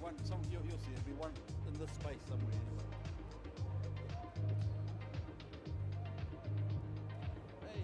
one. You'll see. There'll be one in this space somewhere. Anyway. Hey.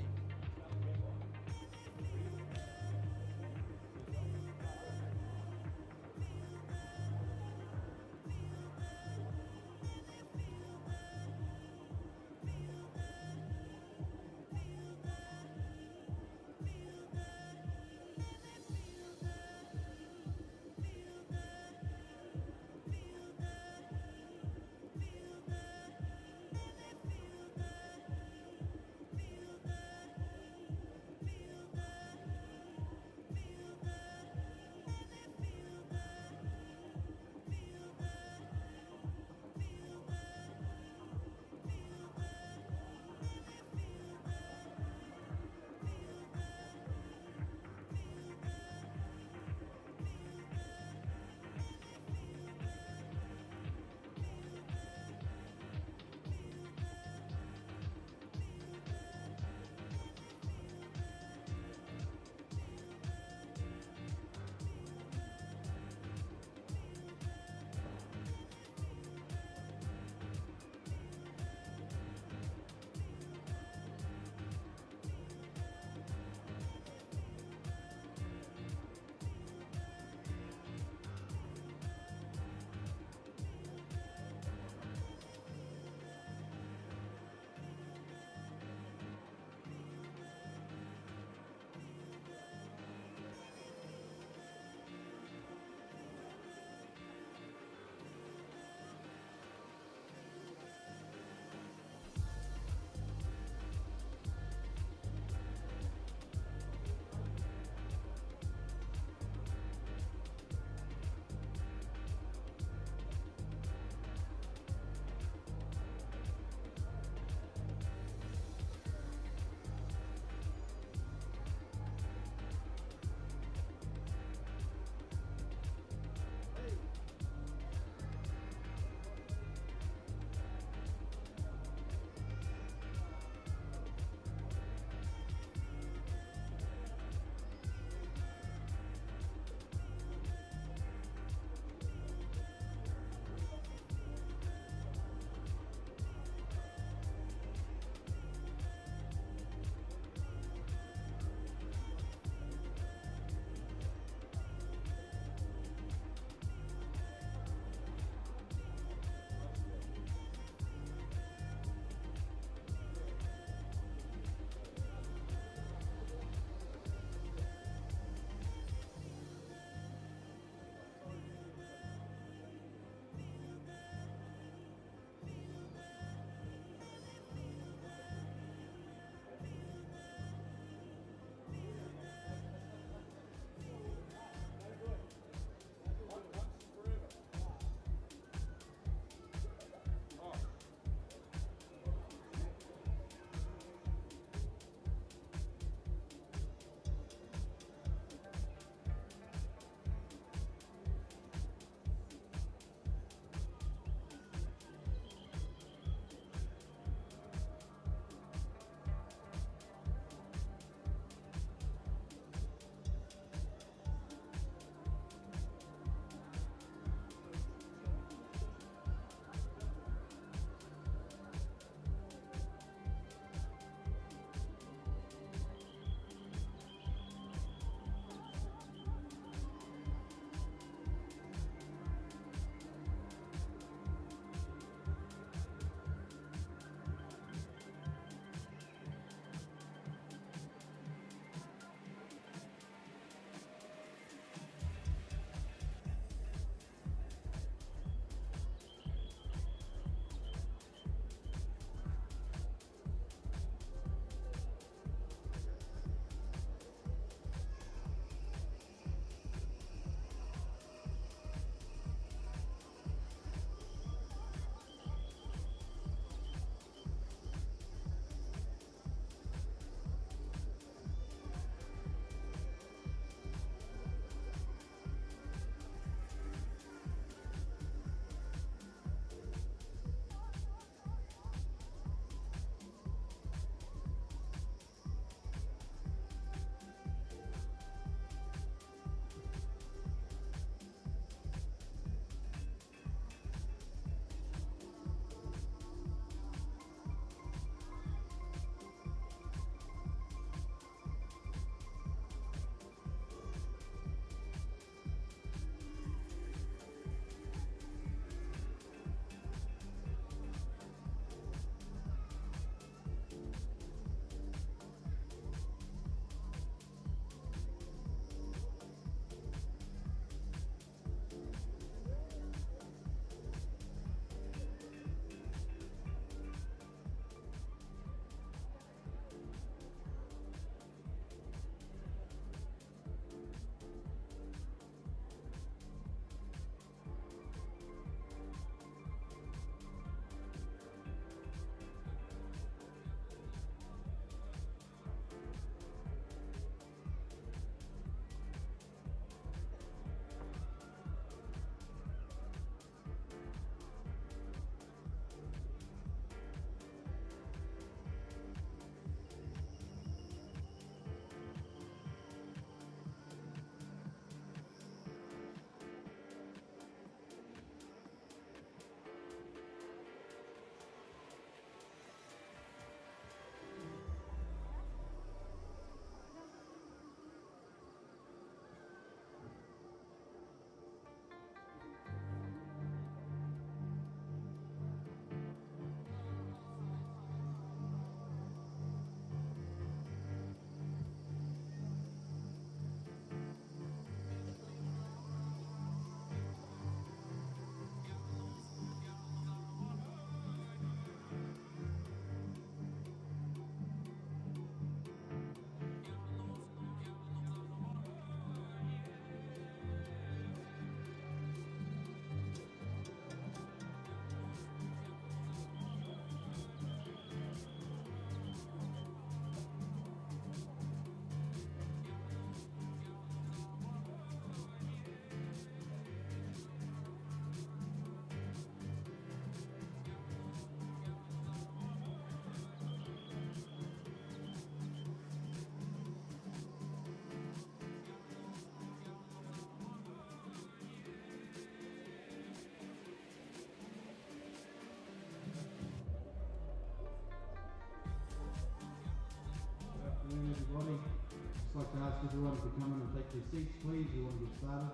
ask everyone to come in and take their seats, please. We want to get started.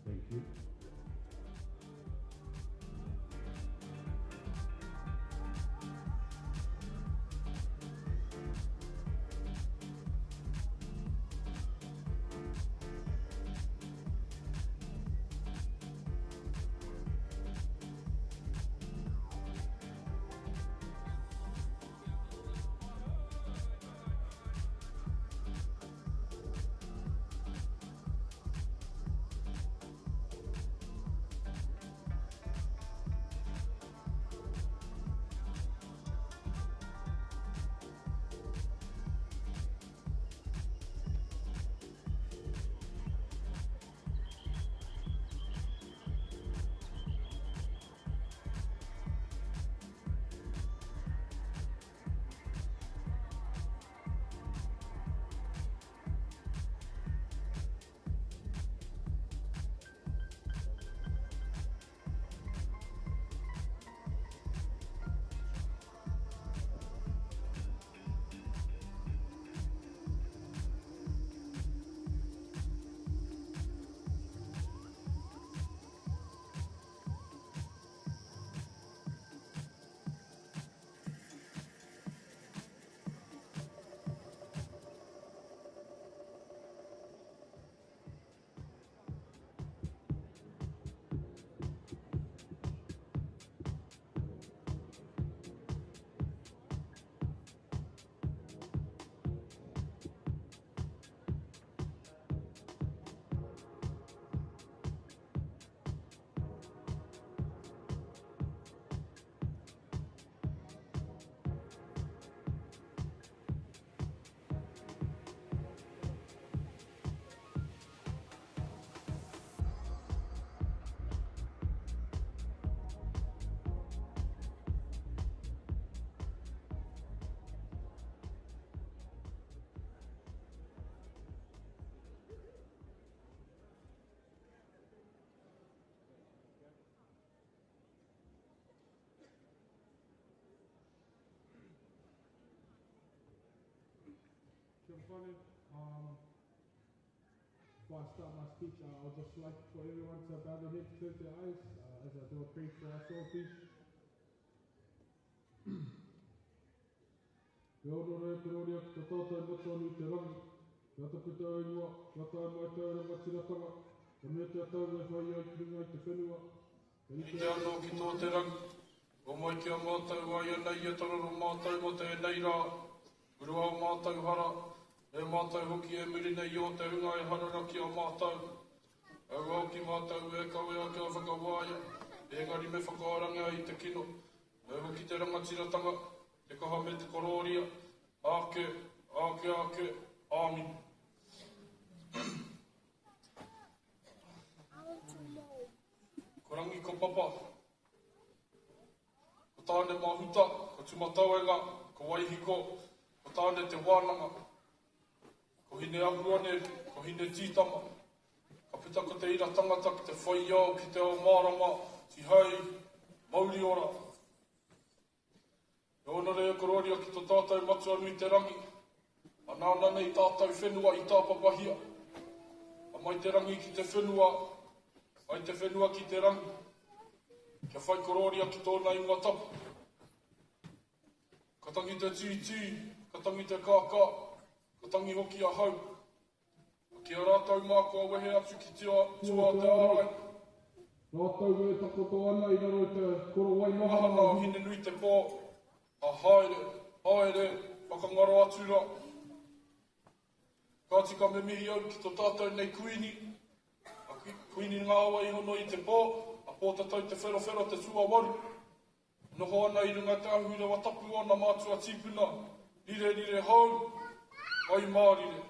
Thank you. Before I start my speech, I'll just like for everyone to bow their heads, close their eyes, as I do a prayer for our soul peace. Kia ora reo kororia ki te tātou matonu i te rangi, kia tapu tau ingoa, kia tai mai tau ranga tiratanga, ka mea te atau e whai ai ki runga i te whenua. I te anō ki tō te rangi, o mai kia mātau ai anei e tororo mātau mo te nei rā, urua o mātau hara, e mātau hoki e muri nei o te hunga e hararaki o mātau. Au au ki mātau e kawe a kia whakawāia, engari me whakaaranga i te kino, e hoki te rangatiratanga, e kaha me te kororia, ake, ake, ake, amin. Ko rangi ko papa, ko tāne mahuta, ko tumatauenga, ko waihiko, ko tāne te wānanga, ko hine ahuane, ko hine tītama, ka pita ko te ira tangata ki te whaiau, ki te ao mārama, ti hei, mauri ora. E ona rea kororia ki tō tātou matu anu i te rangi, a nāna nei tātou whenua i tā papahia, a mai te rangi ki te whenua, ai te whenua ki te rangi, kia whai kororia ki tōna ingoa tapu. Ka tangi te tūtū, ka tangi te kākā, ka tangi hoki a hau. Kia rātau mākua wehe atu ki tua te ārai. Rātau e takoto ana i raro te koro wai noha. Mahana o hine nui te pō, a haere, haere, whakangaro atu rā. Ka tika me mihi au ki tō tātou nei kuini, kuini ngā awa i hono i te pō, a pōtatau te whero te tua waru. Noho ana i runga te ahura wa tapu ana mātua tīpuna, rire hau, ai mārire.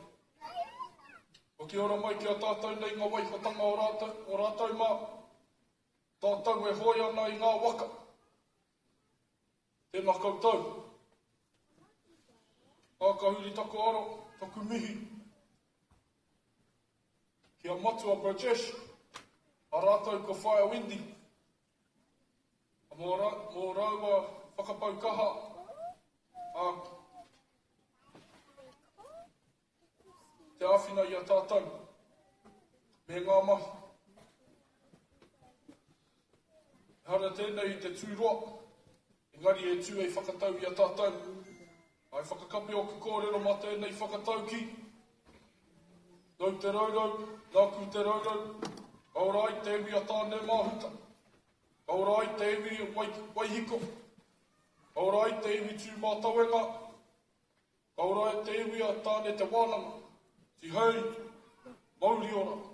O ki ora mai ki a tātou nei ngā waihotanga o rātou mā, tātou e hoi ana i ngā waka. Tēnā koutou. Ākahuri taku aro, taku mihi. Kia matua Brajesh, a rātou ko whaia windi. Mō raua whakapau kaha, te awhina i a tātou. Me ngā mahi. Hara tēnei te tūroa. Engari e tū ei whakatau i a tātou. Ai whakakape o ka kōrero mā tēnei whakatau ki. Nau te raurau, nāku te raurau. Kaurai te iwi a tāne māhuta. Kaurai te iwi a waihiko. Kaurai te iwi tū mā tawenga. Kaurai te iwi a tāne te wānanga. Ti hei, mauri ora.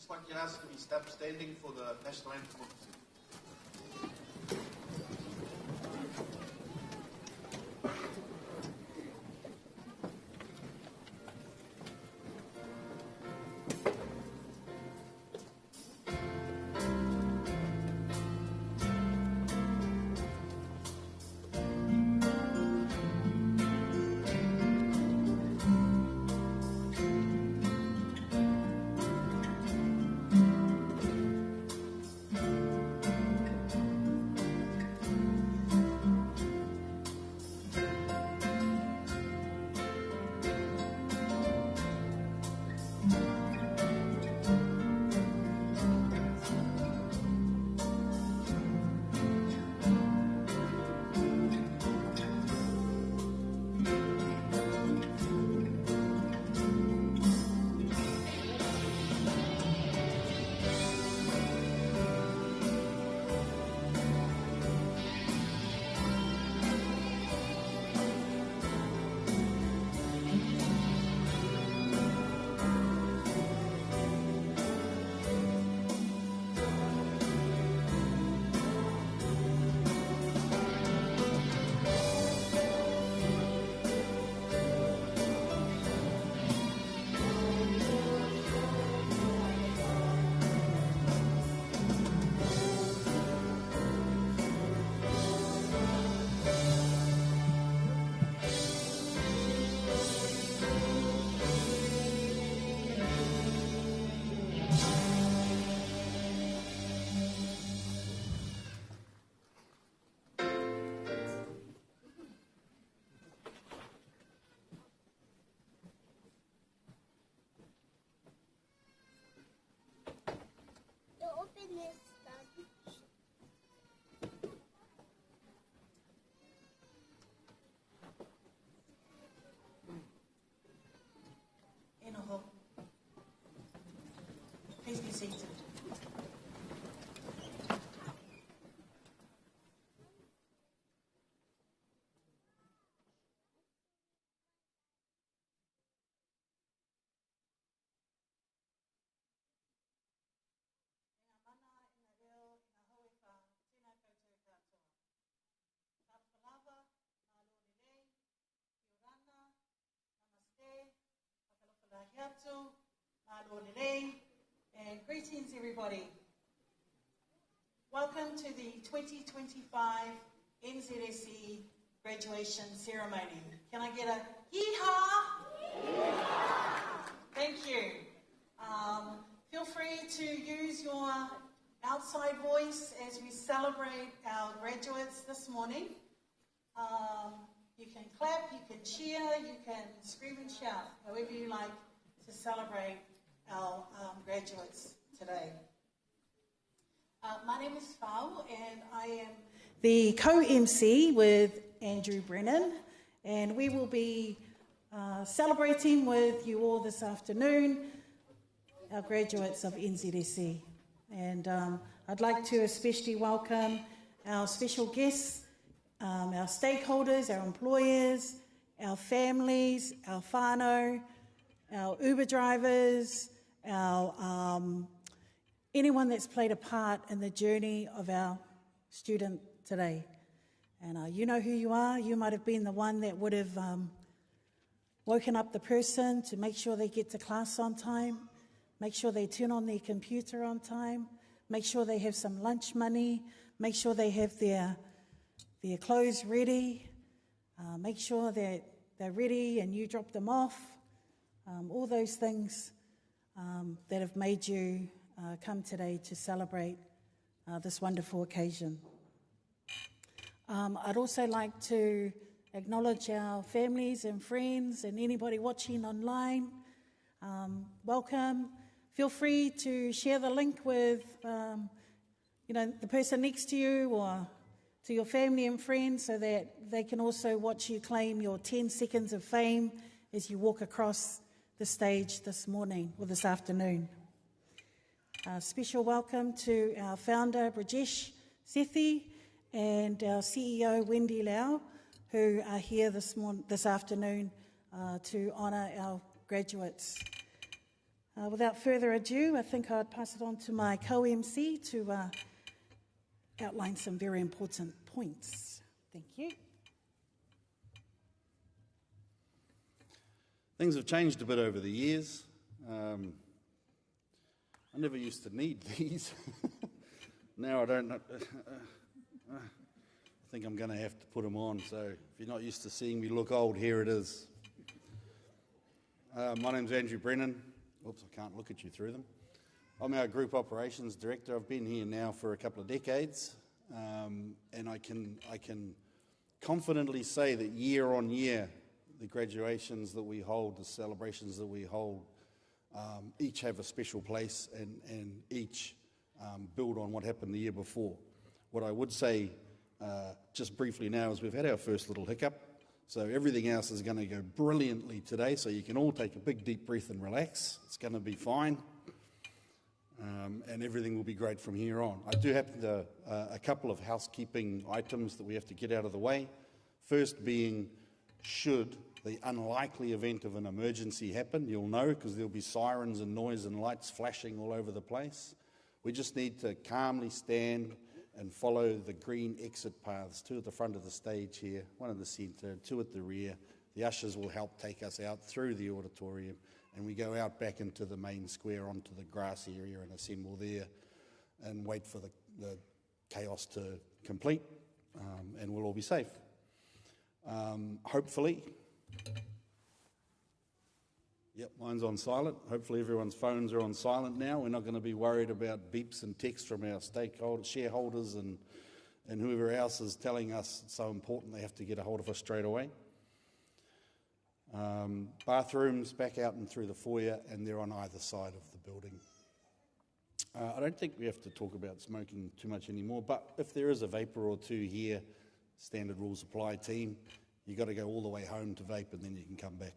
I'd like to ask to be standing for the national anthem of the city. Tatou, Malo Lele, and greetings everybody. Welcome to the 2025 NZSE graduation ceremony. Can I get a hee-haw? Thank you. Feel free to use your outside voice as we celebrate our graduates this morning. You can clap, you can cheer, you can scream and shout, however you like to celebrate our graduates today. My name is Fau, and I am the co-MC with Andrew Brennan, and we will be celebrating with you all this afternoon, our graduates of NZSE. And I'd like to especially welcome our special guests, our stakeholders, our employers, our families, our whānau, our Uber drivers, our anyone that's played a part in the journey of our student today. And you know who you are. You might have been the one that would have woken up the person to make sure they get to class on time, make sure they turn on their computer on time, make sure they have some lunch money, make sure they have their clothes ready, make sure that they're ready and you drop them off, all those things that have made you come today to celebrate this wonderful occasion. I'd also like to acknowledge our families and friends and anybody watching online. Welcome. Feel free to share the link with the person next to you or to your family and friends so that they can also watch you claim your 10 seconds of fame as you walk across the stage this morning or this afternoon. Special welcome to our founder, Brajesh Sethi, and our CEO, Wendy Lau, who are here this afternoon to honour our graduates. Without further ado, I think I'd pass it on to my co-MC to outline some very important points. Thank you. Things have changed a bit over the years. I never used to need these. Now I don't. I think I'm going to have to put them on. So if you're not used to seeing me look old, here it is. My name's Andrew Brennan. Oops, I can't look at you through them. I'm our Group Operations Director. I've been here now for a couple of decades, and I can confidently say that year on year, the graduations that we hold, the celebrations that we hold, each have a special place and each build on what happened the year before. What I would say just briefly now is we've had our first little hiccup, so everything else is going to go brilliantly today, so you can all take a big deep breath and relax. It's going to be fine, and everything will be great from here on. I do have a couple of housekeeping items that we have to get out of the way. First being, should the unlikely event of an emergency happen, you'll know because there'll be sirens and noise and lights flashing all over the place. We just need to calmly stand and follow the green exit paths, 2 at the front of the stage here, 1 in the centre, 2 at the rear. The ushers will help take us out through the auditorium, and we go out back into the main square onto the grass area and assemble there and wait for the chaos to complete, and we'll all be safe. Hopefully, yep, mine's on silent. Hopefully everyone's phones are on silent now. We're not going to be worried about beeps and texts from our stakeholders, shareholders and whoever else is telling us it's so important they have to get a hold of us straight away. Bathrooms back out and through the foyer, and they're on either side of the building. I don't think we have to talk about smoking too much anymore, but if there is a vapour or two here, standard rules apply, team. You've got to go all the way home to vape and then you can come back.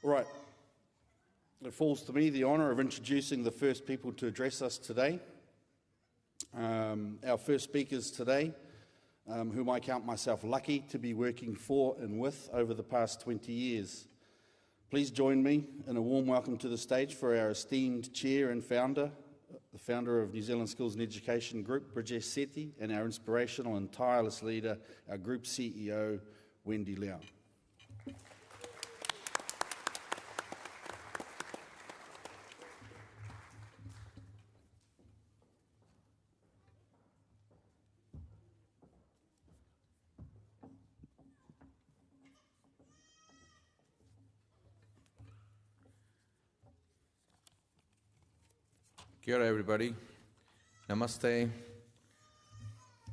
All right, it falls to me the honour of introducing the first people to address us today. Our first speakers today, whom I count myself lucky to be working for and with over the past 20 years. Please join me in a warm welcome to the stage for our esteemed chair and founder, the founder of New Zealand Skills and Education Group, Brajesh Sethi, and our inspirational and tireless leader, our Group CEO, Wendy Lau. Kia ora, everybody. Namaste.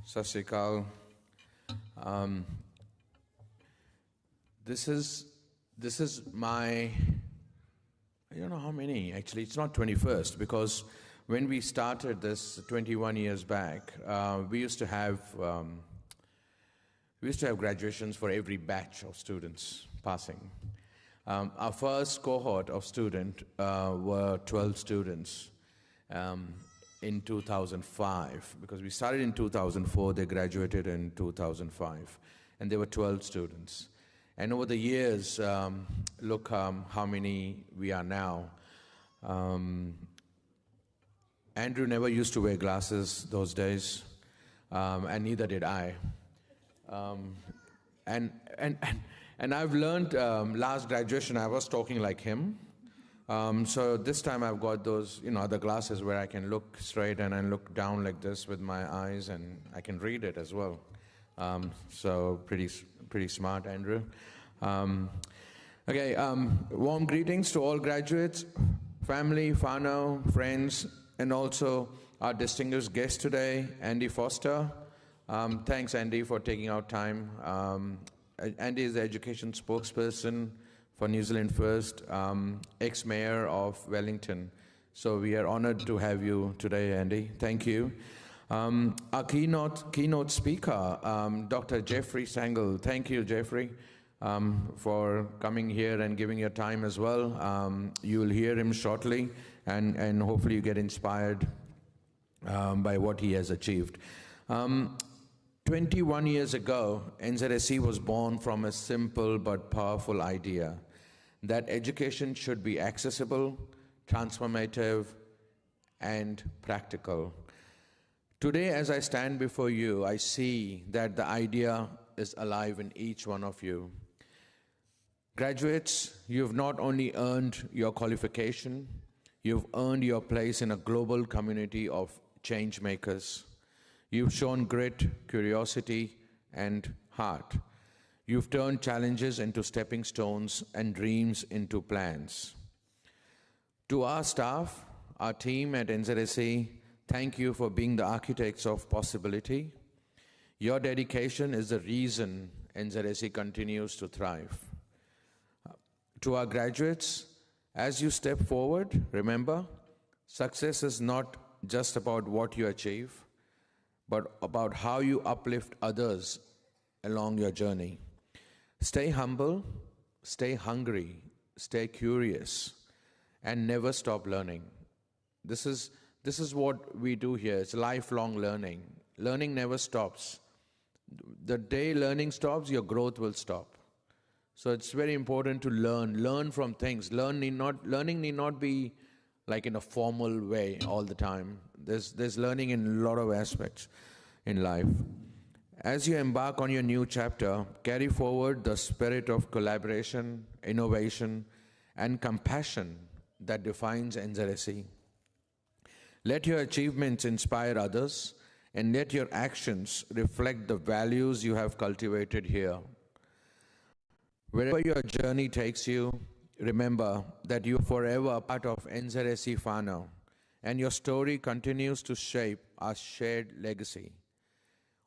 Sat Sri Akal. This is my, I don't know how many, actually. It's not 21st, because when we started this 21 years back, we used to have graduations for every batch of students passing. Our first cohort of students were 12 students. In 2005, because we started in 2004, they graduated in 2005, and there were 12 students. And over the years, look how many we are now. Andrew never used to wear glasses those days, and neither did I. And I've learned, last graduation, I was talking like him. So this time I've got those, other glasses where I can look straight and I look down like this with my eyes, and I can read it as well. So pretty smart, Andrew. Okay, warm greetings to all graduates, family, whānau, friends, and also our distinguished guest today, Andy Foster. Thanks, Andy, for taking out time. Andy is the education spokesperson for New Zealand First, ex-mayor of Wellington. So we are honored to have you today, Andy. Thank you. Our keynote speaker, Dr. Jeffrey Sangle. Thank you, Jeffrey, for coming here and giving your time as well. You will hear him shortly, and hopefully you get inspired by what he has achieved. 21 years ago, NZSE was born from a simple but powerful idea that education should be accessible, transformative, and practical. Today, as I stand before you, I see that the idea is alive in each one of you. Graduates, you've not only earned your qualification, you've earned your place in a global community of change makers. You've shown grit, curiosity, and heart. You've turned challenges into stepping stones and dreams into plans. To our staff, our team at NZSE, thank you for being the architects of possibility. Your dedication is the reason NZSE continues to thrive. To our graduates, as you step forward, remember, success is not just about what you achieve, but about how you uplift others along your journey. Stay humble, stay hungry, stay curious, and never stop learning. This is what we do here. It's lifelong learning. Learning never stops. The day learning stops, your growth will stop. So it's very important to learn from things. Learning need not be like in a formal way all the time. There's learning in a lot of aspects in life. As you embark on your new chapter, carry forward the spirit of collaboration, innovation, and compassion that defines NZSE. Let your achievements inspire others, and let your actions reflect the values you have cultivated here. Wherever your journey takes you, remember that you are forever a part of NZSE whānau, and your story continues to shape our shared legacy.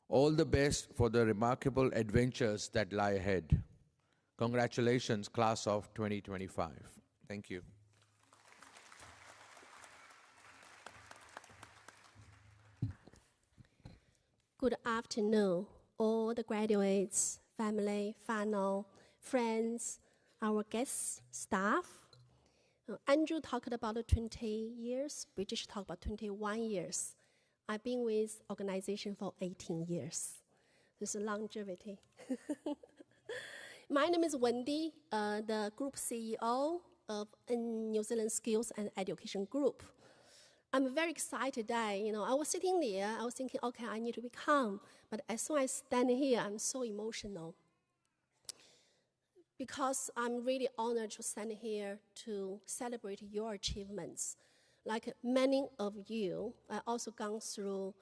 All the best for the remarkable adventures that lie ahead. Congratulations, class of 2025. Thank you. Good afternoon, all the graduates, family, whānau, friends, our guests, staff. Andrew talked about 20 years, British talked about 21 years. I've been with organization for 18 years. This is longevity. My name is Wendy, the group CEO of New Zealand Skills and Education Group. I'm very excited today. I was sitting there, I was thinking, okay, I need to be calm. But as soon as I stand here, I'm so emotional. because I'm really honored to stand here to celebrate your achievements. Like many of you, I also gone through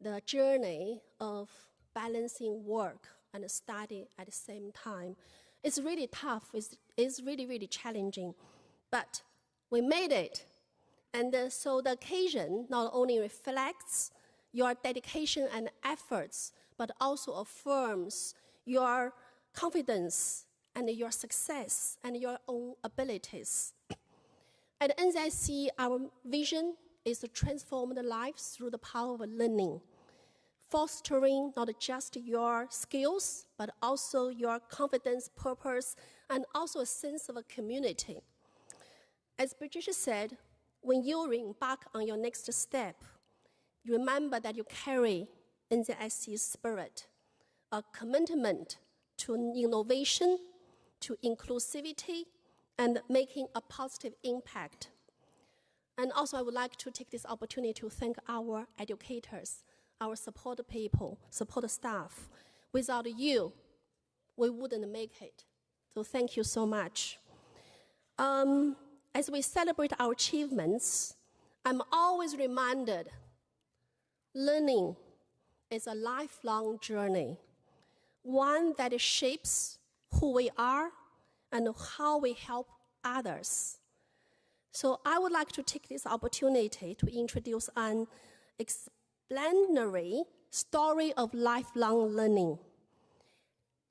the journey of balancing work and study at the same time. It's really tough, it's really, really challenging, but we made it. And so the occasion not only reflects your dedication and efforts, but also affirms your confidence and your success and your own abilities. At NZSE, our vision is to transform the lives through the power of learning, fostering not just your skills, but also your confidence, purpose, and also a sense of a community. As Patricia said, when you embark on your next step, remember that you carry NZSE's spirit, a commitment to innovation, to inclusivity, and making a positive impact. And also, I would like to take this opportunity to thank our educators, our support people, support staff. Without you, we wouldn't make it. So thank you so much. As we celebrate our achievements, I'm always reminded learning is a lifelong journey, one that shapes who we are and how we help others. So I would like to take this opportunity to introduce an explanatory story of lifelong learning.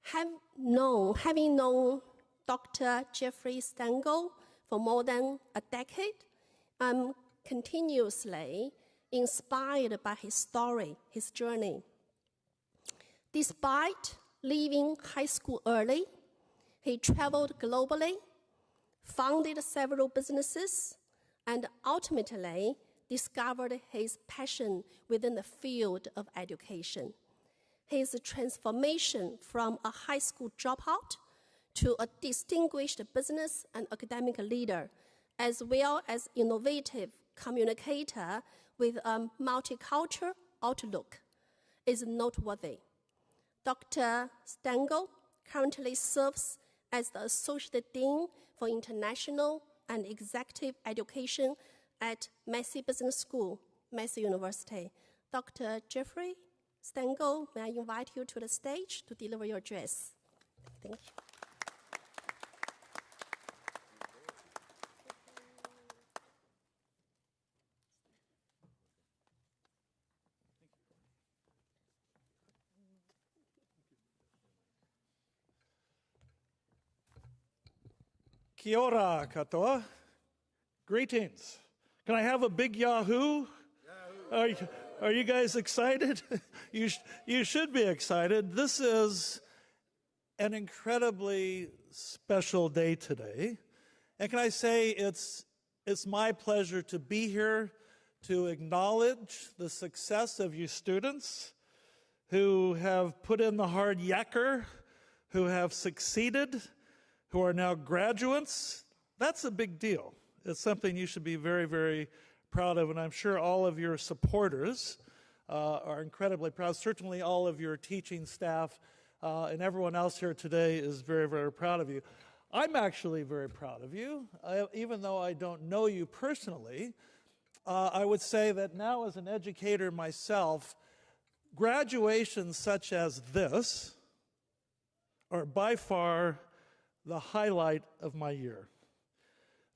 Having known Dr. Jeffrey Stengel for more than a decade, I'm continuously inspired by his story, his journey. Despite leaving high school early, he traveled globally, founded several businesses, and ultimately discovered his passion within the field of education. His transformation from a high school dropout to a distinguished business and academic leader, as well as innovative communicator with a multicultural outlook, is noteworthy. Dr. Stengel currently serves as the Associate Dean for International and Executive Education at Massey Business School, Massey University. Dr. Jeffrey Stengel, may I invite you to the stage to deliver your address. Thank you. Kia ora katoa. Greetings. Can I have a big Yahoo? Are you guys excited? You should be excited. This is an incredibly special day today. And can I say it's my pleasure to be here to acknowledge the success of you students who have put in the hard yakka, who have succeeded, who are now graduates. That's a big deal. It's something you should be very, very proud of, and I'm sure all of your supporters are incredibly proud. Certainly all of your teaching staff and everyone else here today is very, very proud of you. I'm actually very proud of you. Even though I don't know you personally, I would say that now as an educator myself, graduations such as this are by far the highlight of my year.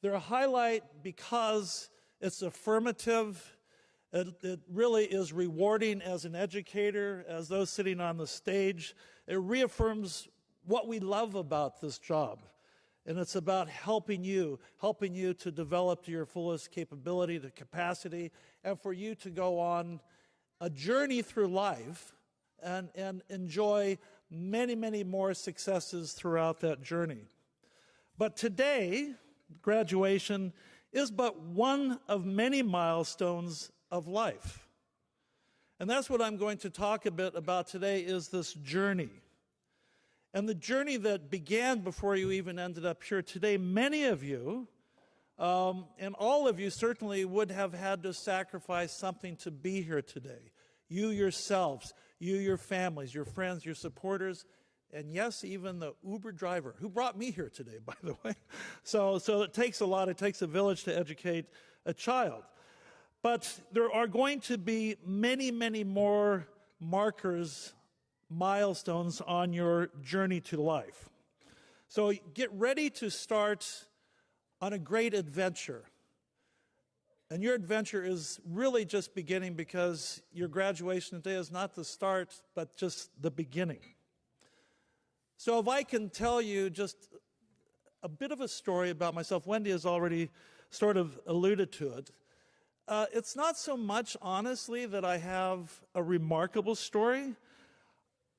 They're a highlight because it's affirmative. It really is rewarding as an educator, as those sitting on the stage. It reaffirms what we love about this job. And it's about helping you to develop to your fullest capability, the capacity, and for you to go on a journey through life and enjoy many, many more successes throughout that journey. But today, graduation is but one of many milestones of life. And that's what I'm going to talk a bit about today, is this journey. And the journey that began before you even ended up here today. Many of you, and all of you certainly would have had to sacrifice something to be here today. You yourselves, you, your families, your friends, your supporters, and yes, even the Uber driver, who brought me here today, by the way. So it takes a lot. It takes a village to educate a child. But there are going to be many, many more markers, milestones on your journey to life. So get ready to start on a great adventure. And your adventure is really just beginning, because your graduation today is not the start, but just the beginning. So if I can tell you just a bit of a story about myself, Wendy has already sort of alluded to it. It's not so much, honestly, that I have a remarkable story.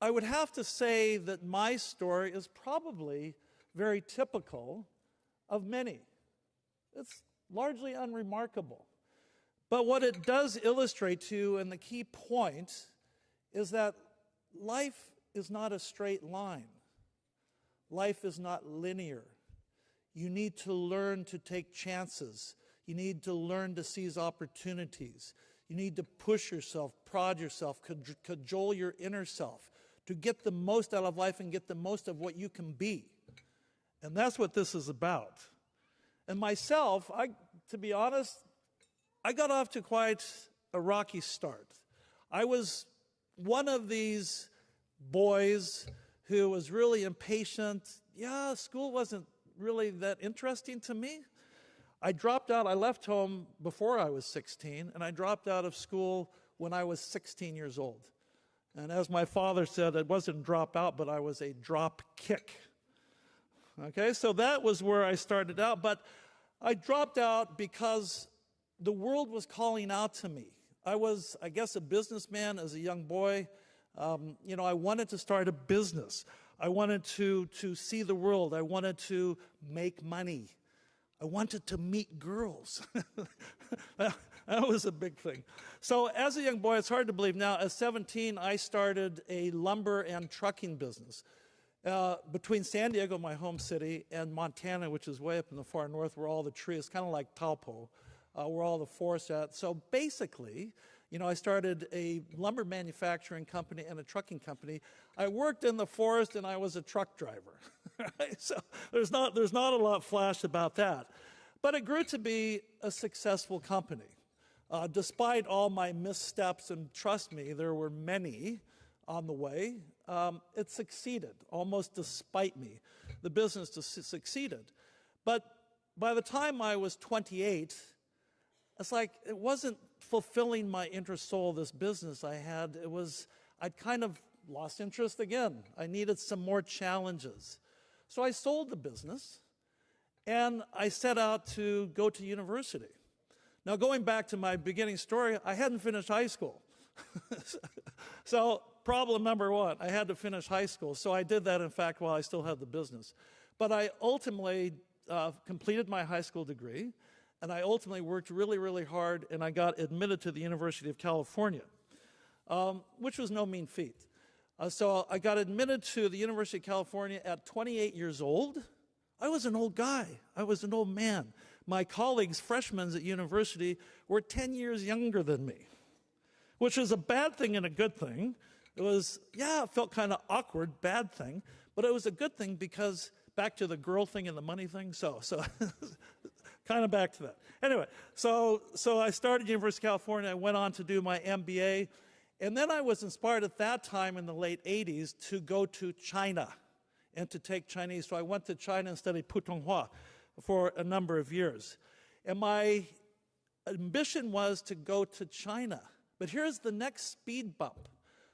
I would have to say that my story is probably very typical of many. It's largely unremarkable. But what it does illustrate to you, and the key point, is that life is not a straight line. Life is not linear. You need to learn to take chances. You need to learn to seize opportunities. You need to push yourself, prod yourself, cajole your inner self to get the most out of life and get the most of what you can be. And that's what this is about. And myself, to be honest, I got off to quite a rocky start. I was one of these boys who was really impatient. Yeah, school wasn't really that interesting to me. I dropped out. I left home before I was 16, and I dropped out of school when I was 16 years old. And as my father said, it wasn't drop out, but I was a drop kick. Okay, so that was where I started out. But I dropped out because the world was calling out to me. I was, I guess, a businessman as a young boy. I wanted to start a business. I wanted to see the world. I wanted to make money. I wanted to meet girls. That was a big thing. So as a young boy, it's hard to believe now, at 17, I started a lumber and trucking business. Between San Diego, my home city, and Montana, which is way up in the far north where all the trees, kind of like Taupo, where all the forests at. So basically, I started a lumber manufacturing company and a trucking company. I worked in the forest and I was a truck driver. Right? So there's not a lot flash about that. But it grew to be a successful company. Despite all my missteps, and trust me, there were many on the way, it succeeded, almost despite me. The business succeeded. But by the time I was 28, it's like it wasn't fulfilling my inner soul, this business I had. I'd kind of lost interest again. I needed some more challenges. So I sold the business, and I set out to go to university. Now, going back to my beginning story, I hadn't finished high school. So problem number one, I had to finish high school. So I did that, in fact, while I still had the business. But I ultimately completed my high school degree, and I ultimately worked really, really hard, and I got admitted to the University of California, which was no mean feat. So I got admitted to the University of California at 28 years old. I was an old guy. I was an old man. My colleagues, freshmen at university, were 10 years younger than me, which was a bad thing and a good thing. It felt kind of awkward, bad thing, but it was a good thing because back to the girl thing and the money thing, so kind of back to that. Anyway, so I started University of California. I went on to do my MBA, and then I was inspired at that time in the late 80s to go to China and to take Chinese. So I went to China and studied Putonghua for a number of years. And my ambition was to go to China. But here's the next speed bump.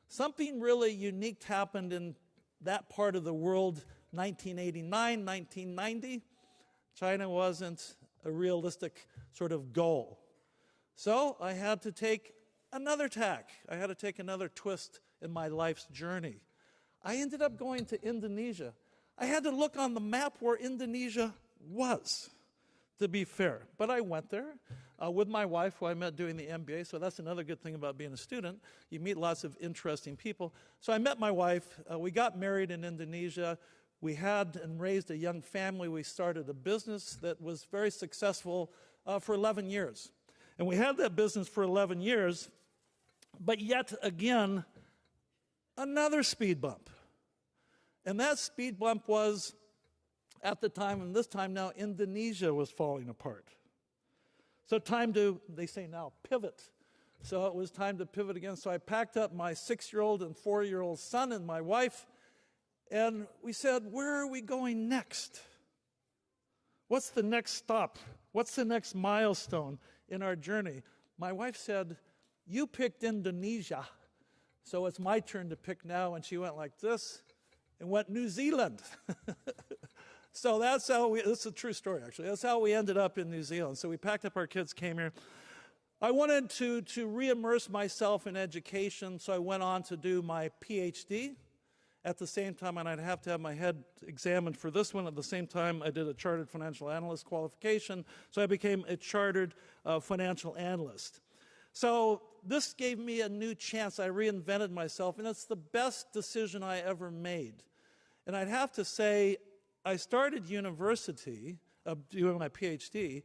Something really unique happened in that part of the world, 1989, 1990. China wasn't a realistic sort of goal. So I had to take another tack. I had to take another twist in my life's journey. I ended up going to Indonesia. I had to look on the map where Indonesia was, to be fair. But I went there with my wife, who I met doing the MBA, so that's another good thing about being a student. You meet lots of interesting people. So I met my wife. We got married in Indonesia. We had and raised a young family. We started a business that was very successful for 11 years. And we had that business for 11 years, but yet again, another speed bump. And that speed bump was, at the time, and this time now, Indonesia was falling apart. So time to, they say now, pivot. So it was time to pivot again. So I packed up my 6-year-old and 4-year-old son and my wife, and we said, where are we going next? What's the next stop? What's the next milestone in our journey? My wife said, you picked Indonesia, so it's my turn to pick now. And she went like this and went New Zealand. So that's how this is a true story, actually. That's how we ended up in New Zealand. So we packed up our kids, came here. I wanted to re-immerse myself in education, so I went on to do my PhD. At the same time, and I'd have to have my head examined for this one. At the same time, I did a chartered financial analyst qualification, so I became a chartered financial analyst. So this gave me a new chance. I reinvented myself, and it's the best decision I ever made. And I'd have to say, I started university, doing my PhD,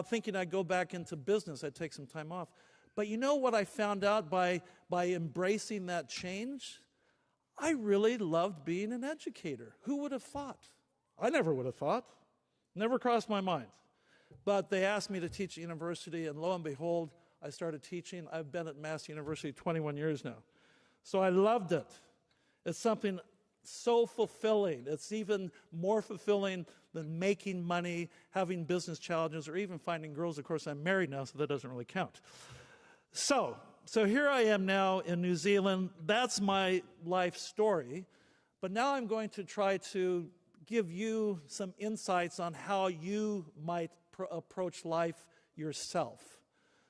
thinking I'd go back into business. I'd take some time off. But you know what I found out by embracing that change? I really loved being an educator. Who would have thought? I never would have thought. Never crossed my mind. But they asked me to teach at university, and lo and behold, I started teaching. I've been at Mass University 21 years now. So I loved it. It's something so fulfilling. It's even more fulfilling than making money, having business challenges, or even finding girls. Of course, I'm married now, so that doesn't really count. So here I am now in New Zealand. That's my life story. But now I'm going to try to give you some insights on how you might approach life yourself.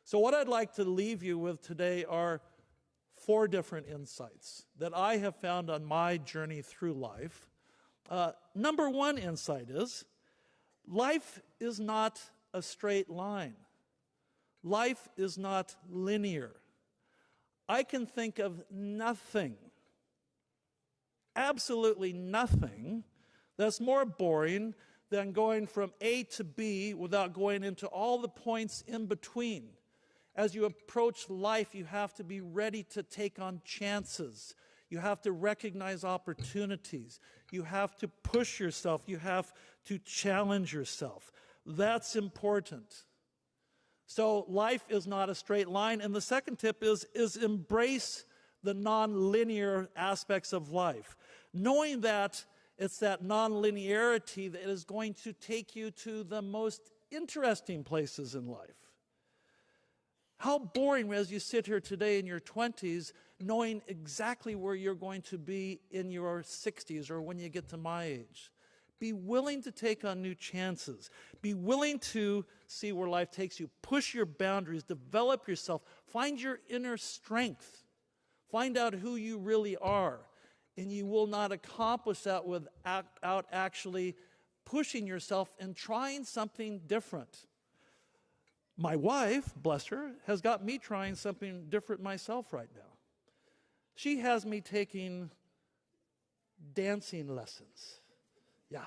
So what I'd like to leave you with today are 4 different insights that I have found on my journey through life. Number 1 insight is, life is not a straight line. Life is not linear. I can think of nothing, absolutely nothing, that's more boring than going from A to B without going into all the points in between. As you approach life, you have to be ready to take on chances. You have to recognize opportunities. You have to push yourself. You have to challenge yourself. That's important. So life is not a straight line. And the second tip is embrace the non-linear aspects of life. Knowing that it's that non-linearity that is going to take you to the most interesting places in life. How boring as you sit here today in your 20s, knowing exactly where you're going to be in your 60s or when you get to my age. Be willing to take on new chances. Be willing to see where life takes you. Push your boundaries. Develop yourself. Find your inner strength. Find out who you really are. And you will not accomplish that without actually pushing yourself and trying something different. My wife, bless her, has got me trying something different myself right now. She has me taking dancing lessons. Yeah.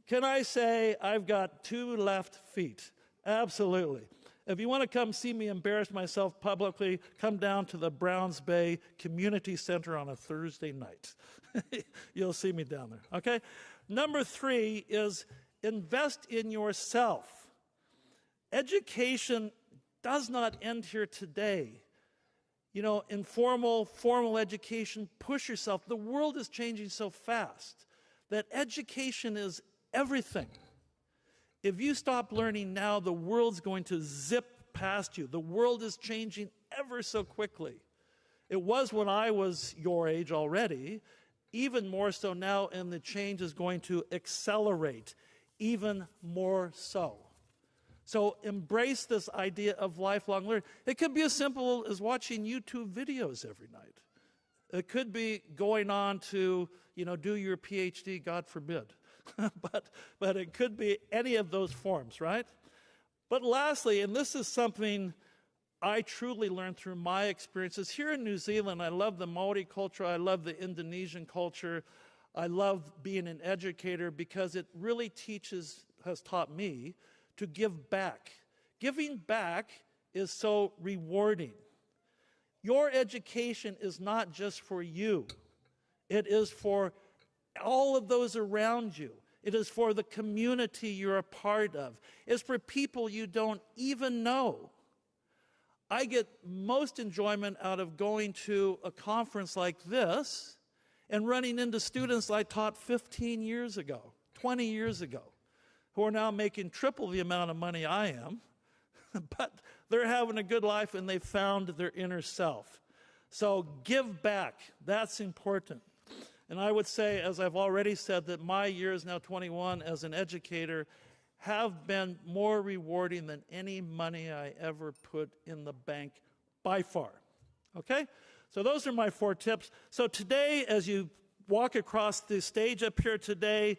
Can I say I've got 2 left feet? Absolutely. If you want to come see me embarrass myself publicly, come down to the Browns Bay Community Center on a Thursday night. You'll see me down there, okay? Number 3 is invest in yourself. Education does not end here today. You know, informal, formal education, push yourself. The world is changing so fast that education is everything. If you stop learning now, the world's going to zip past you. The world is changing ever so quickly. It was when I was your age already, even more so now, and the change is going to accelerate even more so. So embrace this idea of lifelong learning. It could be as simple as watching YouTube videos every night. It could be going on to, do your PhD, God forbid. but it could be any of those forms, right? But lastly, and this is something I truly learned through my experiences here in New Zealand. I love the Maori culture. I love the Indonesian culture. I love being an educator because it really has taught me to give back. Giving back is so rewarding. Your education is not just for you. It is for all of those around you. It is for the community you're a part of. It's for people you don't even know. I get most enjoyment out of going to a conference like this and running into students I taught 15 years ago, 20 years ago, who are now making triple the amount of money I am, but they're having a good life and they've found their inner self. So give back. That's important. And I would say, as I've already said, that my years, now 21, as an educator have been more rewarding than any money I ever put in the bank by far. Okay? So those are my 4 tips. So today, as you walk across the stage up here today,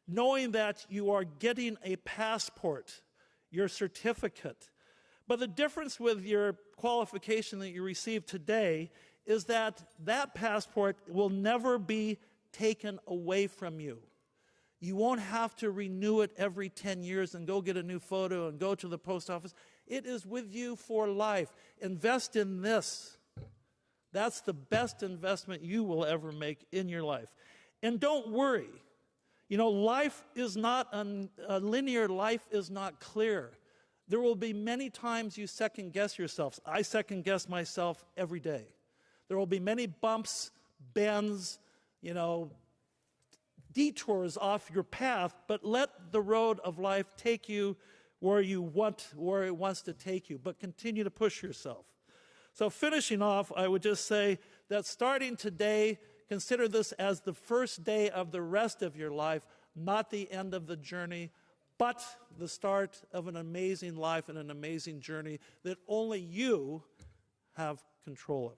knowing that you are getting a passport, your certificate. But the difference with your qualification that you received today is that that passport will never be taken away from you. You won't have to renew it every 10 years and go get a new photo and go to the post office. It is with you for life. Invest in this. That's the best investment you will ever make in your life. And don't worry. You know, life is not linear. Life is not clear. There will be many times you second guess yourselves. I second guess myself every day. There will be many bumps, bends, detours off your path, but let the road of life take you where it wants to take you, but continue to push yourself. So finishing off, I would just say that starting today, consider this as the first day of the rest of your life, not the end of the journey, but the start of an amazing life and an amazing journey that only you have control of.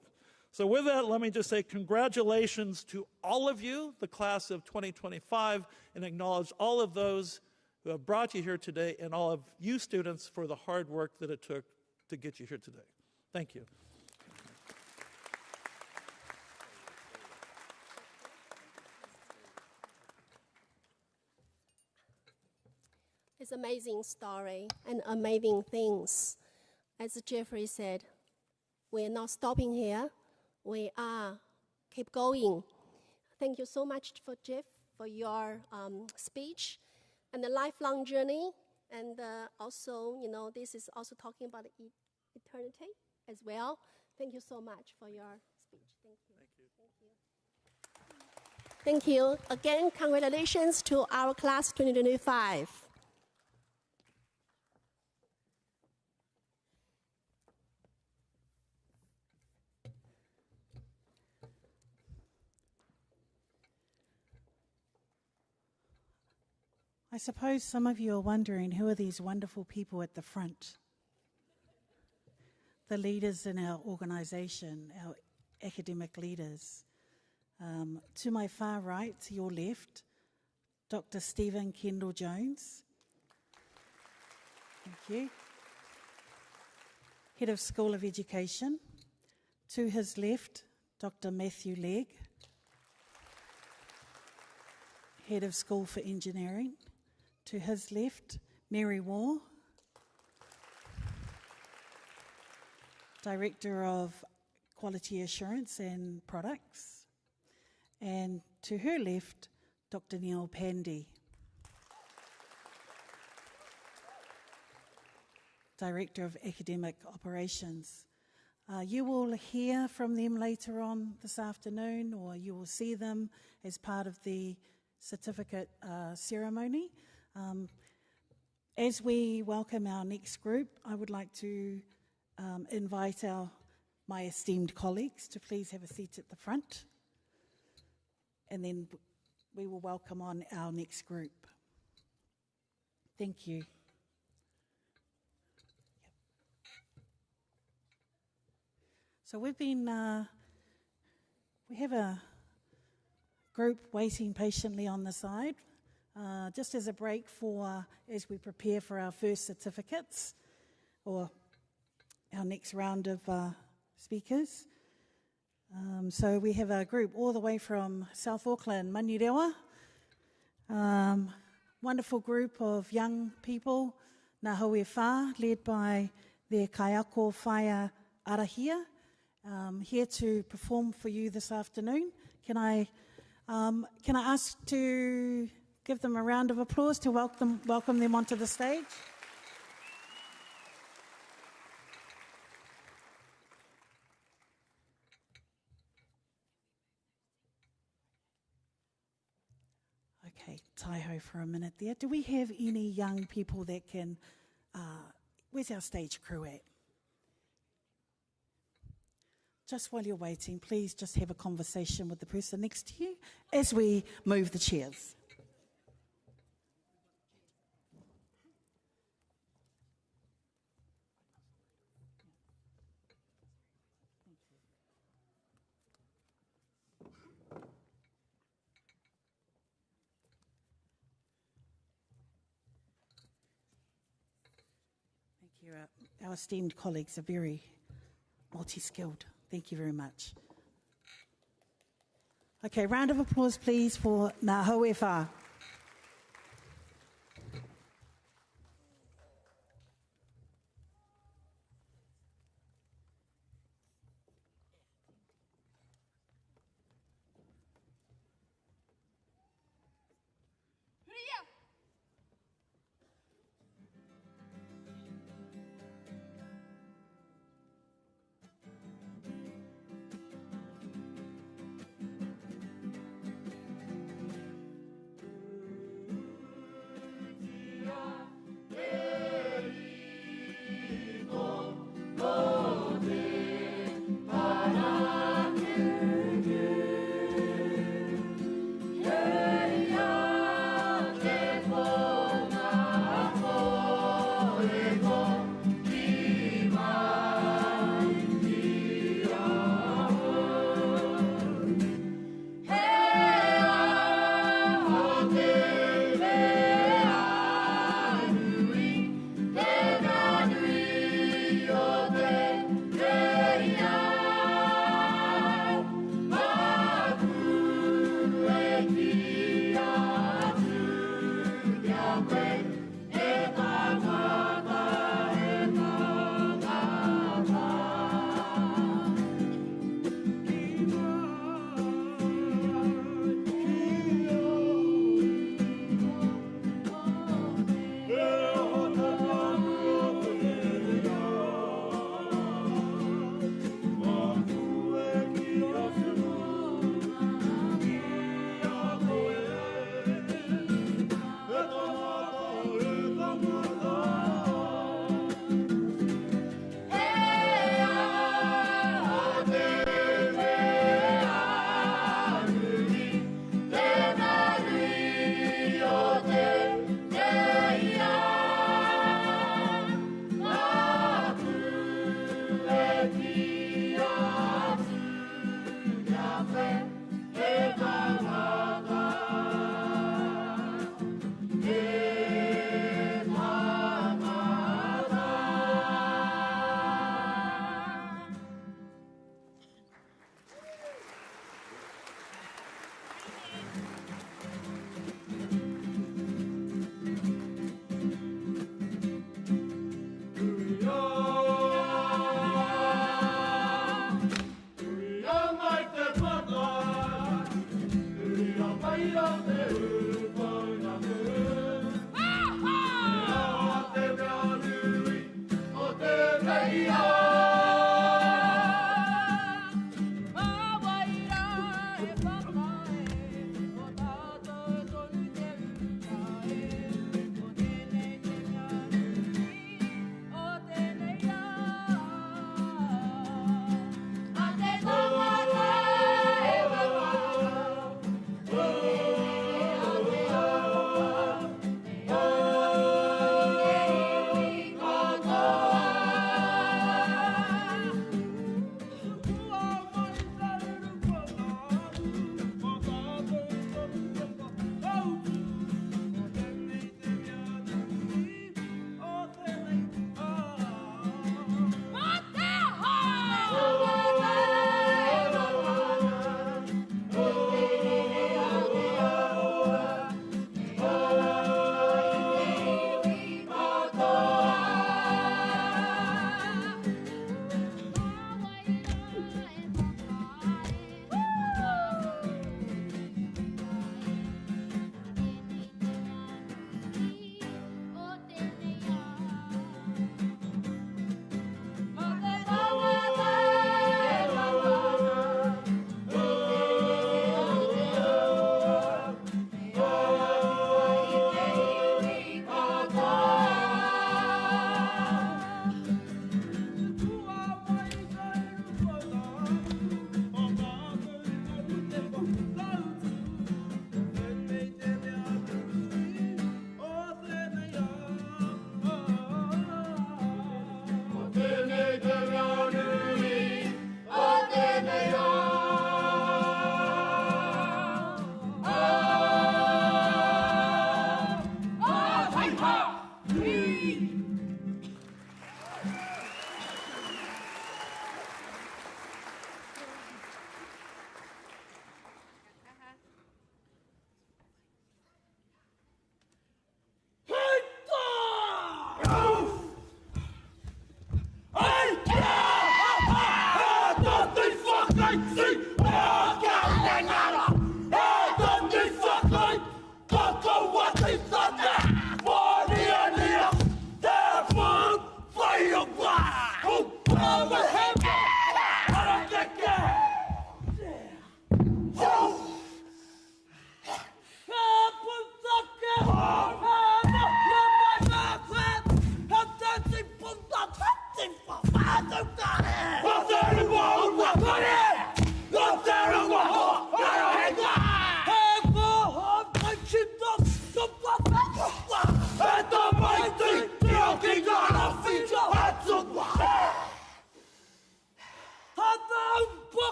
So with that, let me just say congratulations to all of you, the class of 2025, and acknowledge all of those who have brought you here today and all of you students for the hard work that it took to get you here today. Thank you. It's an amazing story and amazing things. As Jeffrey said, we're not stopping here. We are keep going. Thank you so much for Jeff for your speech and the lifelong journey. And also, this is also talking about eternity as well. Thank you so much for your speech. Thank you. Thank you. Thank you. Again, congratulations to our class 2025. I suppose some of you are wondering, who are these wonderful people at the front? The leaders in our organisation, our academic leaders. To my far right, to your left, Dr. Stephen Kendall-Jones. Thank you. Head of School of Education. To his left, Dr. Matthew Legg. Head of School for Engineering. To his left, Mary Waugh, Director of Quality Assurance and Products. And to her left, Dr. Neil Pandy, Director of Academic Operations. You will hear from them later on this afternoon, or you will see them as part of the certificate ceremony. As we welcome our next group, I would like to invite my esteemed colleagues to please have a seat at the front, and then we will welcome on our next group. Thank you. So we have a group waiting patiently on the side. Just as a break as we prepare for our first certificates or our next round of speakers. So we have a group all the way from South Auckland, Manirewa. Wonderful group of young people, Ngā Haue Whā, led by their kaiako whaia Arahia, here to perform for you this afternoon. Can I Can I ask to give them a round of applause to welcome them onto the stage? Okay, Taiho for a minute there. Do we have any young people that can, where's our stage crew at? Just while you're waiting, please just have a conversation with the person next to you as we move the chairs. Thank you. Our esteemed colleagues are very multi-skilled. Thank you very much. Okay, round of applause, please, for Ngā Hauewha.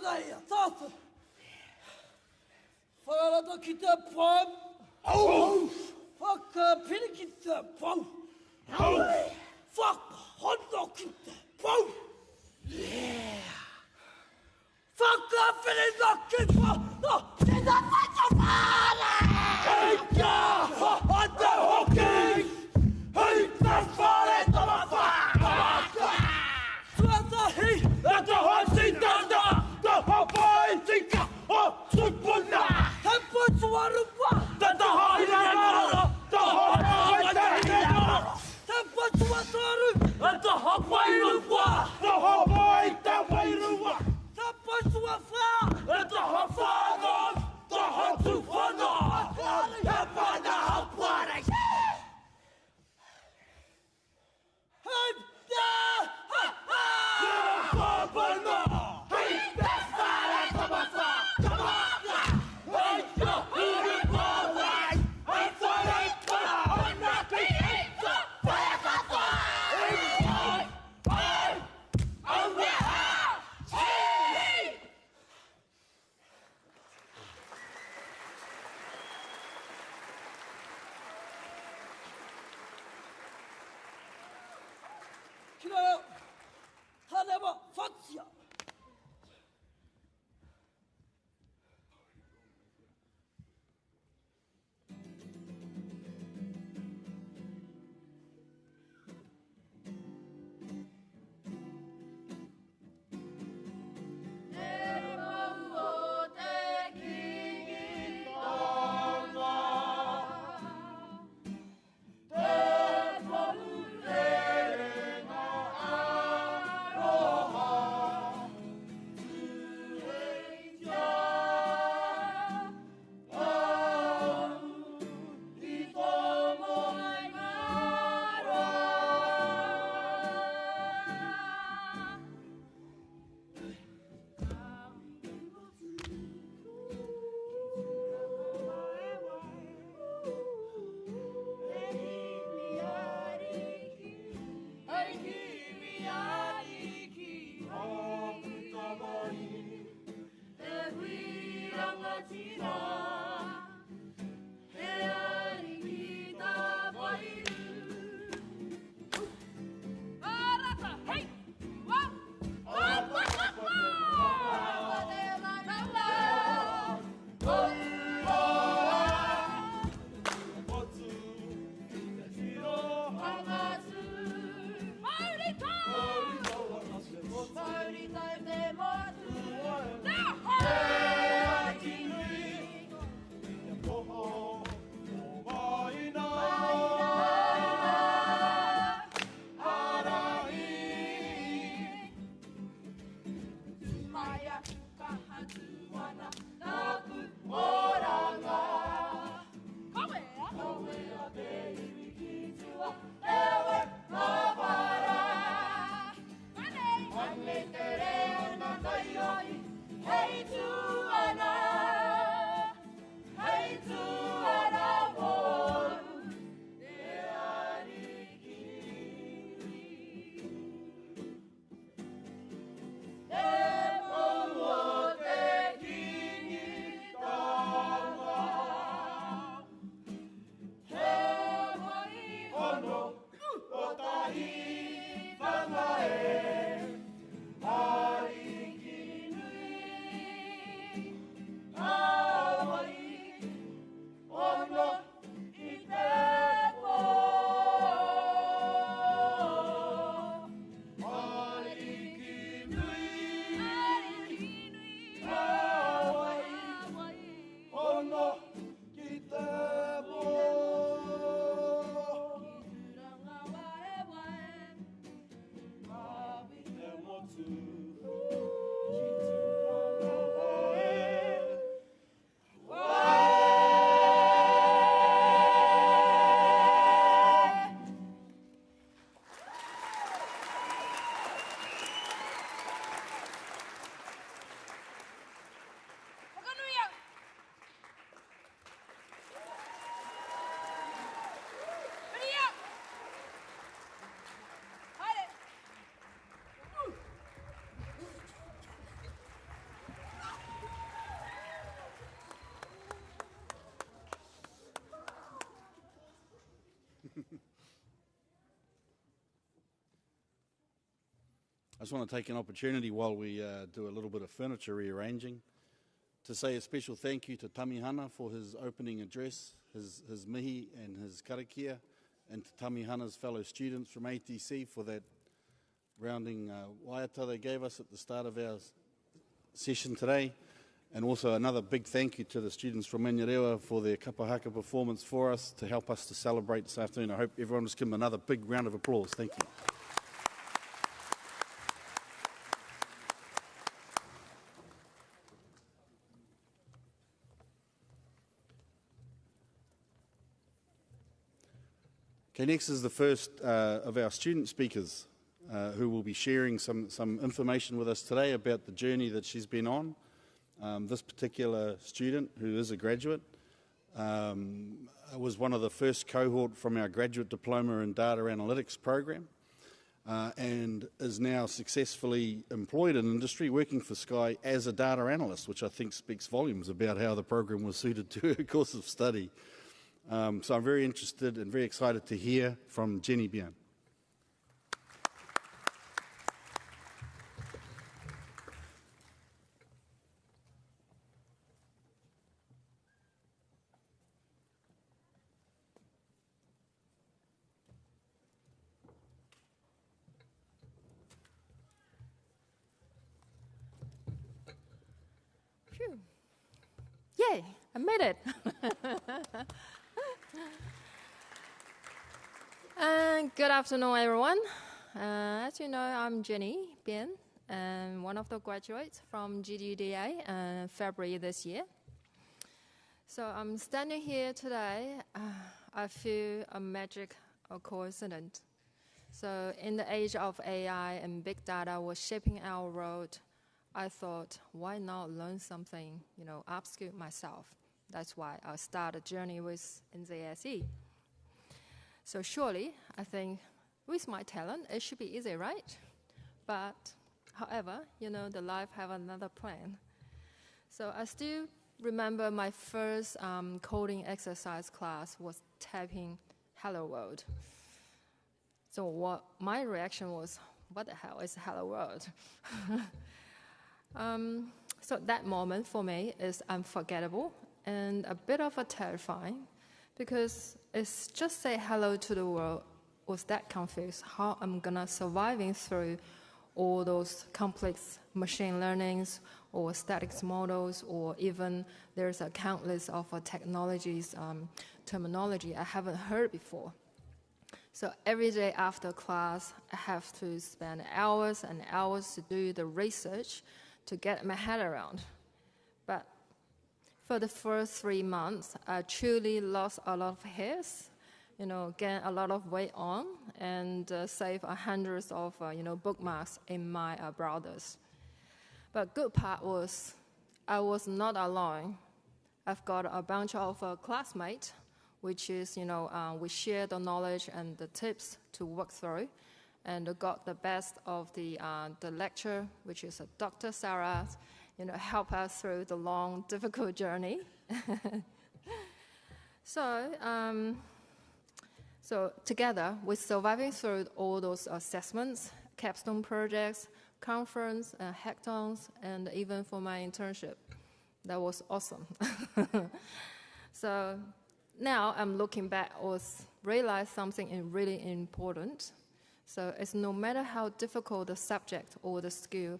Whakataia, tātou. Whakarata ki te pau. Au! Whakapiri ki te pau. Au! Whakahono ki te pau. Yeah! Whakawhirina ki te pau. No, tēnā whakawhara! Hei kia! Ate hoki! Hei te whare tama whaka! Tuatahi! Ate hoki tanda! Te hapai tika! O tupuna! Te putuarupa! Te haira ngara! Te haira ngara! Te putuataru! Te hapai rupa! Te hapai te wairua! Te putuawha! Te hawhana! Te hatuwhana! Te mana hapare! Hei te! Ha ha! Te whabana! Hei te whare tamawha! Tamawha! Hei te hurupawai! Hei whare kara! Hona ki ika! Whakata! Hei whai! Hei! Aue ha! Hei! Kira, tārewa whatia. I just want to take an opportunity while we do a little bit of furniture rearranging to say a special thank you to Tamihana for his opening address, his mihi and his karakia, and to Tamihana's fellow students from ATC for that rounding waiata they gave us at the start of our session today. And also another big thank you to the students from Manurewa for their kapahaka performance for us to help us to celebrate this afternoon. I hope everyone just give them another big round of applause. Thank you. Okay, next is the first of our student speakers who will be sharing some information with us today about the journey that she's been on. This particular student, who is a graduate, was one of the first cohort from our graduate diploma in data analytics program and is now successfully employed in industry working for Sky as a data analyst, which I think speaks volumes about how the program was suited to her course of study. So I'm very interested and very excited to hear from Jenny Bian. Phew. Yay, I made it. Good afternoon, everyone. As you know, I'm Jenny Bian, and one of the graduates from GDDA in February this year. So I'm standing here today. I feel a magic coincidence. So in the age of AI and big data was shaping our world, I thought, why not learn something, upskill myself? That's why I started a journey with NZSE. So surely, I think, with my talent, it should be easy, right? But, however, the life have another plan. So I still remember my first coding exercise class was typing "Hello World." So what my reaction was, what the hell is "Hello World"? So that moment for me is unforgettable and a bit of a terrifying, because it's just say hello to the world. Was that confused how I'm gonna surviving through all those complex machine learnings or statics models, or even there's a countless of technologies terminology I haven't heard before. So every day after class, I have to spend hours and hours to do the research to get my head around. But for the first 3 months, I truly lost a lot of hairs, gained a lot of weight on, and saved hundreds of bookmarks in my browsers. But good part was I was not alone. I've got a bunch of classmates, which is, we share the knowledge and the tips to work through, and got the best of the lecture, which is Dr. Sarah, help us through the long, difficult journey. So together, we're surviving through all those assessments, capstone projects, conference, hackathons, and even for my internship. That was awesome. So now I'm looking back, realized something really important. So it's no matter how difficult the subject or the skill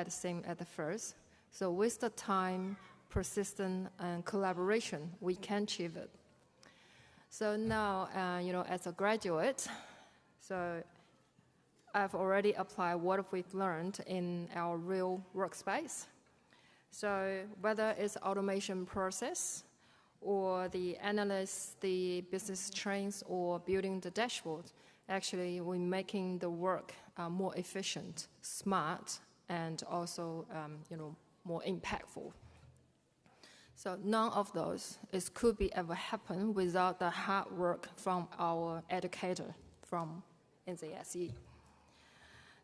seemed at the first. So with the time, persistence, and collaboration, we can achieve it. So now, as a graduate, so I've already applied what we've learned in our real workspace. So whether it's automation process, or the analysts, the business trains, or building the dashboard, actually we're making the work more efficient, smart, and also, more impactful. So none of those could be ever happen without the hard work from our educator from NZSE.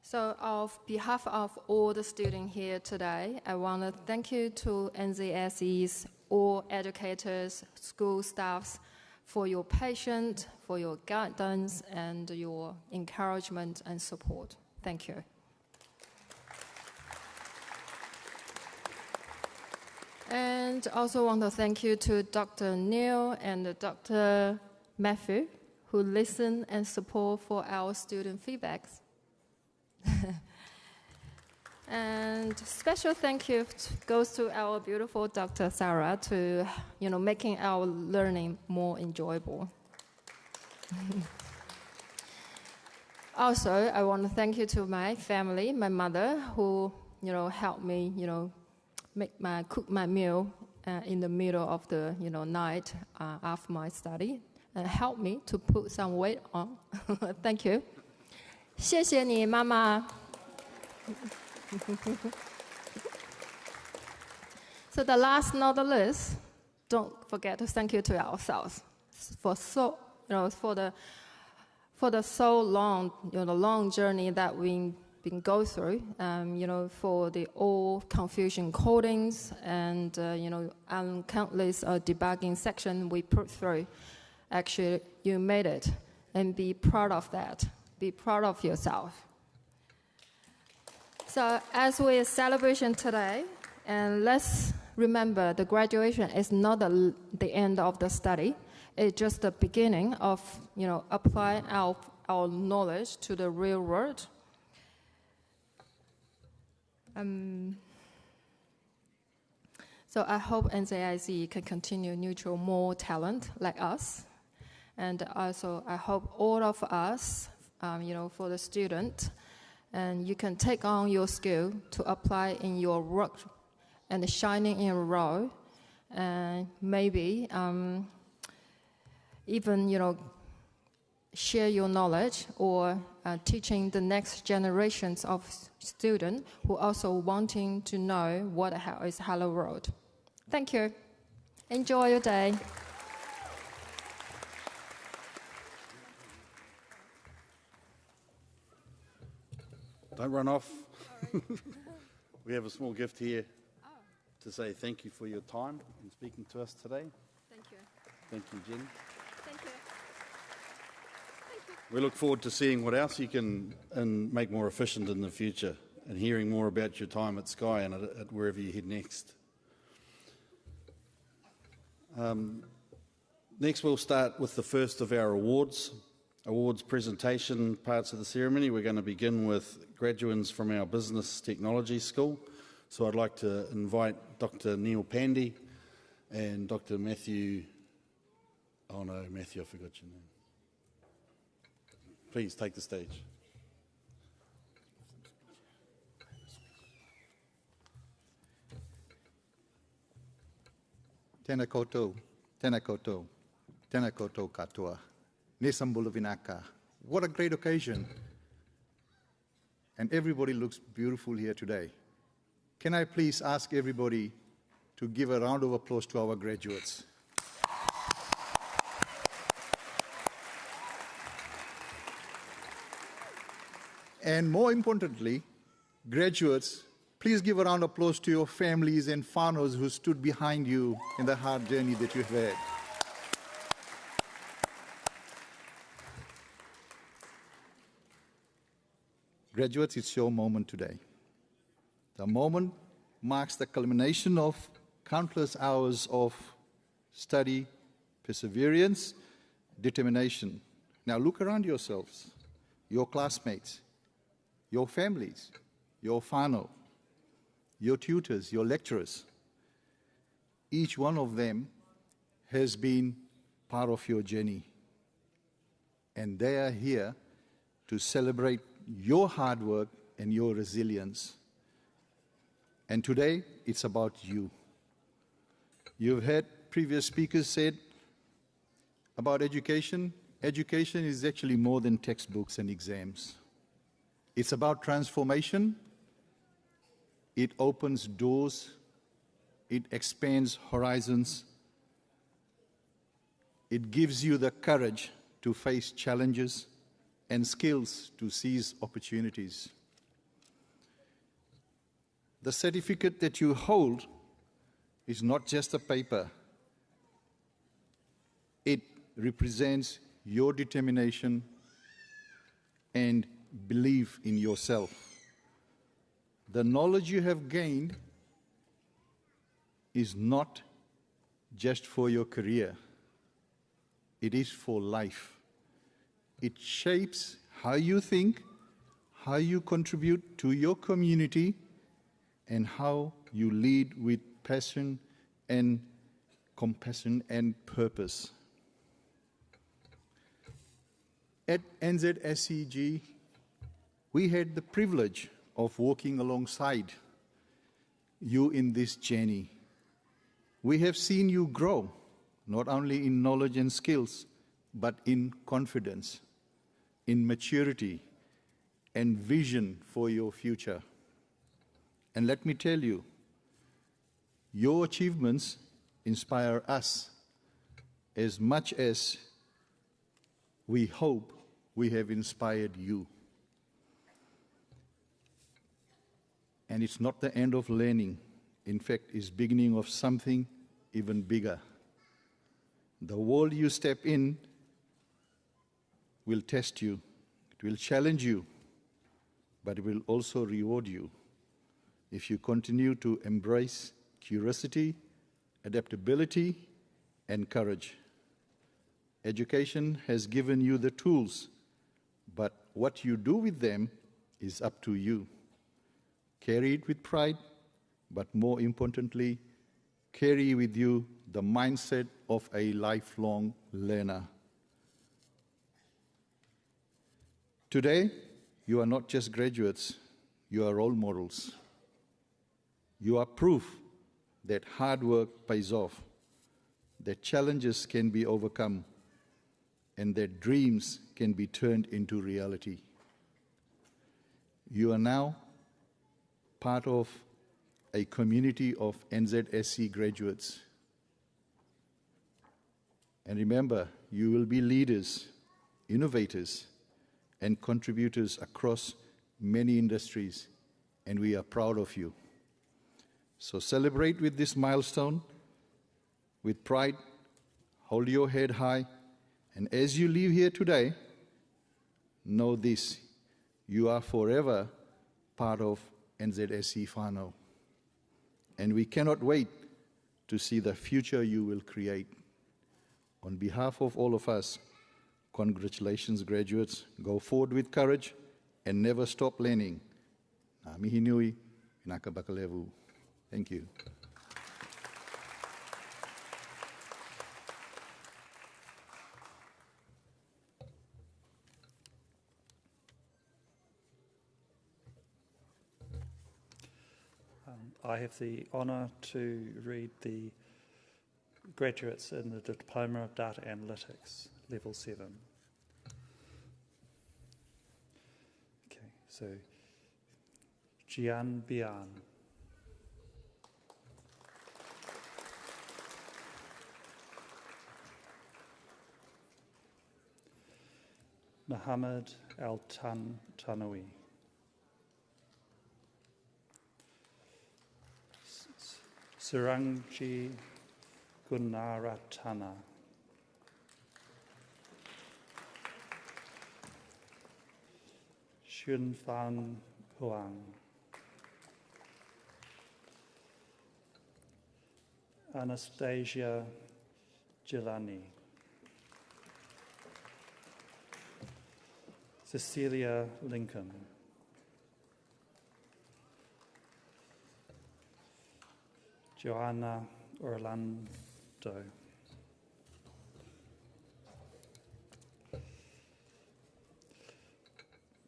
So on behalf of all the students here today, I want to thank you to NZSE's all educators, school staffs, for your patience, for your guidance, and your encouragement and support. Thank you. And also want to thank you to Dr. Neil and Dr. Matthew, who listen and support for our student feedbacks. And special thank you goes to our beautiful Dr. Sarah to, making our learning more enjoyable. Also, I want to thank you to my family, my mother, who, helped me, cook my meal in the middle of the, night after my study, and helped me to put some weight on. Thank you. 谢谢你，妈妈。So the last, not the least, don't forget to thank you to ourselves for the so long, long journey that we've been go through, for the all confusion codings and, countless debugging section we put through. Actually, you made it, and be proud of that. Be proud of yourself. So as we celebration today, and let's remember the graduation is not the end of the study. It's just the beginning of, applying our knowledge to the real world. So I hope NZSE can continue nurture more talent like us. And also I hope all of us, for the student, and you can take on your skill to apply in your work and shining in your role, and maybe even, share your knowledge or teaching the next generations of students who also wanting to know what is Hello World. Thank you. Enjoy your day. Don't run off. We have a small gift here to say thank you for your time in speaking to us today. Thank you. Thank you, Jenny. Thank you. We look forward to seeing what else you can make more efficient in the future, and hearing more about your time at Sky and at wherever you head next. Next, we'll start with the first of our awards presentation parts of the ceremony. We're going to begin with graduates from our Business Technology School. So I'd like to invite Dr. Neil Pandy and Dr. Matthew. Oh no, Matthew, I forgot your name. Please take the stage. Tēnā koutou, tēnā koutou, tēnā koutou katoa. Nesambula vinaka. What a great occasion. And everybody looks beautiful here today. Can I please ask everybody to give a round of applause to our graduates? And more importantly, graduates, please give a round of applause to your families and whānaus who stood behind you in the hard journey that you've had. Graduates, it's your moment today. The moment marks the culmination of countless hours of study, perseverance, determination. Now look around yourselves, your classmates, your families, your whānau, your tutors, your lecturers. Each one of them has been part of your journey. And they are here to celebrate your hard work and your resilience. And today, it's about you. You've heard previous speakers said about education. Education is actually more than textbooks and exams. It's about transformation. It opens doors. It expands horizons. It gives you the courage to face challenges and skills to seize opportunities. The certificate that you hold is not just a paper. It represents your determination and belief in yourself. The knowledge you have gained is not just for your career. It is for life. It shapes how you think, how you contribute to your community, and how you lead with passion and compassion and purpose. At NZSEG, we had the privilege of walking alongside you in this journey. We have seen you grow, not only in knowledge and skills, but in confidence, in maturity, and vision for your future. And let me tell you, your achievements inspire us as much as we hope we have inspired you. And it's not the end of learning. In fact, it's beginning of something even bigger. The world you step in will test you, it will challenge you, but it will also reward you if you continue to embrace curiosity, adaptability, and courage. Education has given you the tools, but what you do with them is up to you. Carry it with pride, but more importantly, carry with you the mindset of a lifelong learner. Today, you are not just graduates, you are role models. You are proof that hard work pays off, that challenges can be overcome, and that dreams can be turned into reality. You are now part of a community of NZSE graduates. And remember, you will be leaders, innovators, and contributors across many industries, and we are proud of you. So celebrate with this milestone with pride, hold your head high, and as you leave here today, know this, you are forever part of NZSE whānau. And we cannot wait to see the future you will create. On behalf of all of us, congratulations, graduates. Go forward with courage and never stop learning. Ngā mihi nui, inaka bakalevu. Thank you. I have the honour to read the graduates in the Diploma of Data Analytics, Level 7. Okay, so Jian Bian. Muhammad Al-Tanwi. Surangji Gunaratana. Xunfan Huang. Anastasia Gilani. Cecilia Lincoln. Joanna Orlando.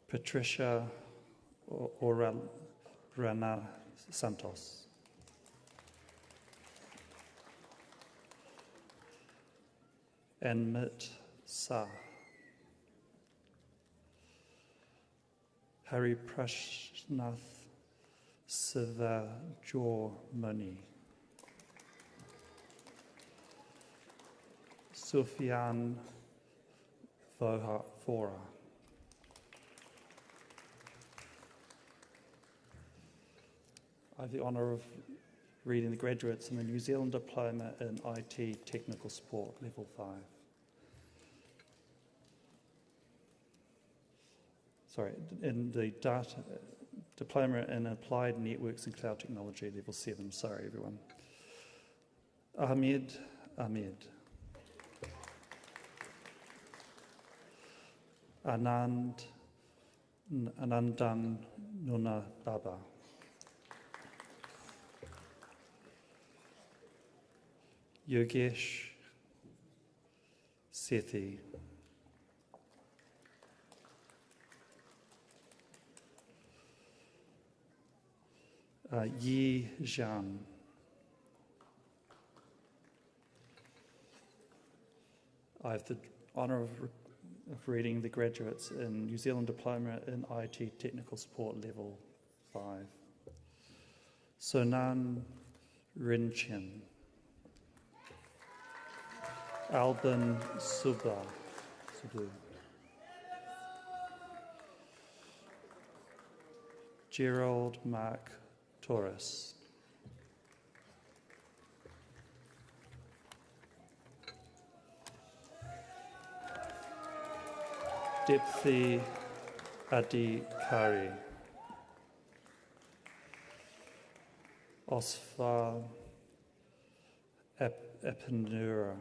Patricia Orellana Santos. Anmit Sa. Hari Prashnath Sivajormani. Sufyan Vora. I have the honour of reading the graduates in the New Zealand Diploma in IT Technical Support, Level 5. Sorry, in the Diploma in Applied Networks and Cloud Technology, Level 7. Sorry, everyone. Ahmed Ahmed. Anandang Nuna Baba. Yogesh Sethi. Yi Zhang. I have the honour of reading the graduates in New Zealand Diploma in IT Technical Support Level 5. Sonan Rinchen. Albin Subbu. Gerald Mark Torres. Dipthi Adhikari. Osvar Epinura.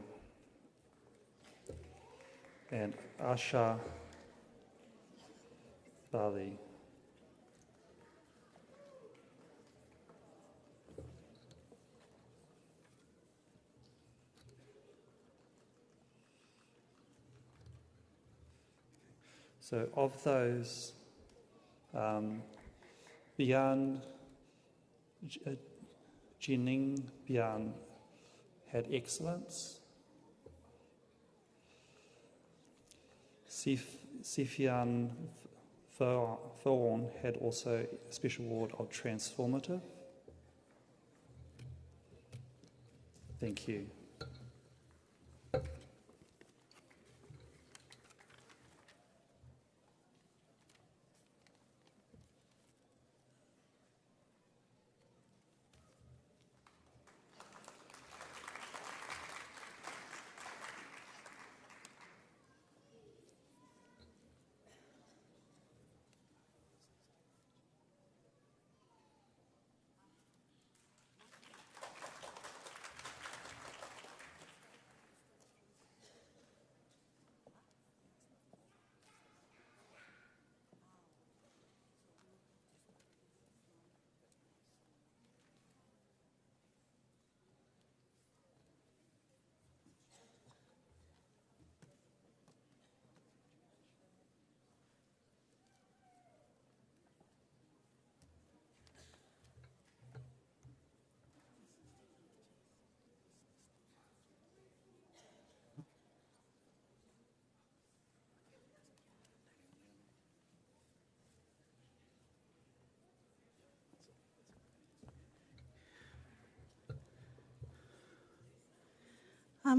And Asha Bali. So of those, Bian, Jining Bian had excellence. Sifian Thorn had also a special award of transformative. Thank you.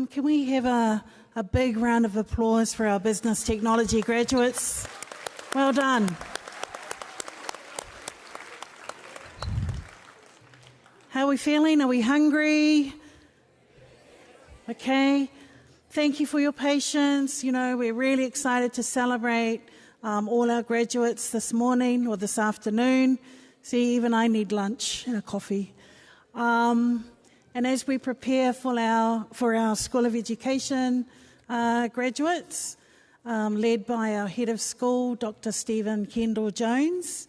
Can we have a big round of applause for our business technology graduates? Well done. How are we feeling? Are we hungry? Okay. Thank you for your patience. You know, we're really excited to celebrate all our graduates this morning or this afternoon. See, even I need lunch and a coffee. And as we prepare for our School of Education graduates, led by our Head of School, Dr. Stephen Kendall-Jones,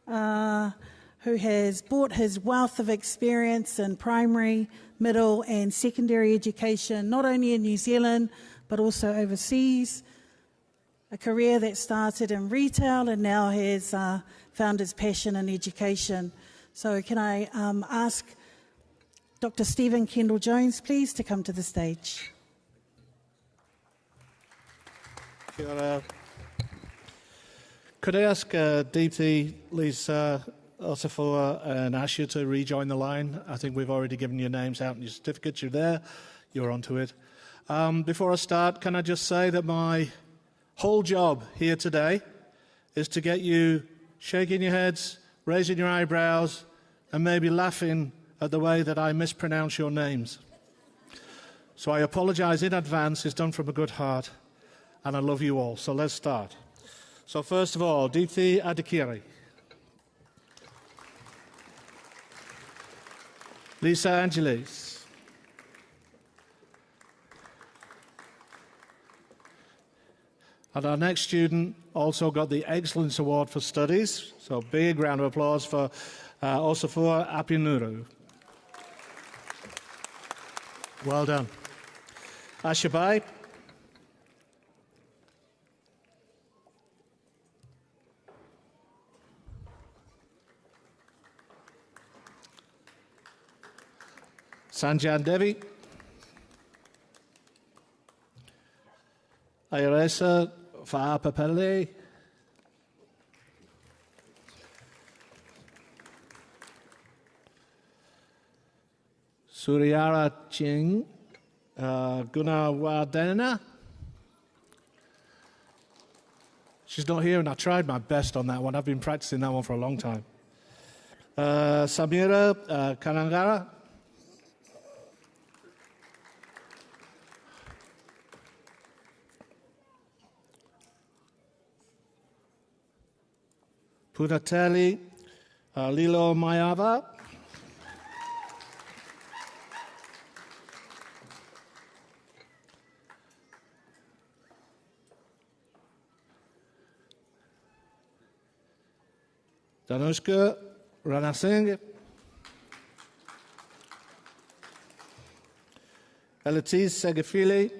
who has brought his wealth of experience in primary, middle and secondary education, not only in New Zealand, but also overseas. A career that started in retail and now has found his passion in education. So can I ask Dr. Stephen Kendall-Jones, please, to come to the stage. Kia ora. Could I ask Deepthi, Lisa, Osafua and Asha to rejoin the line? I think we've already given your names out and your certificates. You're there. You're onto it. Before I start, can I just say that my whole job here today is to get you shaking your heads, raising your eyebrows, and maybe laughing at the way that I mispronounce your names. So I apologise in advance. It's done from a good heart, and I love you all. So let's start. So first of all, Dipthi Adhikari. Lisa Angelis. And our next student also got the Excellence Award for Studies. So big round of applause for Osafua Apinuru. Well done. Ashabai. Sanjan Devi. Ayaresa Faapapele. Suryara Ching. Gunawadena. She's not here, and I tried my best on that one. I've been practicing that one for a long time. Samira Kanangara. Punateli Lilo Mayava. Danushka Ranasingh. Elatiz Segafili.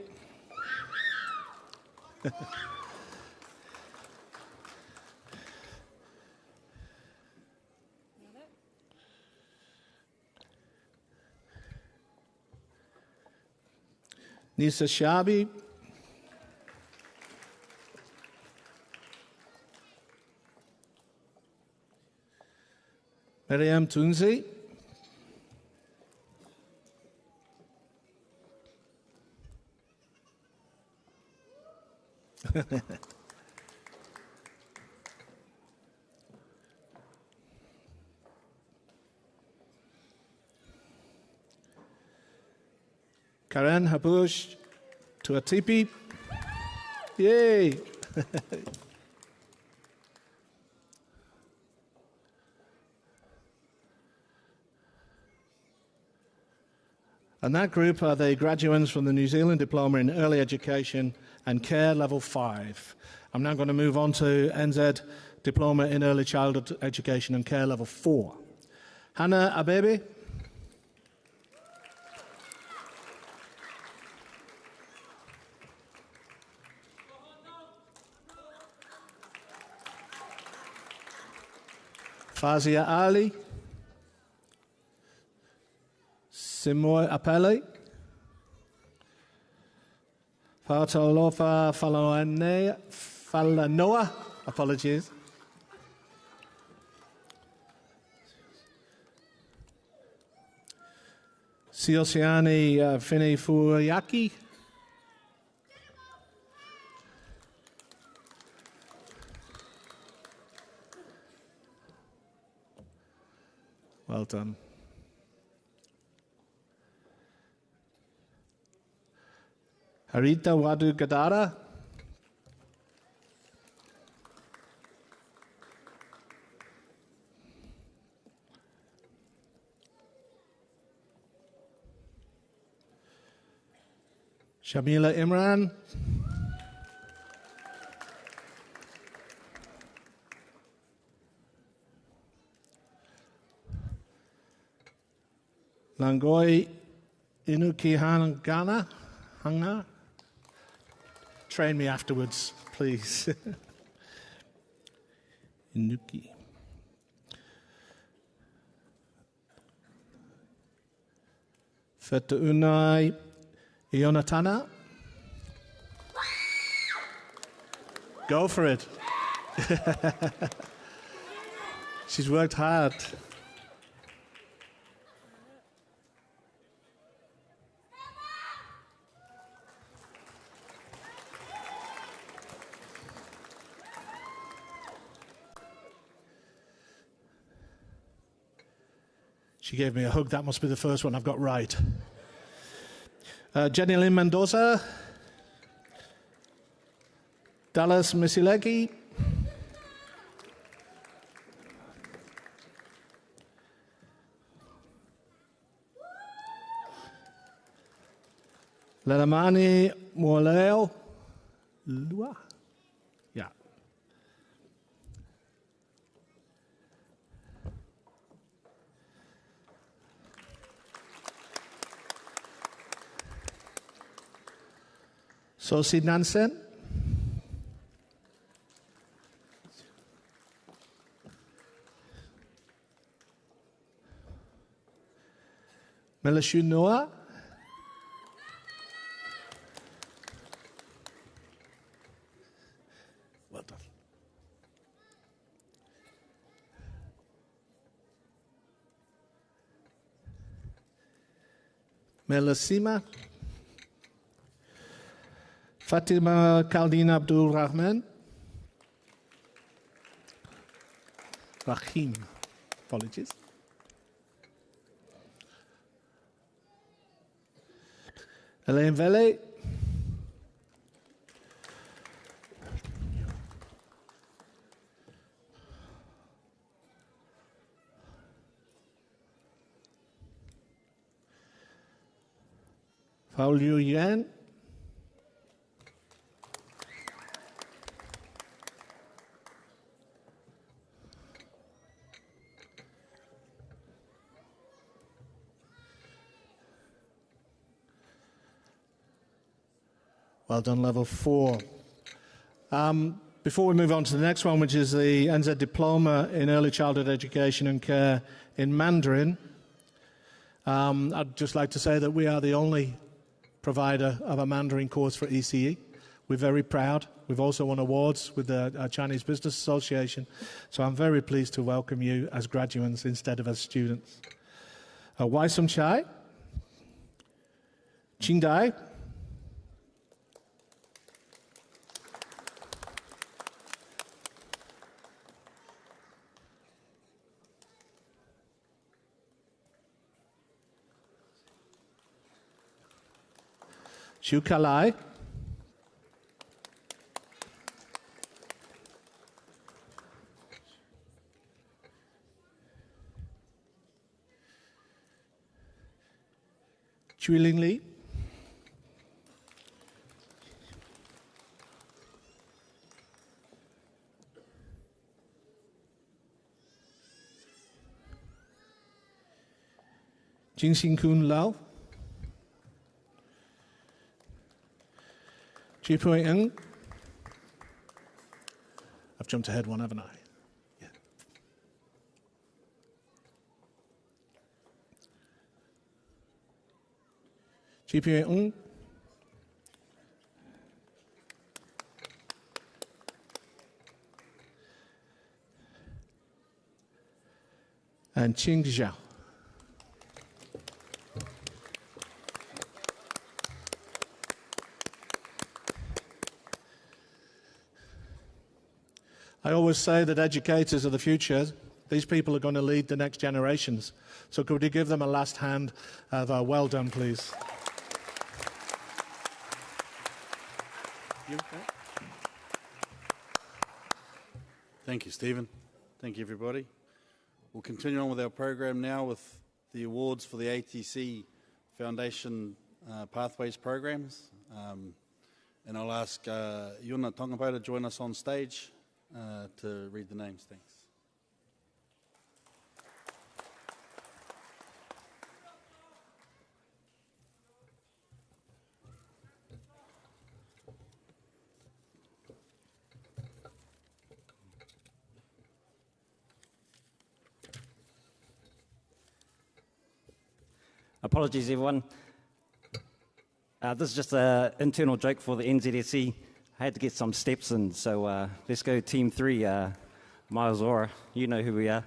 Nisa Shabi. Miriam Tunzi. Karen Habush Tuatipi. Yay! And that group are the graduates from the New Zealand Diploma in Early Education and Care Level 5. I'm now going to move on to NZ Diploma in Early Childhood Education and Care Level 4. Hannah Abebe. Fazia Ali. Simoy Apele. Fatalofa Falanoa. Apologies. Siosiani Fini Fuyaki. Well done. Harita Wadu Gadara. Shamila Imran. Langoi Inuki Hangana. Hanga. Train me afterwards, please. Inuki. Fetaunai Ionatana. Go for it. She's worked hard. She gave me a hug. That must be the first one I've got right. Jenny Lynn Mendoza. Dallas Misilegi. Lelamani Morleo. Lua. Sosi Nansen. Melishu Noah. Well done. Melisima. Fatima Kaldin Abdul Rahman. Rahim. Apologies. Elaine Vele. Liu Yan. Well done, level 4. Before we move on to the next one, which is the NZ Diploma in Early Childhood Education and Care in Mandarin, I'd just like to say that we are the only provider of a Mandarin course for ECE. We're very proud. We've also won awards with the Chinese Business Association, so I'm very pleased to welcome you as graduates instead of as students. Wai Sum Chai, Ching Dai, Shu Kalai, Chui Ling Li, Jing Xin Kun Lau, Chi Pui Ng. I've jumped ahead one, haven't I? Yeah. Chi Pui Ng. And Qing Zhao. I always say that educators are the future. These people are going to lead the next generations. So could you give them a last hand of a well done, please? Thank you, Stephen. Thank you, everybody. We'll continue on with our program now with the awards for the ATC Foundation Pathways programs. And I'll ask Yuna Tongapo to join us on stage to read the names. Thanks. Apologies, everyone. This is just an internal joke for the NZSE. I had to get some steps in, so let's go Team 3, Miles Ora. You know who we are.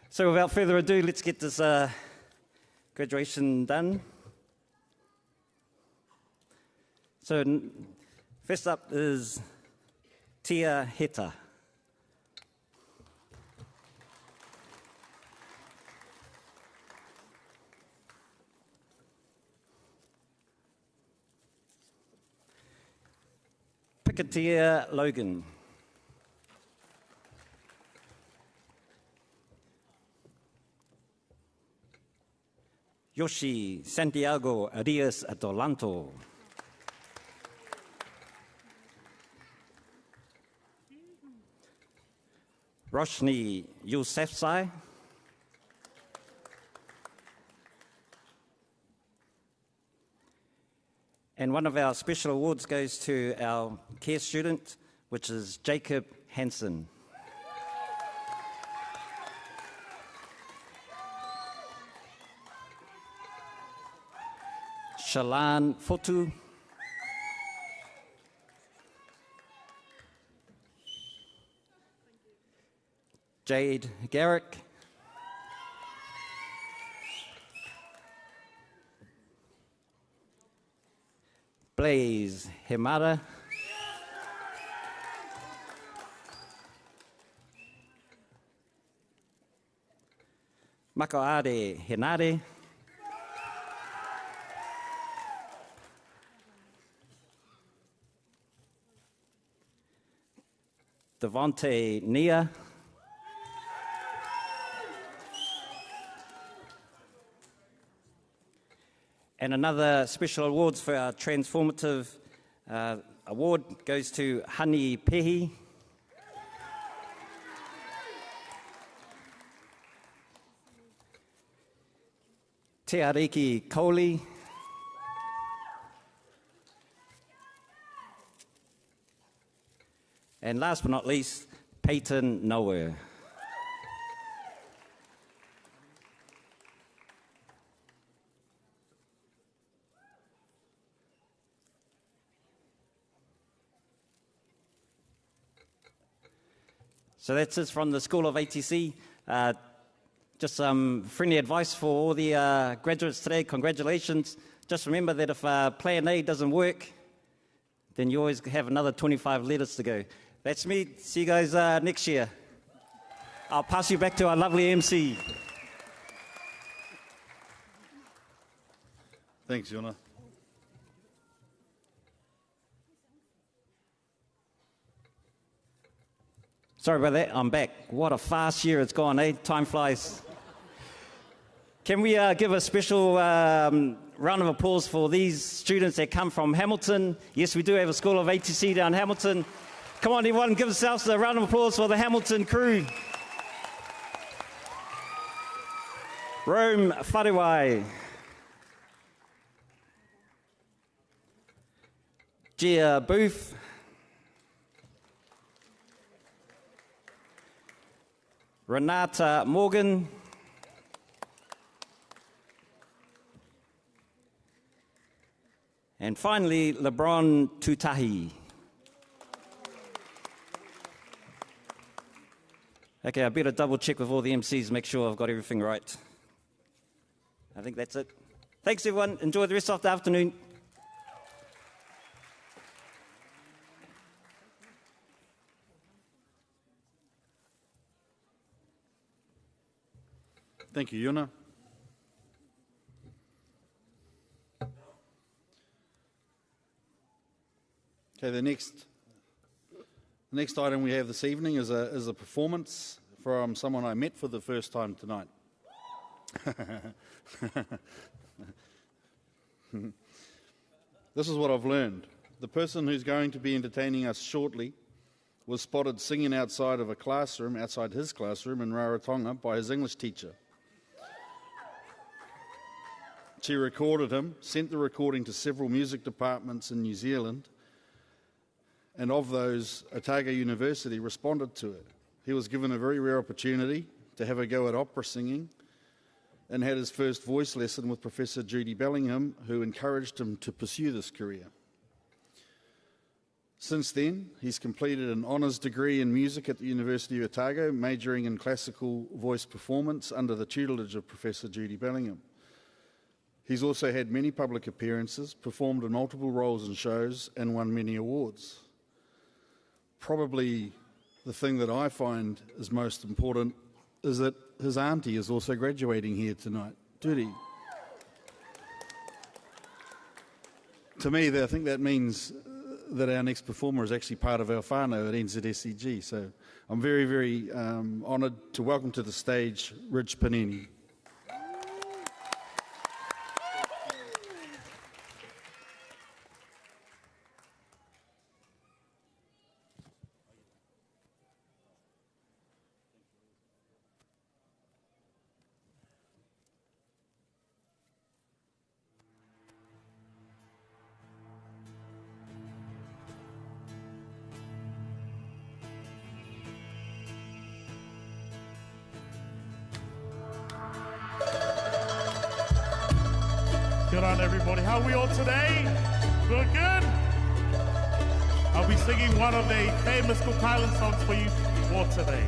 So without further ado, let's get this graduation done. So first up is Tia Heta. Pikatia Logan. Yoshi Santiago Arias Adolanto. Roshni Yousefzai. And one of our special awards goes to our care student, which is Jacob Hansen. Shalan Fotu. Jade Garrick. Blaze Himada. Makoade Hinade. Devonte Nia. And another special awards for our transformative award goes to Hani Pehi. Te Ariki Kohli. And last but not least, Peyton Nowhere. So that's it from the School of ATC. Just some friendly advice for all the graduates today. Congratulations. Just remember that if Plan A doesn't work, then you always have another 25 letters to go. That's me. See you guys next year. I'll pass you back to our lovely MC. Thanks, Yona. Sorry about that, I'm back. What a fast year it's gone, eh? Time flies. Can we give a special round of applause for these students that come from Hamilton? Yes, we do have a School of ATC down Hamilton. Come on, everyone, give yourselves a round of applause for the Hamilton crew. Rome Wharewai. Gia Booth. Renata Morgan. And finally, LeBron Tutahi. Okay, I better double check with all the MCs, make sure I've got everything right. I think that's it. Thanks, everyone. Enjoy the rest of the afternoon. Thank you, Yuna. Okay, the next item we have this evening is a performance from someone I met for the first time tonight. This is what I've learned. The person who's going to be entertaining us shortly was spotted singing outside his classroom in Rarotonga by his English teacher. She recorded him, sent the recording to several music departments in New Zealand, and of those, Otago University responded to it. He was given a very rare opportunity to have a go at opera singing and had his first voice lesson with Professor Judy Bellingham, who encouraged him to pursue this career. Since then, he's completed an honours degree in music at the University of Otago, majoring in classical voice performance under the tutelage of Professor Judy Bellingham. He's also had many public appearances, performed in multiple roles and shows, and won many awards. Probably the thing that I find is most important is that his auntie is also graduating here tonight. Judy. To me, I think that means that our next performer is actually part of our whānau at NZSEG. So I'm very, very honoured to welcome to the stage Rich Panini. Good on everybody. How are we all today? We're good? I'll be singing one of the famous Cook Island songs for you all today.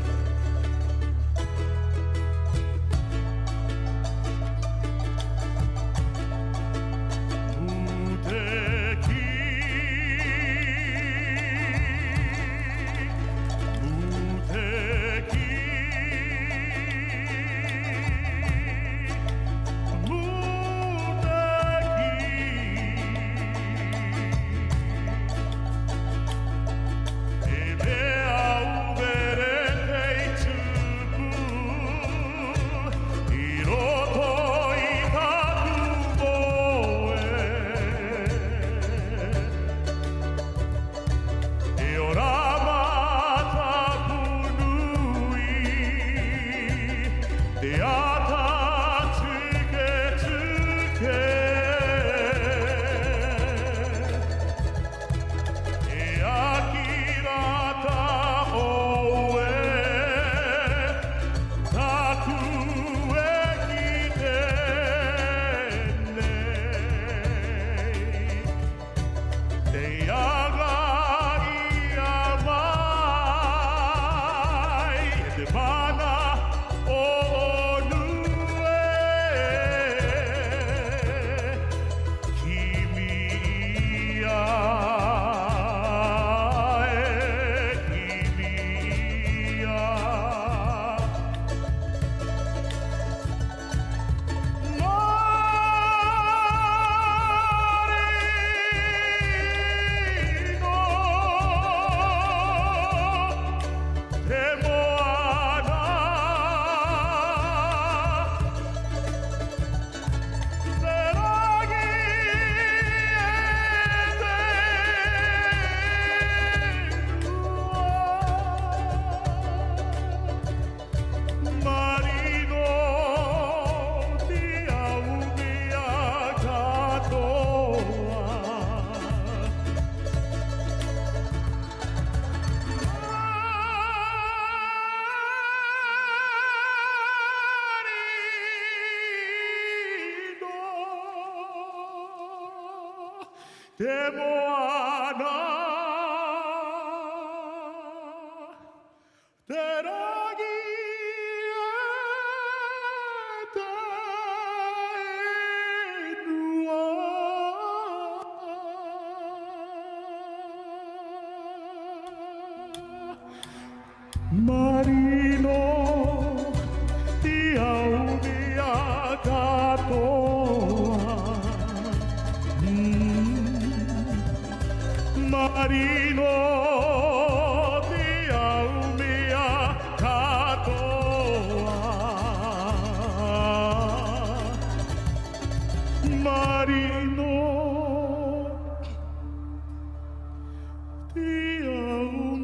Marino, Tiaumia Katoa. Marino, Tiaumia Katoa. Marino, Tiaumia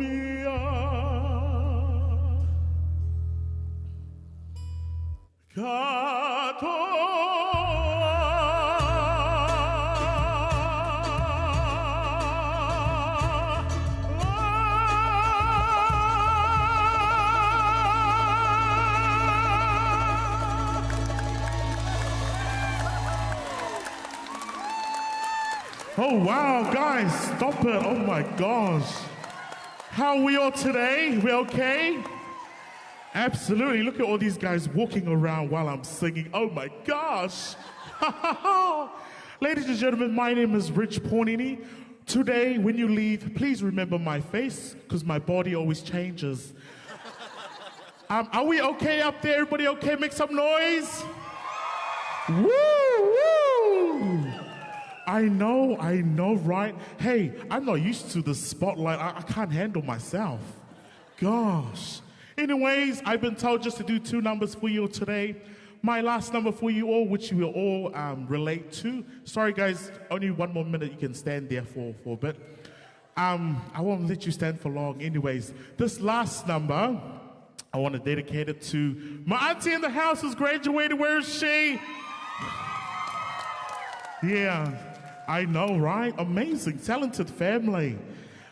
Oh wow, guys, stop it. Oh my gosh. How are we all today? We okay? Absolutely. Look at all these guys walking around while I'm singing. Oh my gosh. Ladies and gentlemen, my name is Rich Pornini. Today, when you leave, please remember my face, because my body always changes. Are we okay up there? Everybody okay? Make some noise. Woo, woo. I know, right? Hey, I'm not used to the spotlight. I can't handle myself. Gosh. Anyways, I've been told just to do 2 numbers for you today. My last number for you all, which you will all relate to. Sorry, guys, only 1 more minute. You can stand there for a bit. I won't let you stand for long. Anyways, this last number, I want to dedicate it to my auntie in the house who's graduated. Where is she? Yeah, I know, right? Amazing, talented family.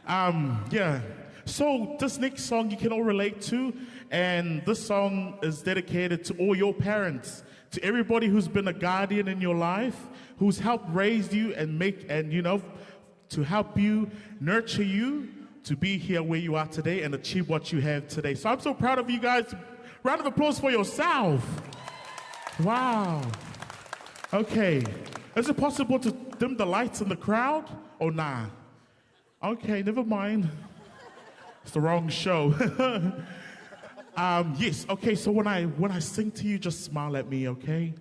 Yeah. So this next song you can all relate to, and this song is dedicated to all your parents to everybody who's been a guardian in your life, who's helped raise you and to help you, nurture you to be here where you are today and achieve what you have today. So I'm so proud of you guys. Round of applause for yourself. Wow. Okay. Is it possible to dim the lights in the crowd? Oh, nah. Okay, never mind. It's the wrong show. Yes, okay, so when I sing to you, just smile at me, okay?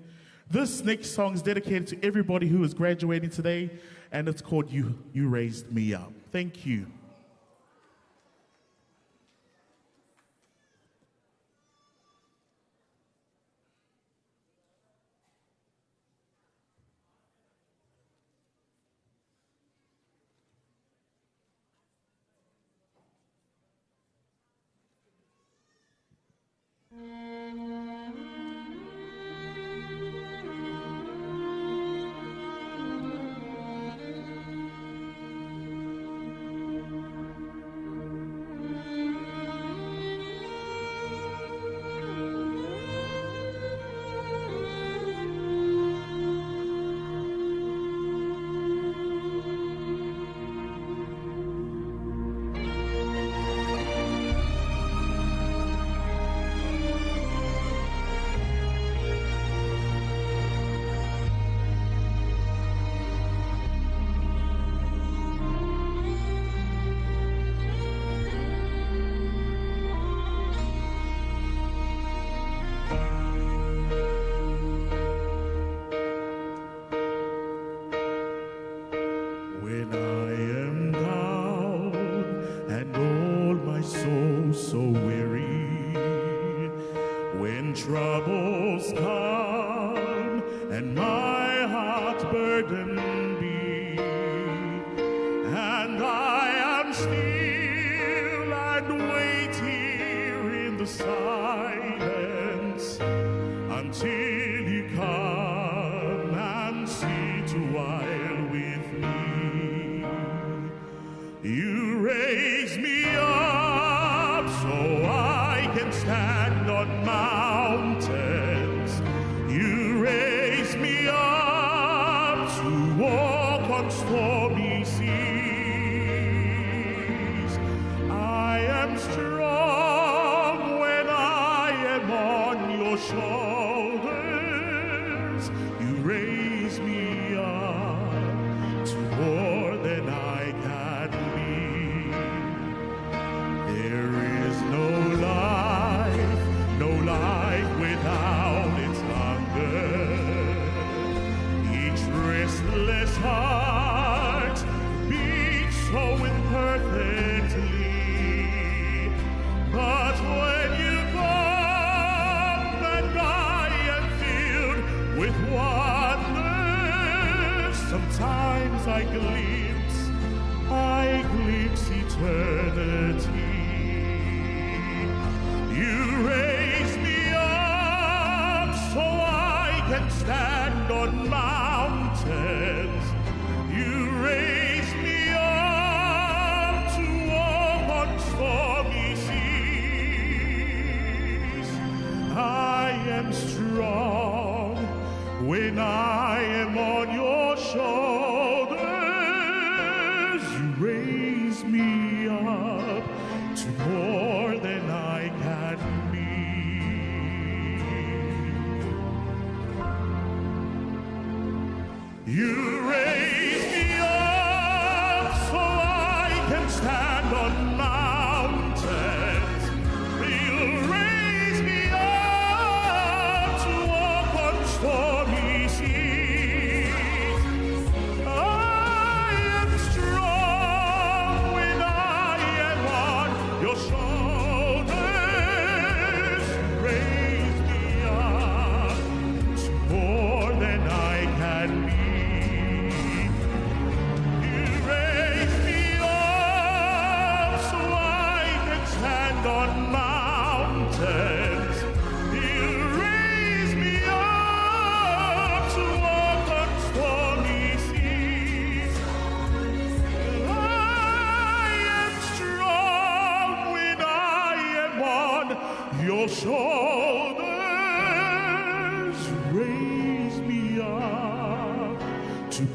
This next song is dedicated to everybody who is graduating today, and it's called You Raised Me Up. Thank you.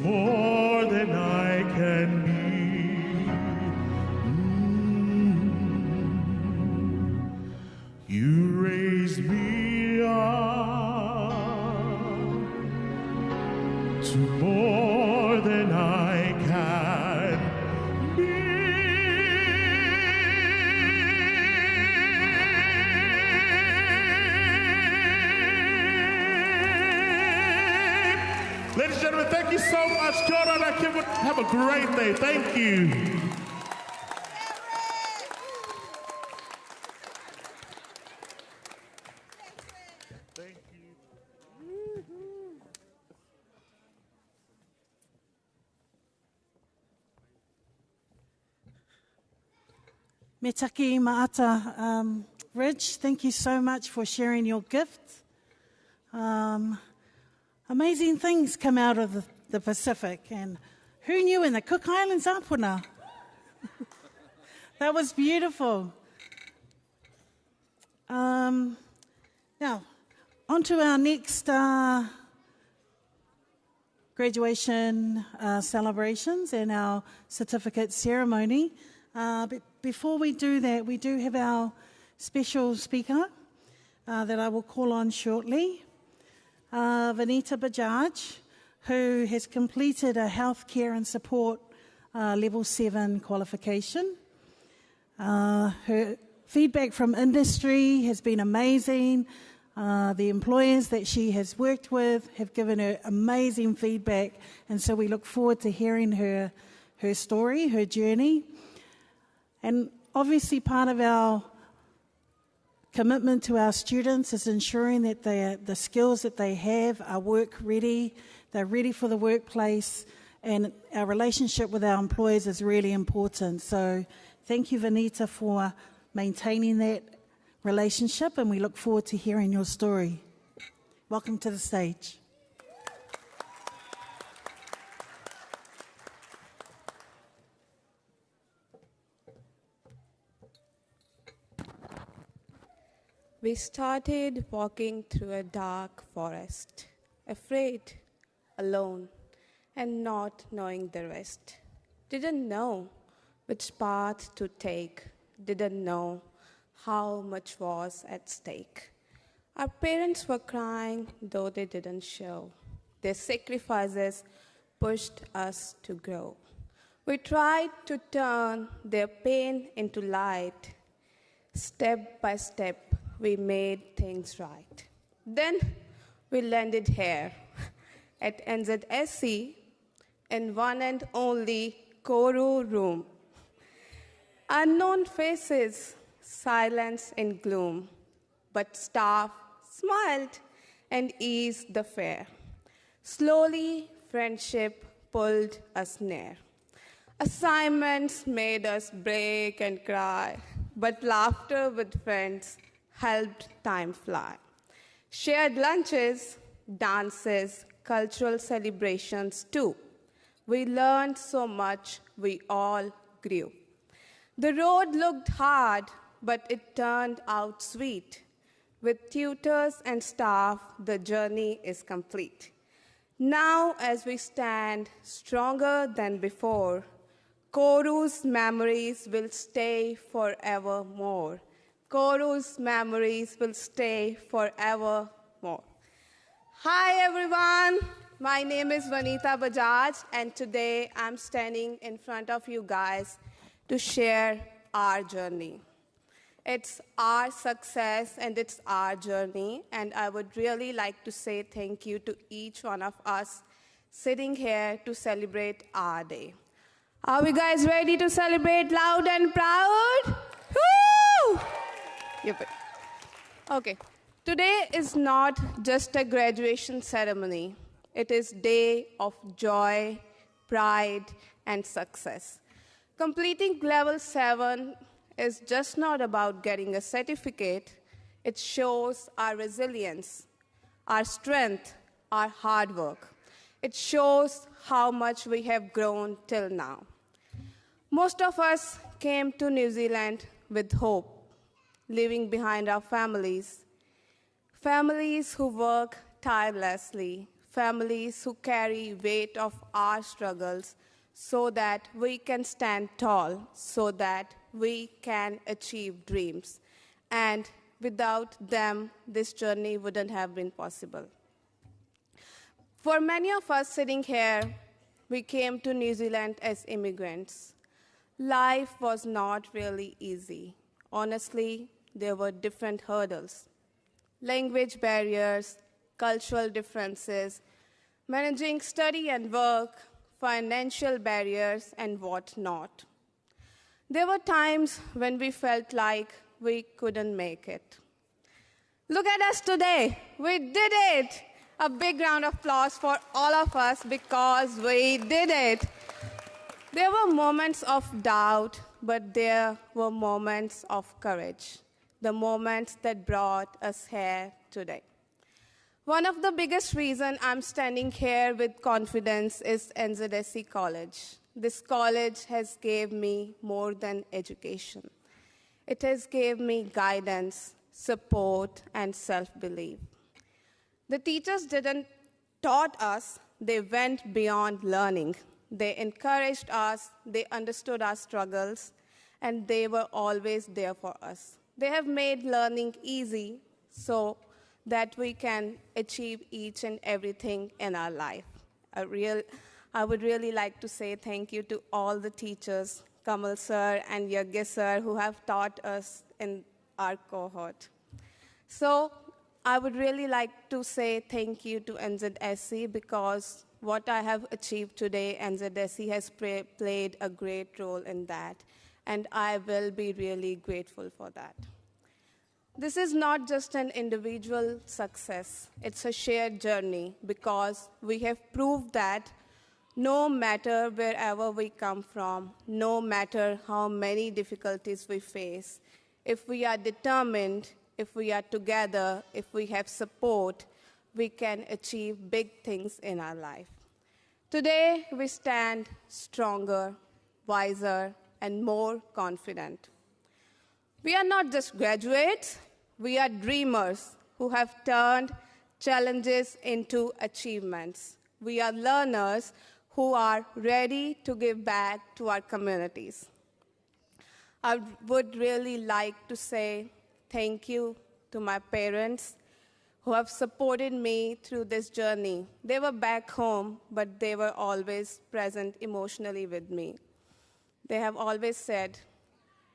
more than I can be. You raised me up to more than I can be. Ladies and gentlemen, thank you so much. Kia ora, have a great day. Thank you. Me taki maata, Ridge, thank you so much for sharing your gift. Amazing things come out of the Pacific, and who knew in the Cook Islands, apuna? That was beautiful. Now, on to our next graduation celebrations and our certificate ceremony. But before we do that, we do have our special speaker that I will call on shortly, Vanita Bajaj, who has completed a healthcare and support level 7 qualification. Her feedback from industry has been amazing. The employers that she has worked with have given her amazing feedback, and so we look forward to hearing her story, her journey. And obviously part of our commitment to our students is ensuring that the skills that they have are work ready, they're ready for the workplace, and our relationship with our employers is really important. So thank you, Vanita, for maintaining that relationship, and we look forward to hearing your story. Welcome to the stage. We started walking through a dark forest, afraid, alone, and not knowing the rest. Didn't know which path to take, didn't know how much was at stake. Our parents were crying, though they didn't show. Their sacrifices pushed us to grow. We tried to turn their pain into light. Step by step, we made things right. Then we landed here at NZSE in one and only Koru room. Unknown faces, silence and gloom, but staff smiled and eased the fare. Slowly, friendship pulled us near. Assignments made us break and cry, but laughter with friends helped time fly. Shared lunches, dances, cultural celebrations too. We learned so much, we all grew. The road looked hard, but it turned out sweet. With tutors and staff, the journey is complete. Now, as we stand stronger than before, Koru's memories will stay forevermore. Koru's memories will stay forevermore. Hi, everyone. My name is Vanita Bajaj, and today I'm standing in front of you guys to share our journey. It's our success and it's our journey, and I would really like to say thank you to each one of us sitting here to celebrate our day. Are we guys ready to celebrate loud and proud? Woo! Yep. Okay. Today is not just a graduation ceremony. It is a day of joy, pride, and success. Completing level 7 is just not about getting a certificate. It shows our resilience, our strength, our hard work. It shows how much we have grown till now. Most of us came to New Zealand with hope, leaving behind our families who work tirelessly, families who carry weight of our struggles so that we can stand tall, so that we can achieve dreams. And without them, this journey wouldn't have been possible. For many of us sitting here, we came to New Zealand as immigrants. Life was not really easy. Honestly, there were different hurdles. Language barriers, cultural differences, managing study and work, financial barriers, and whatnot. There were times when we felt like we couldn't make it. Look at us today. We did it. A big round of applause for all of us because we did it. There were moments of doubt, but there were moments of courage, the moments that brought us here today. One of the biggest reasons I'm standing here with confidence is NZSE College. This college has gave me more than education. It has gave me guidance, support, and self-belief. The teachers didn't taught us, they went beyond learning. They encouraged us, they understood our struggles, and they were always there for us. They have made learning easy so that we can achieve each and everything in our life. I would really like to say thank you to all the teachers, Kamal sir and Yagya sir, who have taught us in our cohort. So I would really like to say thank you to NZSE because what I have achieved today, NZSE has played a great role in that, and I will be really grateful for that. This is not just an individual success, it's a shared journey because we have proved that no matter wherever we come from, no matter how many difficulties we face, if we are determined, if we are together, if we have support, we can achieve big things in our life. Today, we stand stronger, wiser, and more confident. We are not just graduates, we are dreamers who have turned challenges into achievements. We are learners who are ready to give back to our communities. I would really like to say thank you to my parents who have supported me through this journey. They were back home, but they were always present emotionally with me. They have always said,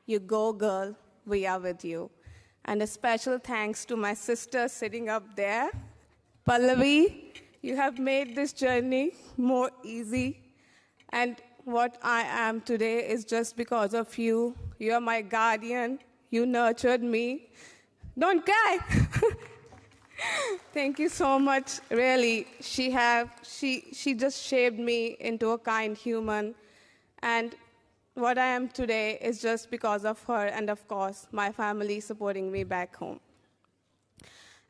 "You go, girl, we are with you." And a special thanks to my sister sitting up there, Pallavi. You have made this journey more easy. And what I am today is just because of you. You are my guardian. You nurtured me. Don't cry. Thank you so much. Really, she just shaped me into a kind human. And what I am today is just because of her and, of course, my family supporting me back home.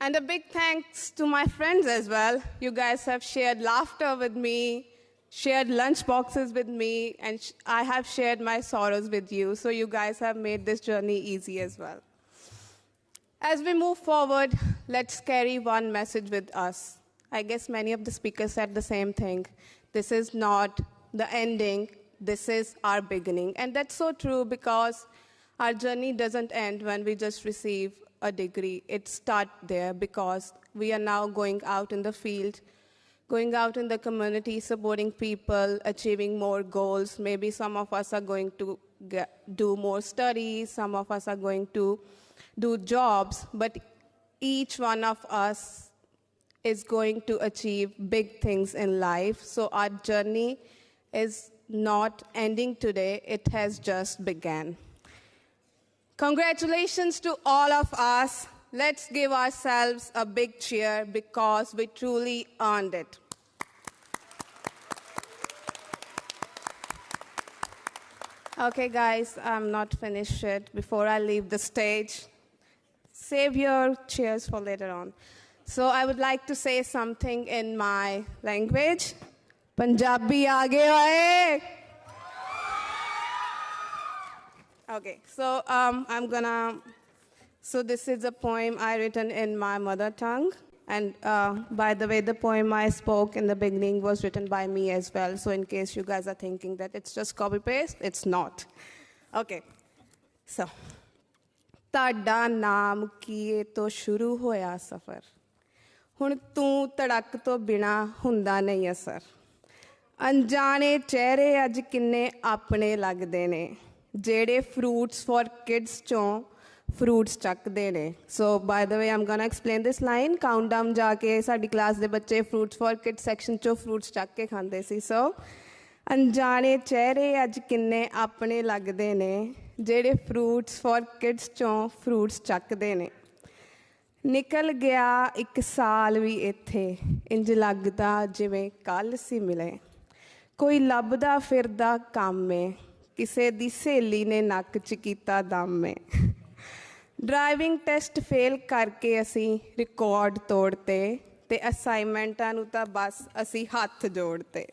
And a big thanks to my friends as well. You guys have shared laughter with me, shared lunch boxes with me, and I have shared my sorrows with you. So you guys have made this journey easy as well. As we move forward, let's carry one message with us. I guess many of the speakers said the same thing. This is not the ending. This is our beginning. And that's so true because our journey doesn't end when we just receive a degree. It starts there because we are now going out in the field, going out in the community, supporting people, achieving more goals. Maybe some of us are going to do more studies, some of us are going to do jobs, but each one of us is going to achieve big things in life. So our journey is not ending today, it has just begun. Congratulations to all of us. Let's give ourselves a big cheer because we truly earned it. Okay, guys, I'm not finished yet. Before I leave the stage, save your cheers for later on. So I would like to say something in my language. Punjabi aage aaye. Okay, so so this is a poem I written in my mother tongue, And by the way, the poem I spoke in the beginning was written by me as well. So in case you guys are thinking that it's just copy-paste, it's not. Okay, so. ਤੁਹਾਡਾ ਨਾਮ ਕੀਏ ਤੋਂ ਸ਼ੁਰੂ ਹੋਇਆ ਸਫ਼ਰ ਹੁਣ ਤੂੰ ਧੜਕ ਤੋਂ ਬਿਨਾ ਹੁੰਦਾ ਨਹੀਂ ਅਸਰ ਅਣਜਾਣੇ ਚਿਹਰੇ ਅੱਜ ਕਿੰਨੇ ਆਪਣੇ ਲੱਗਦੇ ਨੇ ਜਿਹੜੇ ਫਰੂਟਸ ਫॉर ਕਿਡਸ ਚੋਂ ਫਰੂਟਸ ਚੱਕਦੇ ਨੇ so by the way I'm gonna explain this line Countdown ਜਾ ਕੇ ਸਾਡੀ ਕਲਾਸ ਦੇ ਬੱਚੇ ਫਰੂਟਸ ਫॉर ਕਿਡਸ ਸੈਕਸ਼ਨ ਚੋਂ ਫਰੂਟਸ ਚੱਕ ਕੇ ਖਾਂਦੇ ਸੀ ਸੋ ਅਣਜਾਣੇ ਚਿਹਰੇ ਅੱਜ ਕਿੰਨੇ ਆਪਣੇ ਲੱਗਦੇ ਨੇ ਜਿਹੜੇ ਫਰੂਟਸ ਫॉर ਕਿਡਸ ਚੋਂ ਫਰੂਟਸ ਚੱਕਦੇ ਨੇ ਨਿਕਲ ਗਿਆ ਇੱਕ ਸਾਲ ਵੀ ਇੱਥੇ ਇੰਜ ਲੱਗਦਾ ਜਿਵੇਂ ਕੱਲ੍ਹ ਸੀ ਮਿਲੇ ਕੋਈ ਲੱਭਦਾ ਫਿਰਦਾ ਕੰਮ ਏ ਕਿਸੇ ਦੀ ਸਹੇਲੀ ਨੇ ਨੱਕ 'ਚ ਕੀਤਾ ਦਮ ਏ ਡਰਾਈਵਿੰਗ ਟੈਸਟ ਫੇਲ ਕਰਕੇ ਅਸੀਂ ਰਿਕਾਰਡ ਤੋੜਤੇ ਅਤੇ ਅਸਾਈਨਮੈਂਟਾਂ ਨੂੰ ਤਾਂ ਬਸ ਅਸੀਂ ਹੱਥ ਜੋੜਤੇ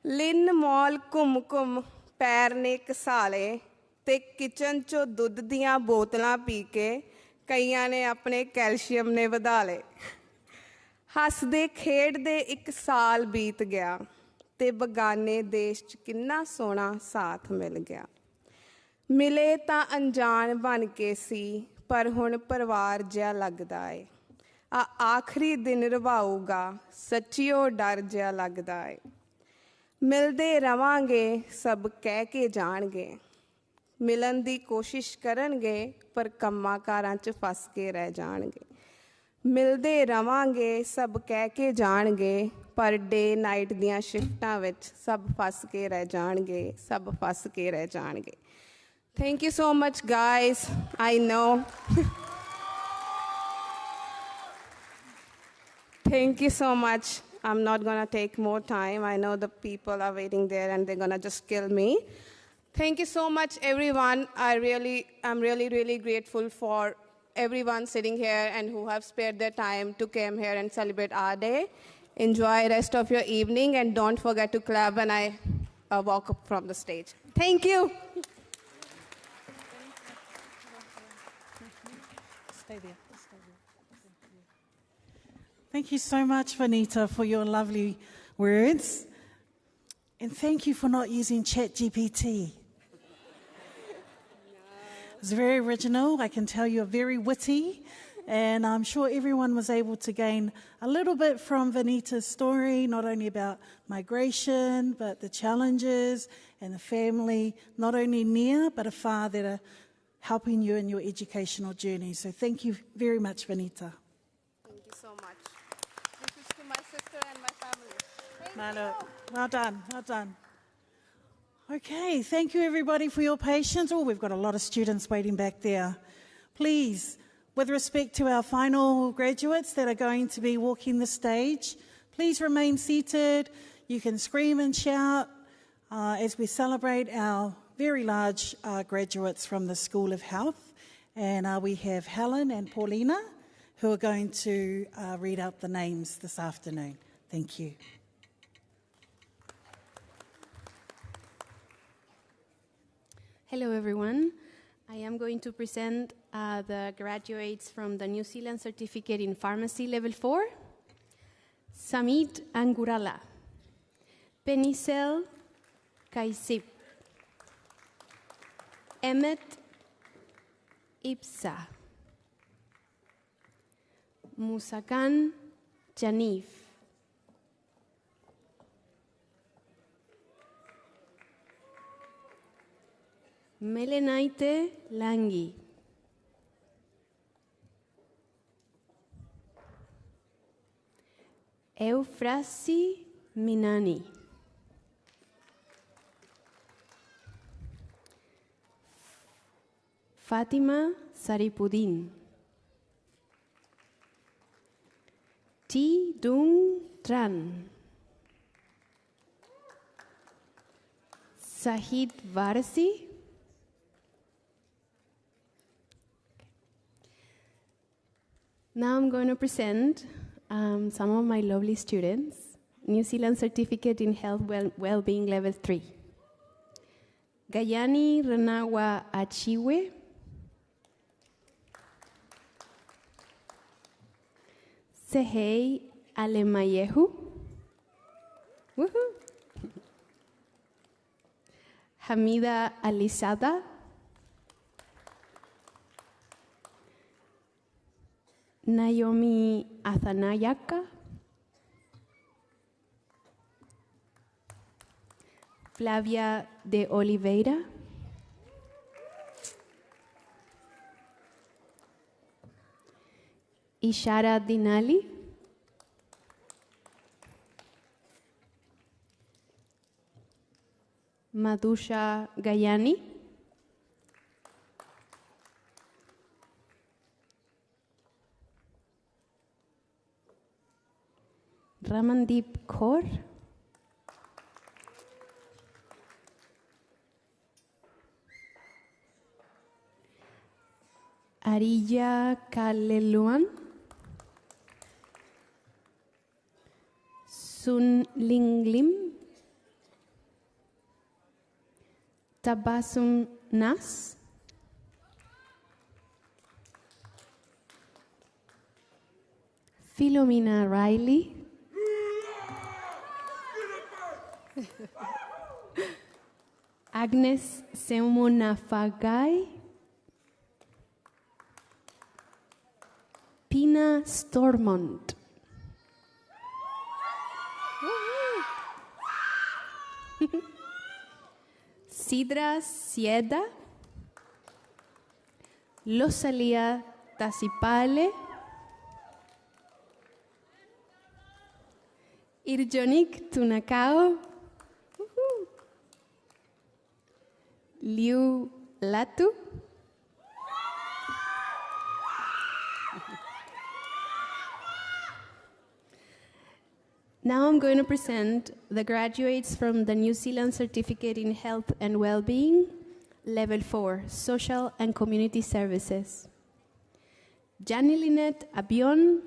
ਲਿਨ ਮੌਲ ਘੁੰਮ ਘੁੰਮ ਪੈਰ ਨੇ ਘਸਾਲੇ ਅਤੇ ਕਿਚਨ 'ਚੋਂ ਦੁੱਧ ਦੀਆਂ ਬੋਤਲਾਂ ਪੀ ਕੇ ਕਈਆਂ ਨੇ ਆਪਣੇ ਕੈਲਸ਼ੀਅਮ ਨੇ ਵਧਾ ਲਏ ਹੱਸਦੇ ਖੇਡਦੇ ਇੱਕ ਸਾਲ ਬੀਤ ਗਿਆ ਅਤੇ ਬਗਾਨੇ ਦੇਸ਼ 'ਚ ਕਿੰਨਾ ਸੋਹਣਾ ਸਾਥ ਮਿਲ ਗਿਆ ਮਿਲੇ ਤਾਂ ਅਣਜਾਣ ਬਣ ਕੇ ਸੀ ਪਰ ਹੁਣ ਪਰਿਵਾਰ ਜਿਹਾ ਲੱਗਦਾ ਏ ਆਖਰੀ ਦਿਨ ਰਵਾਊਗਾ ਸੱਚੀਓ ਡਰ ਜਿਹਾ ਲੱਗਦਾ ਏ ਮਿਲਦੇ ਰਵਾਂਗੇ ਸਭ ਕਹਿ ਕੇ ਜਾਣਗੇ ਮਿਲਣ ਦੀ ਕੋਸ਼ਿਸ਼ ਕਰਨਗੇ ਪਰ ਕੰਮਾਂ ਕਾਰਾਂ 'ਚ ਫਸ ਕੇ ਰਹਿ ਜਾਣਗੇ ਮਿਲਦੇ ਰਵਾਂਗੇ ਸਭ ਕਹਿ ਕੇ ਜਾਣਗੇ ਪਰ ਡੇ ਨਾਈਟ ਦੀਆਂ ਸ਼ਿਫਟਾਂ ਵਿੱਚ ਸਭ ਫਸ ਕੇ ਰਹਿ ਜਾਣਗੇ ਸਭ ਫਸ ਕੇ ਰਹਿ ਜਾਣਗੇ thank you so much guys I know thank you so much I'm not going to take more time. I know the people are waiting there and they're going to just kill me. Thank you so much, everyone. I'm really grateful for everyone sitting here and who have spared their time to come here and celebrate our day. Enjoy the rest of your evening and don't forget to clap when I walk up from the stage. Thank you. Stay there. Thank you so much, Vanita, for your lovely words. And thank you for not using ChatGPT. It's very original. I can tell you're very witty. And I'm sure everyone was able to gain a little bit from Vanita's story, not only about migration, but the challenges and the family, not only near, but afar, that are helping you in your educational journey. So thank you very much, Vanita. Thank you so much. This is to my sister and my family. Well done, well done. Okay, thank you everybody for your patience. Oh, we've got a lot of students waiting back there. Please, with respect to our final graduates that are going to be walking the stage, please remain seated. You can scream and shout as we celebrate our very large graduates from the School of Health. And we have Helen and Paulina who are going to read out the names this afternoon. Thank you. Hello everyone. I am going to present the graduates from the New Zealand Certificate in Pharmacy Level 4. Samit Angurala, Penicel Kaisip, Emmet Ipsa, Musakan Janif, Melenaite Langi, Eufrasi Minani, Fatima Saripudin, Ti Dung Tran, Sahid Varsi, Now I'm going to present some of my lovely students, New Zealand Certificate in Health Wellbeing Level 3. Gayani Renawa Achiwe, Sehei Alemayehu. Woohoo! Hamida Alisada. Naomi Athanayaka. Flavia de Oliveira. Ishara Dinali. Madhusha Gayani. Ramandeep Kaur. Arija Kaleluan. Sun Ling Lim. Tabasum Nas. Philomena Riley. Agnes Semunafagai. Pina Stormont. Sidra Sieda. Losalia Tasipale. Irjonik Tunakao. Liu Latu. Now I'm going to present the graduates from the New Zealand Certificate in Health and Wellbeing, Level 4, Social and Community Services. Jani Lynette Abion,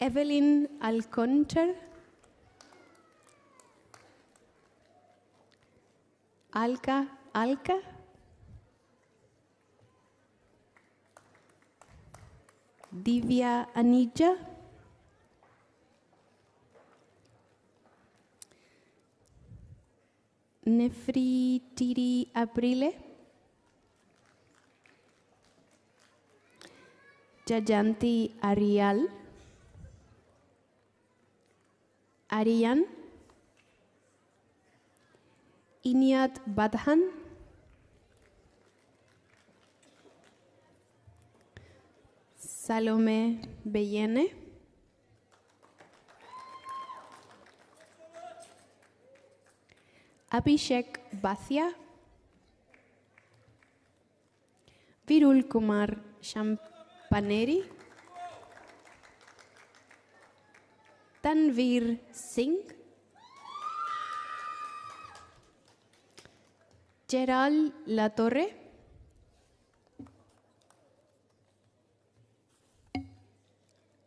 Evelyn Alconter, Alka, Divya Anija, Nefritiri Aprile, Jajanti Arial, Arian, Inyat Badhan, Salome Beyene, Abhishek Bathia, Virul Kumar Champaneri, Tanvir Singh, Gerald Latorre,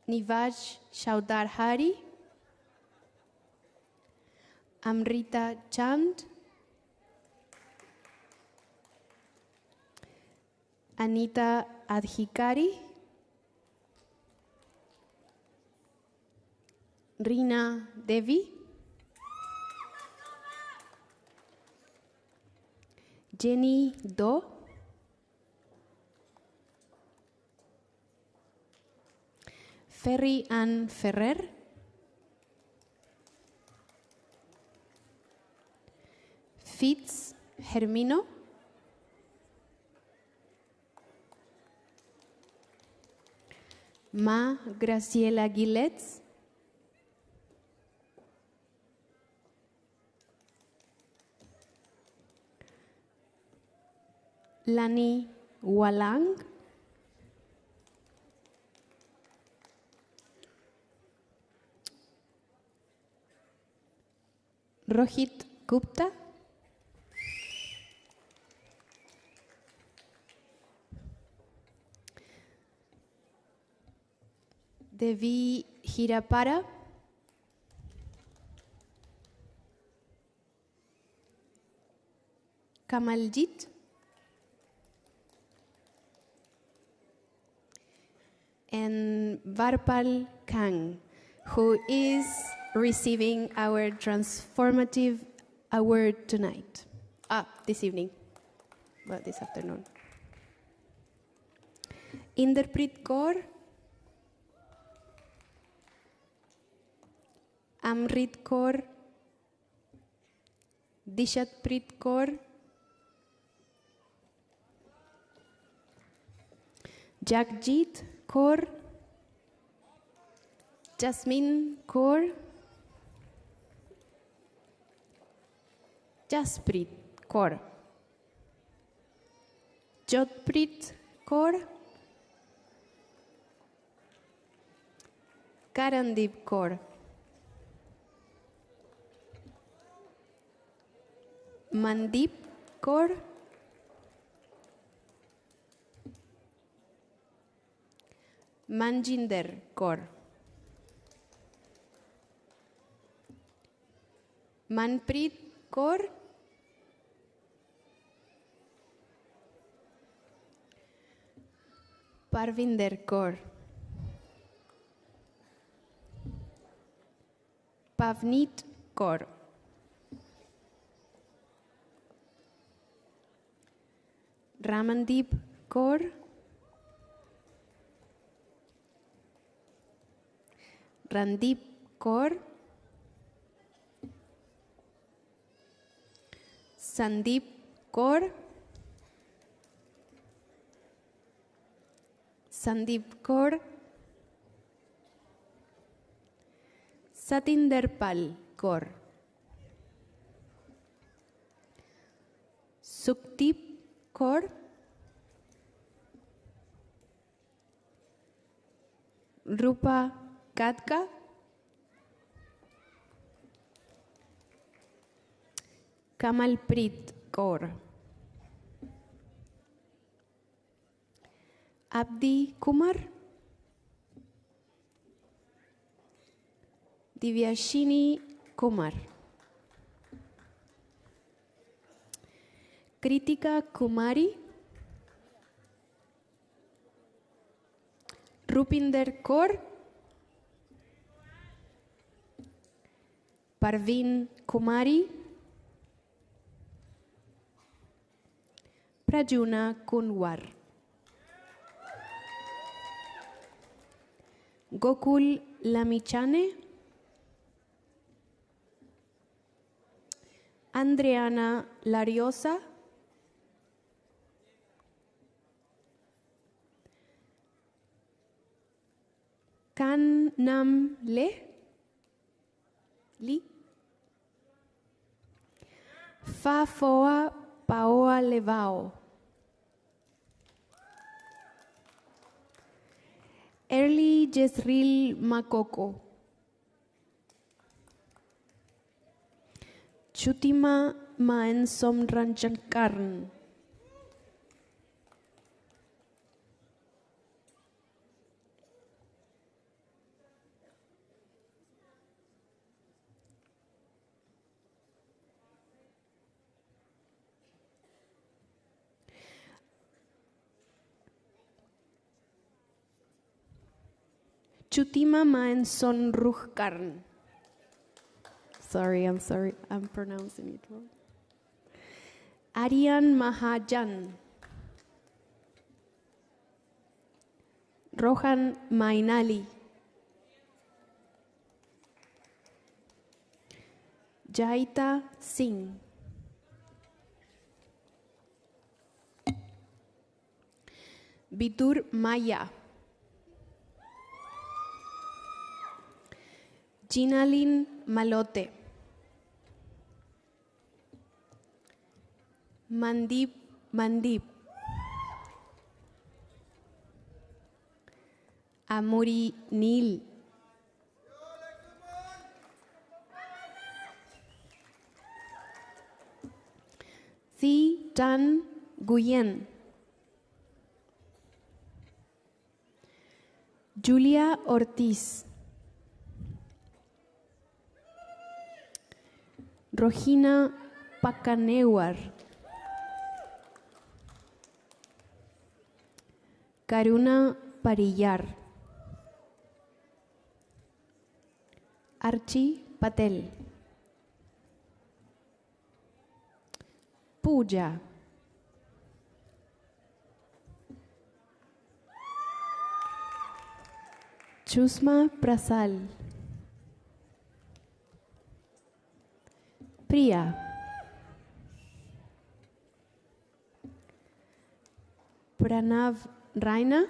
Nivaj Chaudhary, Amrita Chand, Anita Adhikari, Rina Devi, Jenny Do, Ferry Ann Ferrer, Fitz Hermino, Ma Graciela Gillets, Lani Walang, Rohit Gupta, Devi Hirapara, Kamaljit, and Varpal Kang, who is receiving our transformative award tonight. This evening, well, this afternoon. Interpret Kaur, Amrit Kaur, Dishatprit Kaur, Jagjit Kaur, Jasmine Kaur, Jasprit Kaur, Jotprit Kaur, Karandeep Kaur, Mandeep Kaur, Manjinder Kaur, Manpreet Kaur, Parvinder Kaur, Pavneet Kaur, Ramandeep Kaur, Randeep Kaur, Sandeep Kaur, Sandeep Kaur, Satinder Pal Kaur, Sukdeep Kaur, Rupa Kadka, Kamalpreet Kaur, Abdi Kumar, Divyashini Kumar, Kritika Kumari, Rupinder Kaur, Parveen Kumari, Prajuna Kunwar, Gokul Lamichane, Andreana Lariosa, Kan Nam Le, Li, Fa Foa Paoa Levao, Early Jezreel Makoko, Chutima Maen Somranjankarn, Chutima Maen Sonruhkarn. Sorry, I'm pronouncing it wrong. Aryan Mahajan, Rohan Mainali, Jaita Singh, Bidur Maya, Jinalin Malote, Mandeep, Amuri Neil, Thi Tan Guyen, Julia Ortiz, Rojina Pakanewar, Karuna Parillar, Archie Patel. Pooja. Chusma Prasal. Priya. Pranav Raina.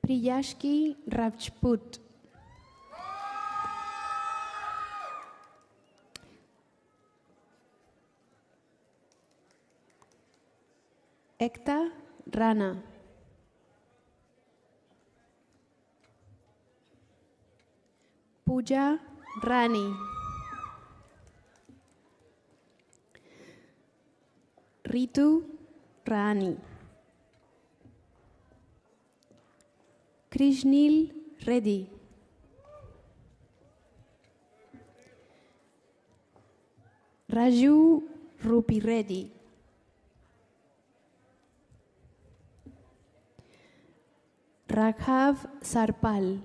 Priyashki Rajput. Ekta Rana. Pooja Rani. Ritu Rani. Krishnil Reddy. Raju Rupi Reddy. Raghav Sarpal.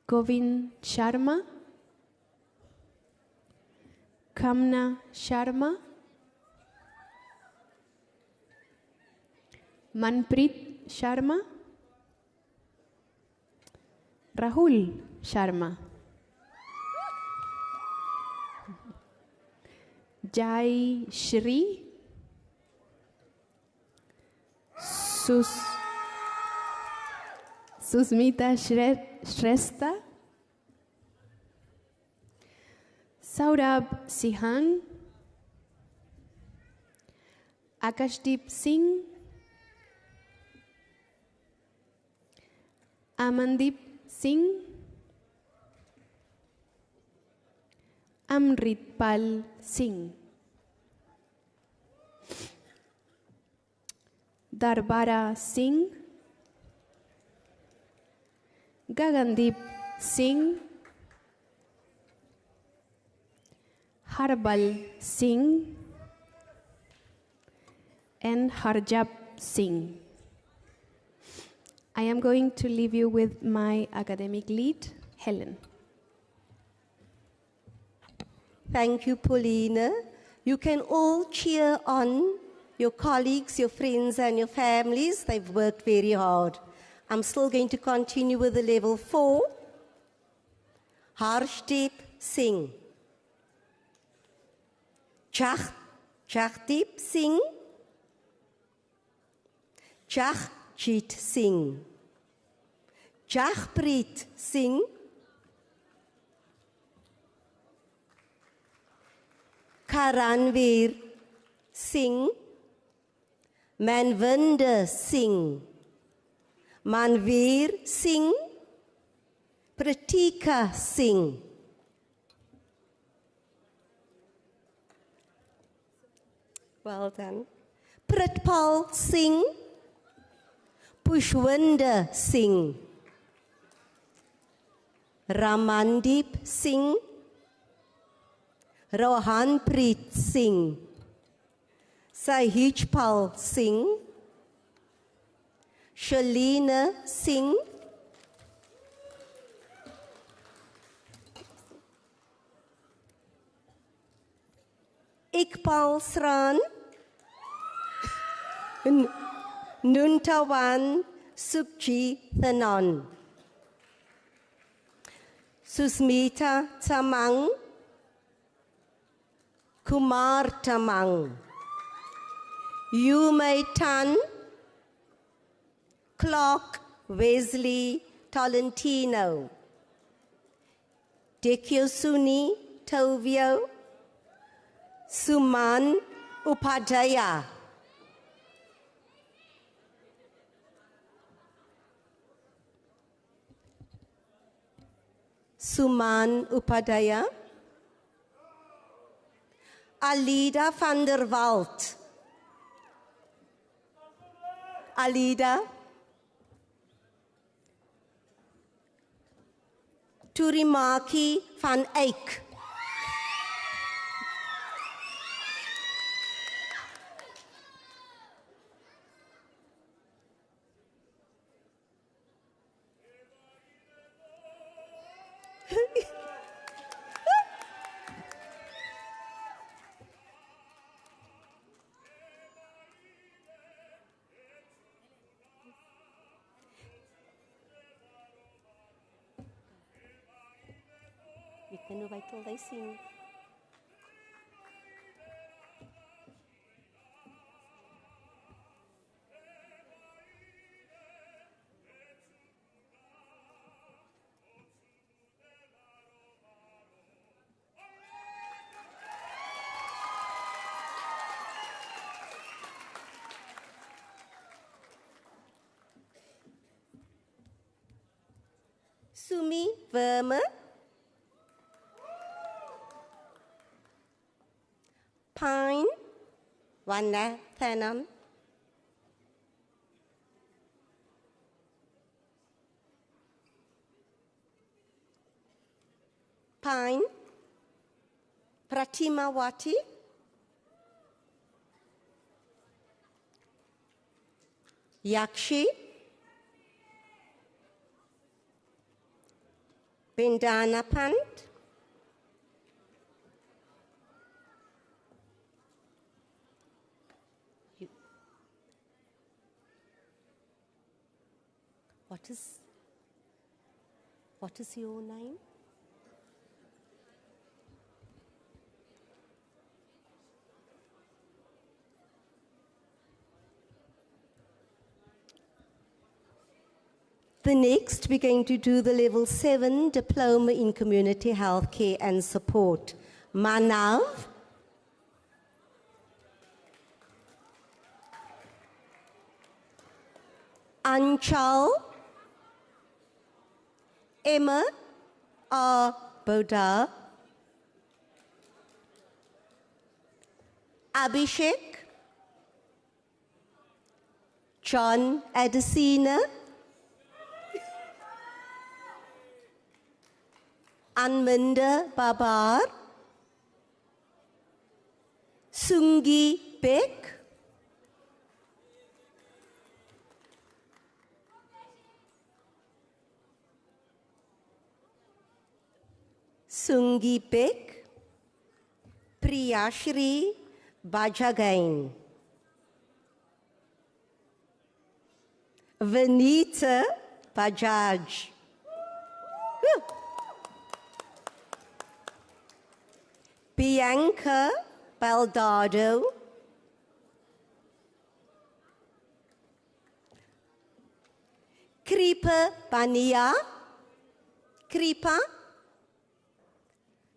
Govind Sharma. Kamna Sharma. Manpreet Sharma. Rahul Sharma. Jai Shri. Susmita Shrestha. Saurabh Sihang. Akashdeep Singh. Amandeep Singh. Amritpal Singh. Darbara Singh. Gagandeep Singh. Harbal Singh. And Harjap Singh. I am going to leave you with my academic lead, Helen. Thank you, Paulina. You can all cheer on your colleagues, your friends, and your families. They've worked very hard. I'm still going to continue with the level 4. Harshdeep Singh. Jagdeep Singh. Jagjit Singh. Jagpreet Singh. Karanveer Singh. Manvinder Singh. Manveer Singh. Pratika Singh. Well done. Pritpal Singh. Pushwinder Singh. Ramandeep Singh. Rohanpreet Singh. Sahijpal Singh. Shalina Singh. Iqbal Sran. Nuntawan Sukji Thanon. Susmita Tamang. Kumar Tamang. Yumei Tan. Clark Wesley Tolentino. Dekyosuni Tovio. Suman Upadhyaya. Suman Upadaya, Alida van der Walt, Alida, Turimaki van Eyck, you can wait till they sing. Sumi Verma, Pine Vanathanam, Pine Pratimawati, Yakshi, Bindana Pant, what is your name? The next, we're going to do the Level 7 Diploma in Community Healthcare and Support. Manav, Anchal, Emma R. Boda, Abhishek, John Adesina, Anminda Babar, Sungi Bek, Sungi Bek, Priyashri Bajagain, Vanita Bajaj, Bianca Baldado, Kripa Bania, Kripa,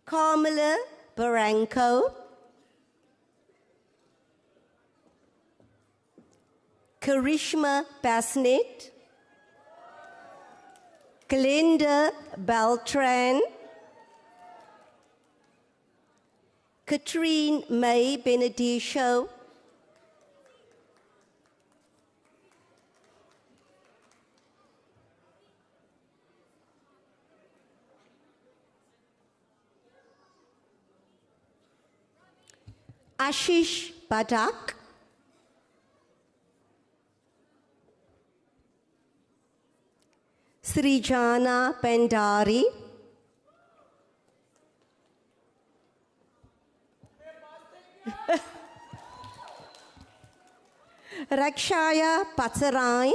Carmela Barranco, Karishma Basnet, Glenda Beltran, Katrine May Benedicio, Ashish Badak, Srijana Pendari, Rakshaya Patsarai,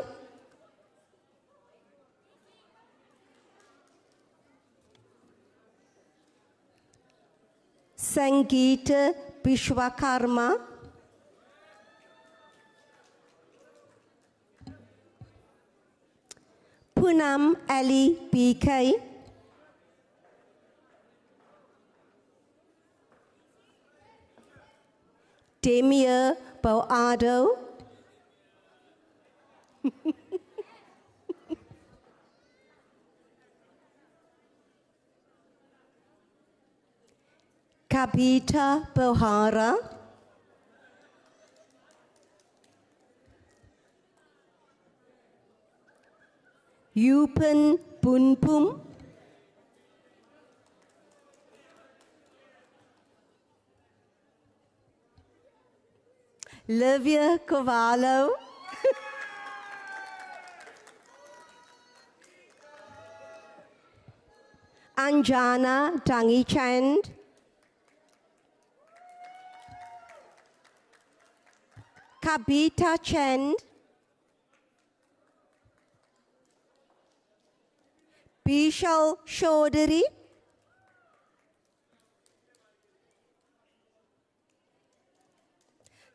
Sangeeta Vishwakarma, Poonam Ali BK, Demir Boado, Kabita Pohara, Yupen Punpum, Livia Cavallo, Anjana Tangichand, Kabita Chand, Bishal Chaudhary,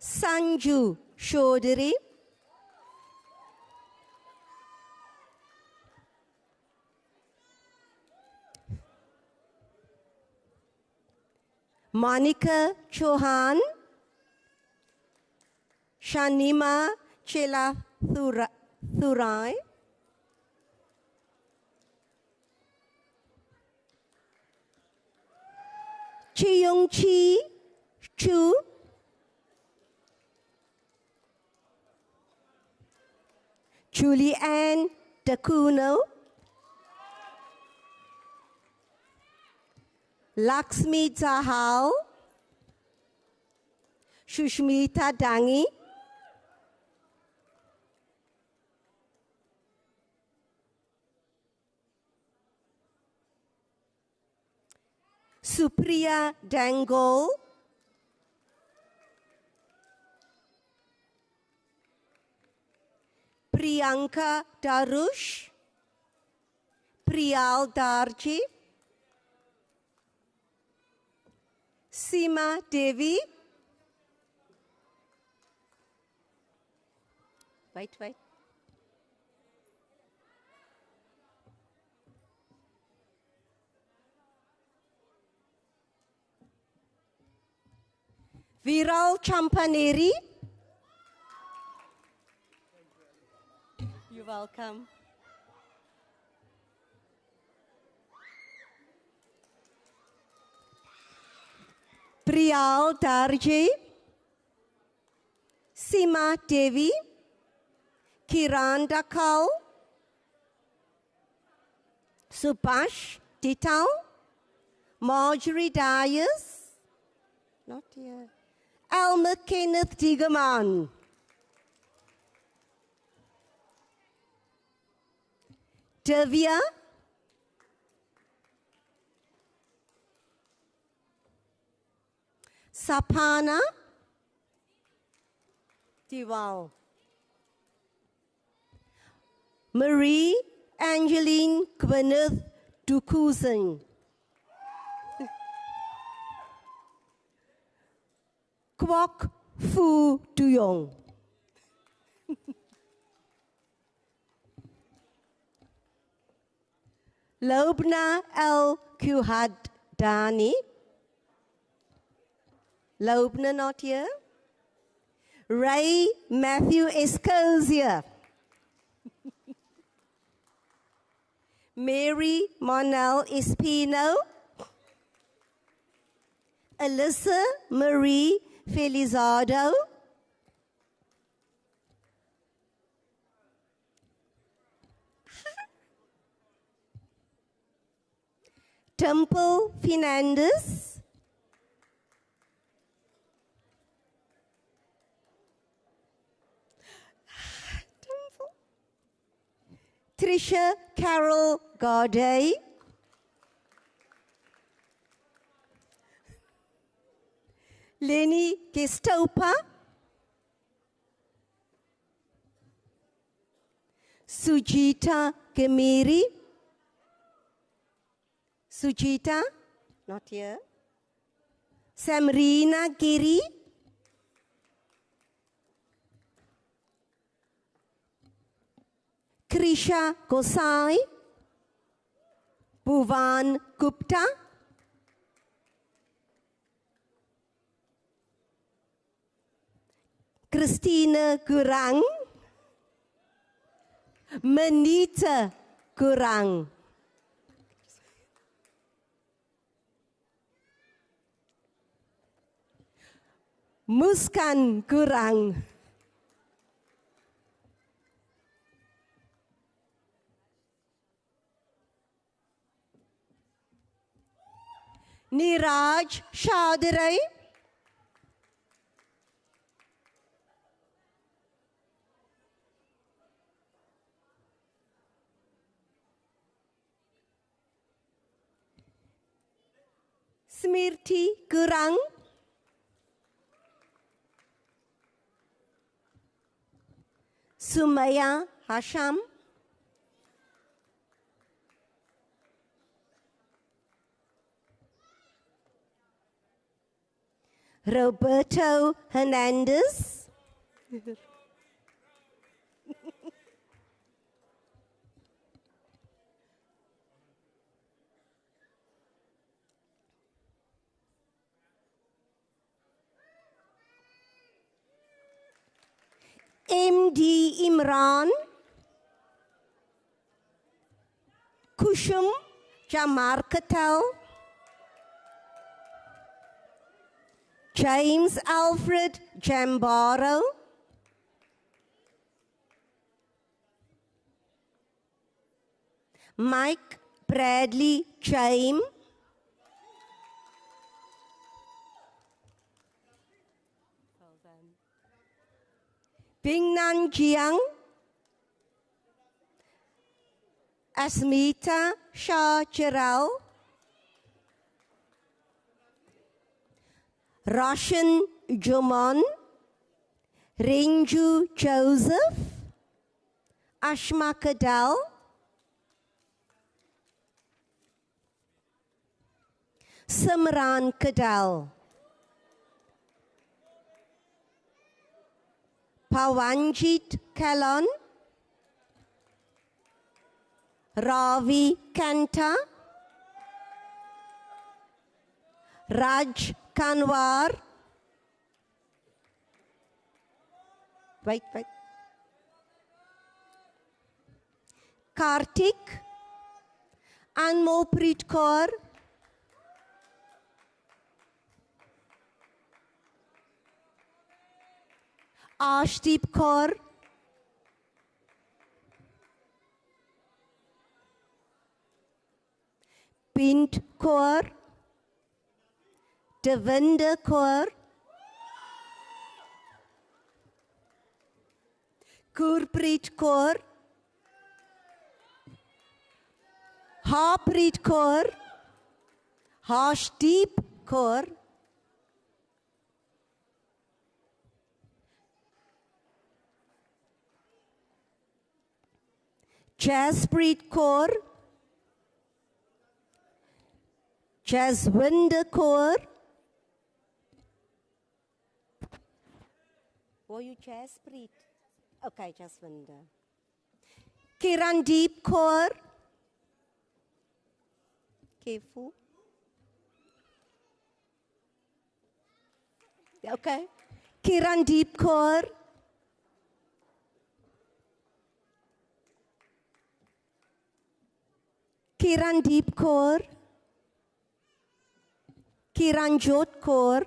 Sanju Chaudhary, Monica Chauhan, Shanima Chela Thurai, Chiyong Chi Chu, Julianne Dacuno, Lakshmi Zahal, Shushmita Dangi, Supriya Dangol, Priyanka Darush, Priyal Darji, Seema Devi, wait. Viral Champaneri. You're welcome. Priyal Darji, Seema Devi, Kiran Dakal, Subhash Tital, Marjorie Dyers, not here, Alma Kenneth Digaman, Divya, Sapana, Diwal, Marie Angeline Gwyneth Dukusen, Kwok Fu Duyong, Lobna El Kuhaddani, Lobna not here, Ray Matthew Escosia, Mary Monel Espino, Alyssa Marie Felizardo, Temple Fernandez, Trisha Carol Gaudet, Lenny Gestopa, Sujita Gemiri, Sujita, not here, Samrina Giri, Krisha Gosai, Bhuvan Gupta, Christina Gurang, Manita Gurang, Muskan Kurang. Niraj Chowdhury. Smirti Kurang. Sumaya Hasham. Roberto Hernandez. MD Imran. Kushum Jamar Katal. James Alfred Jambaro. Mike Bradley Chaim. Bingnan Jiang. Asmita Shah Chiral. Roshan Jumon. Renju Joseph. Ashma Kadal. Simran Kadal. Pawanjit Kalon. Ravi Kanta. Raj Kanwar. Wait. Kartik. Anmolpreet Kaur. Ashdeep Kaur. Pint Kaur. Devinder Kaur. Gurpreet Kaur. Harpreet Kaur. Harshdeep Kaur. Jaspreet Kaur. Jaswinder Kaur. Were you Jaspreet? Okay, Jaswinder. Kirandeep Kaur. Careful. Okay. Kirandeep Kaur. Kirandeep Kaur. Kiranjot Kaur.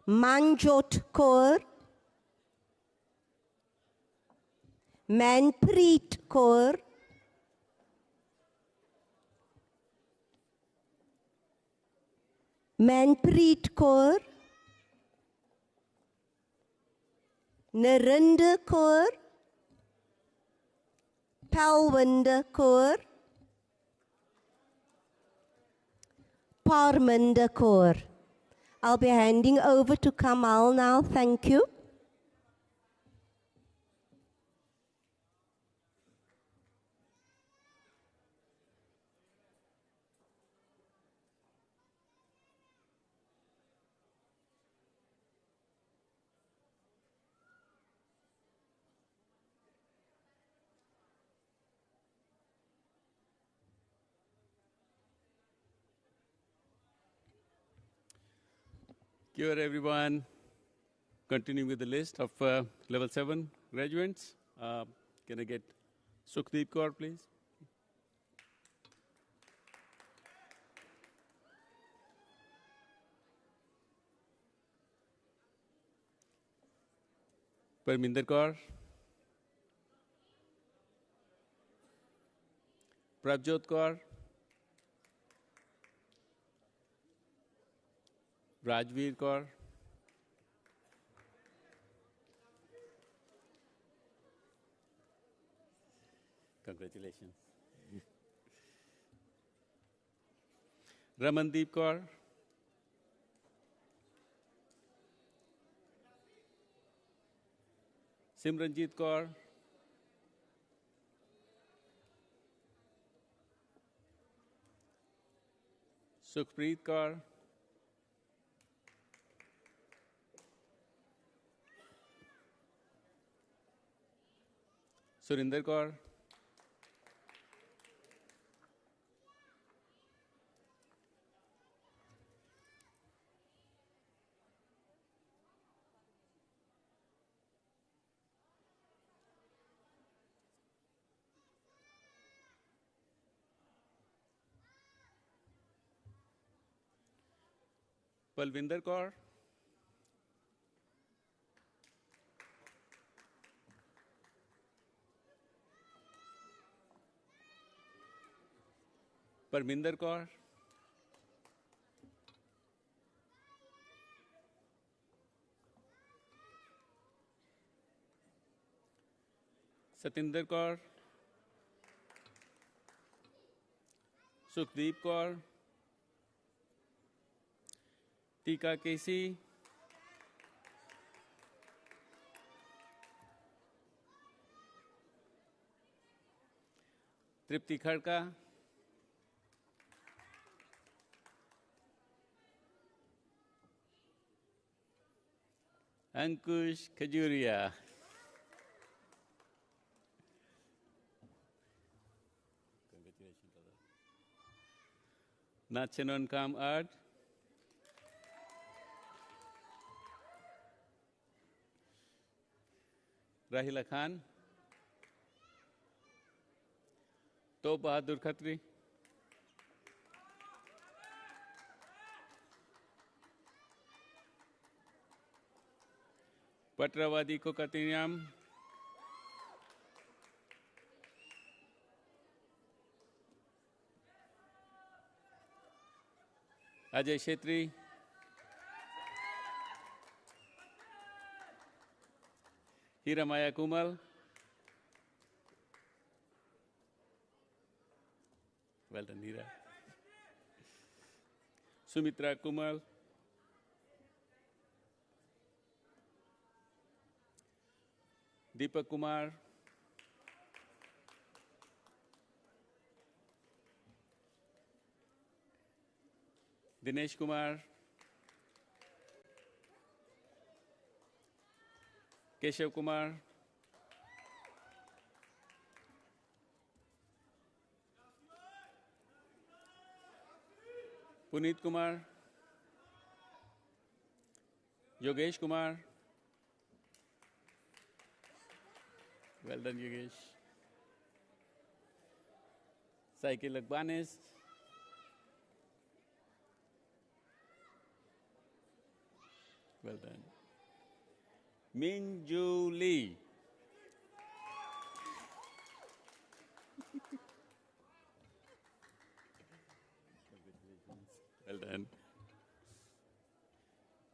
Manjot Kaur. Manpreet Kaur. Manpreet Kaur. Narinder Kaur. Palwinder Kaur. Parminder Kaur. I'll be handing over to Kamal now. Thank you. Kia ora, everyone. Continuing with the list of level 7 graduates. Can I get Sukhdeep Kaur, please? Parminder Kaur, Prabjot Kaur, Rajveer Kaur, congratulations. Ramandeep Kaur, Simranjit Kaur, Sukhpreet Kaur, Surinder Kaur, Palvinder Kaur, Parminder Kaur, Satinder Kaur, Sukhdeep Kaur, Tika Casey, Tripti Khadka, Ankush Khajuria, congratulations, brother. Nachanon Kam Ard, Rahila Khan, To Bahadur Khatri, Patravadi Kokatiniam, Ajay Shetri, Hiramaya Kumal, well done, Hira. Sumitra Kumal, Deepak Kumar, Dinesh Kumar, Keshav Kumar, Puneet Kumar, Yogesh Kumar, well done, Yogesh. Saiki Lagbanis, well done. Minju Lee, well done.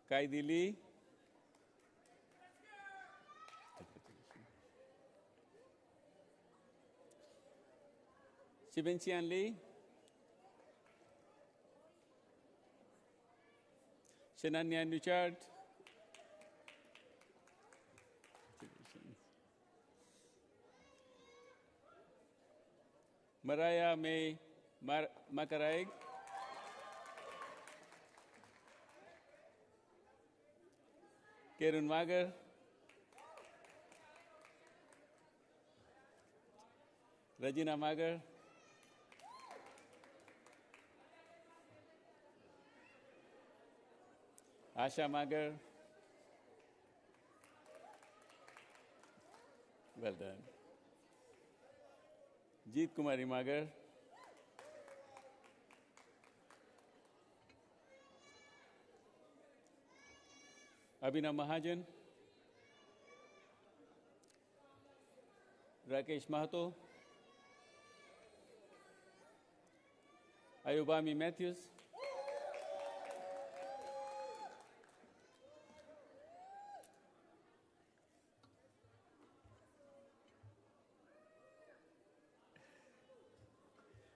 Kaidi Lee, Shibenchian Lee, Shenanya Nuchard, Mariah May Makaraig, Kerun Magar, Regina Magar, Asha Magar, well done. Jeet Kumari Magar, Abhinav Mahajan, Rakesh Mahato, Ayubami Matthews,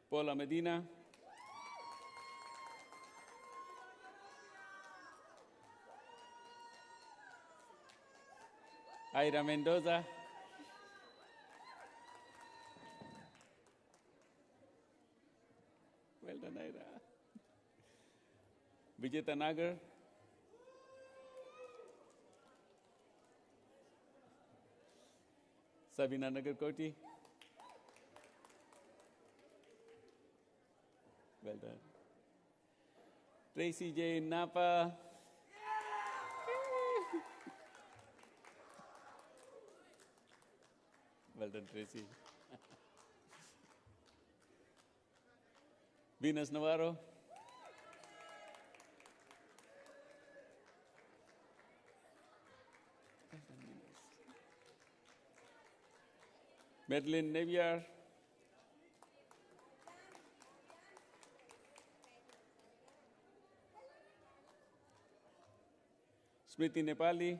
Paula Medina, Ira Mendoza, well done, Ira, Vijeta Nagar, Sabina Nagarkoti, well done, Tracy J. Napa, well done, Tracy. Venus Navarro, Madeline Neviar, Smriti Nepali,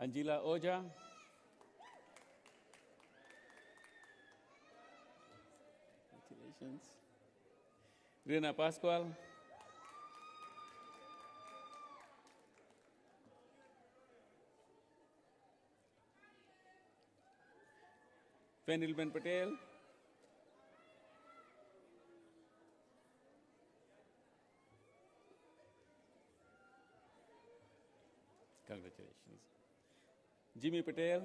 Angela Oja, congratulations, Rina Pascual, Fenilben Patel, congratulations, Jimmy Patel,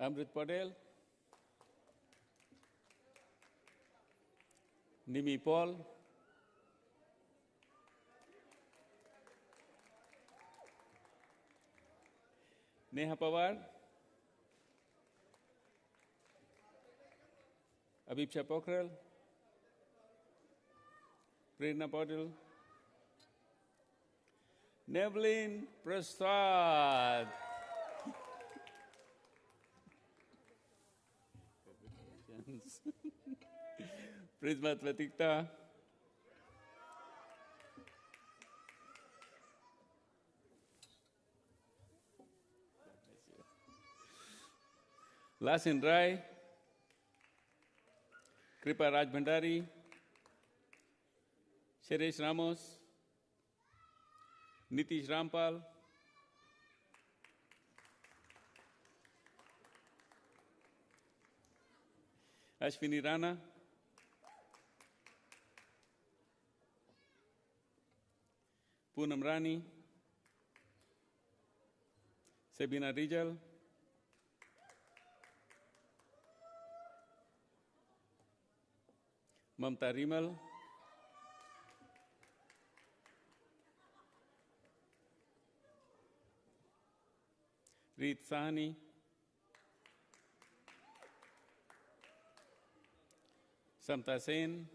Amrit Patel, Nimi Paul, Neha Pawar, Abhipsha Pokhrel, Prerna Patil, Nevlin Prasad. Prismat Vatikta, Lasin Rai, Kripa Raj Bhandari, Sheresh Ramos, Nitish Rampal, Ashwini Rana, Poonam Rani, Sabina Rijal, Mamta Rimal, Reet Sahani, Samta Sen,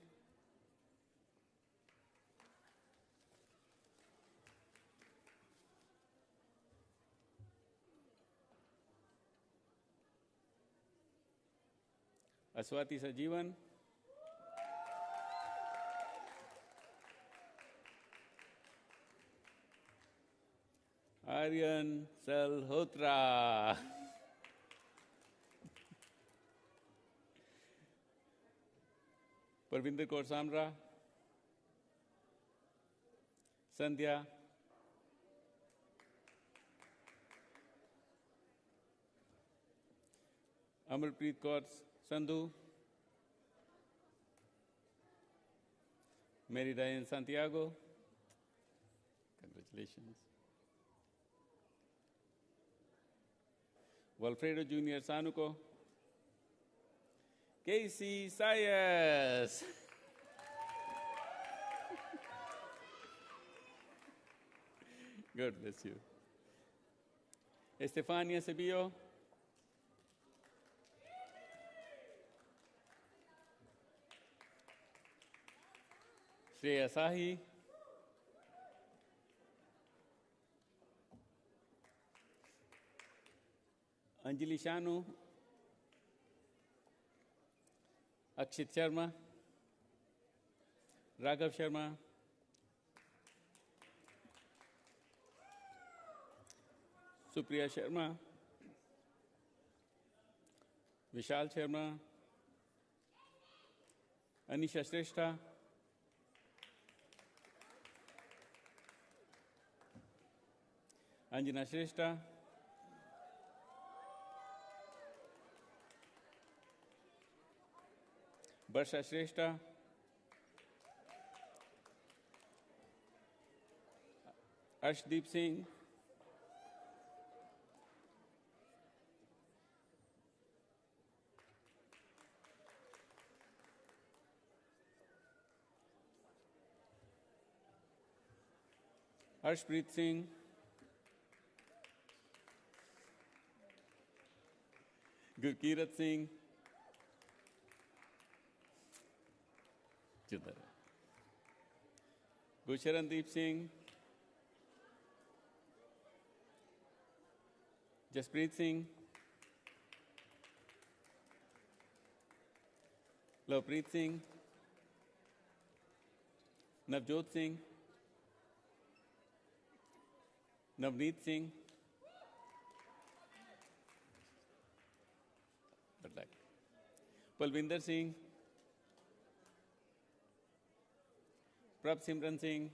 Aswati Sajivan, Aryan Salhotra, Parvinder Kaur Samra, Sandhya, Amarpreet Kaur Sandhu, Mary Diane Santiago, congratulations. Walfredo Junior Sanuco, Casey Sayas, God bless you. Estefania Sebillo. Shreya Sahi. Anjali Shanu. Akshit Sharma. Raghav Sharma. Supriya Sharma. Vishal Sharma. Anisha Shrestha. Anjana Shrestha. Barsha Shrestha. Arshdeep Singh. Harshpreet Singh. Gurkirat Singh. Gusharandeep Singh. Jaspreet Singh. Lovepreet Singh. Navjot Singh. Navneet Singh. Good luck. Palvinder Singh. Prab Simran Singh.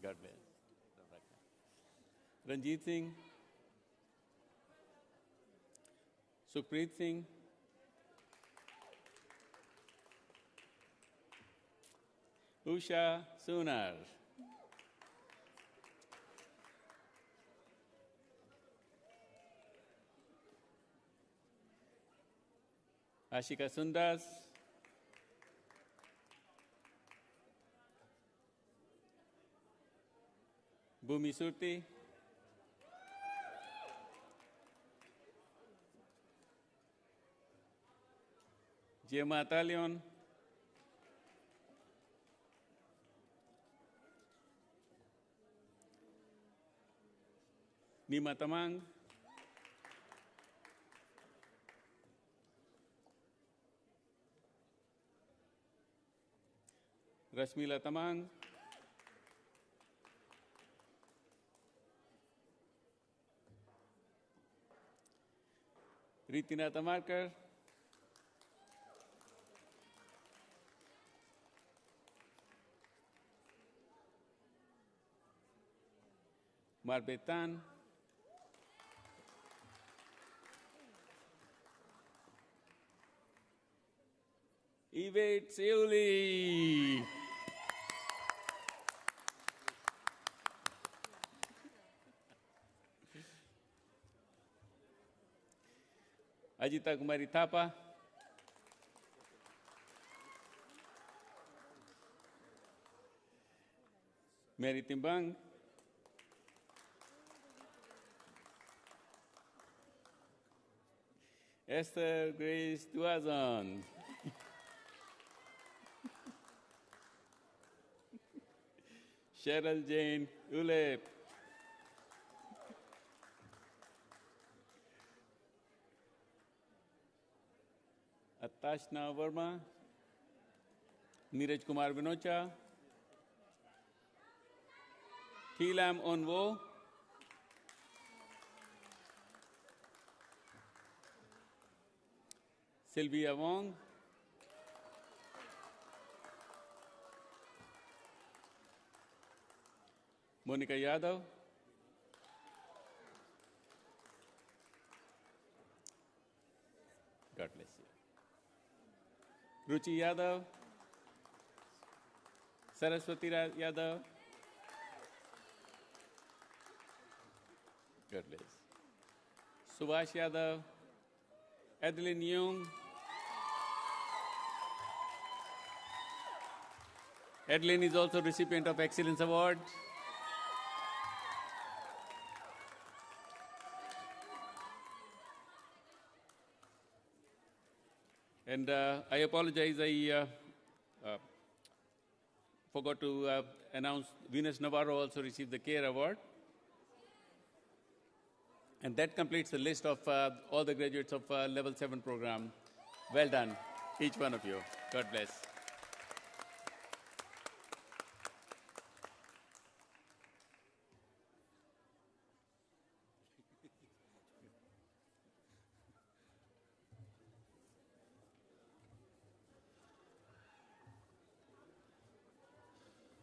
God bless. Ranjit Singh. Sukhpreet Singh. Usha Sunar. Ashika Sundas. Bhumi Surti. Gemma Talion. Nima Tamang. Rashmila Tamang. Ritina Tamarkar. Marbetan. Yvette Seuli. Ajita Kumari Thapa. Mary Timbang. Esther Grace Duazon. Cheryl Jane Ulep. Atashna Verma. Neeraj Kumar Vinocha. Thilam Onwo. Sylvia Wong. Monica Yadav. God bless you. Ruchi Yadav. Saraswati Yadav. God bless. Subhash Yadav. Adeline Young. Adeline is also recipient of Excellence Award. And I apologize, I forgot to announce Venus Navarro also received the CARE Award. And that completes the list of all the graduates of Level 7 program. Well done, each one of you. God bless.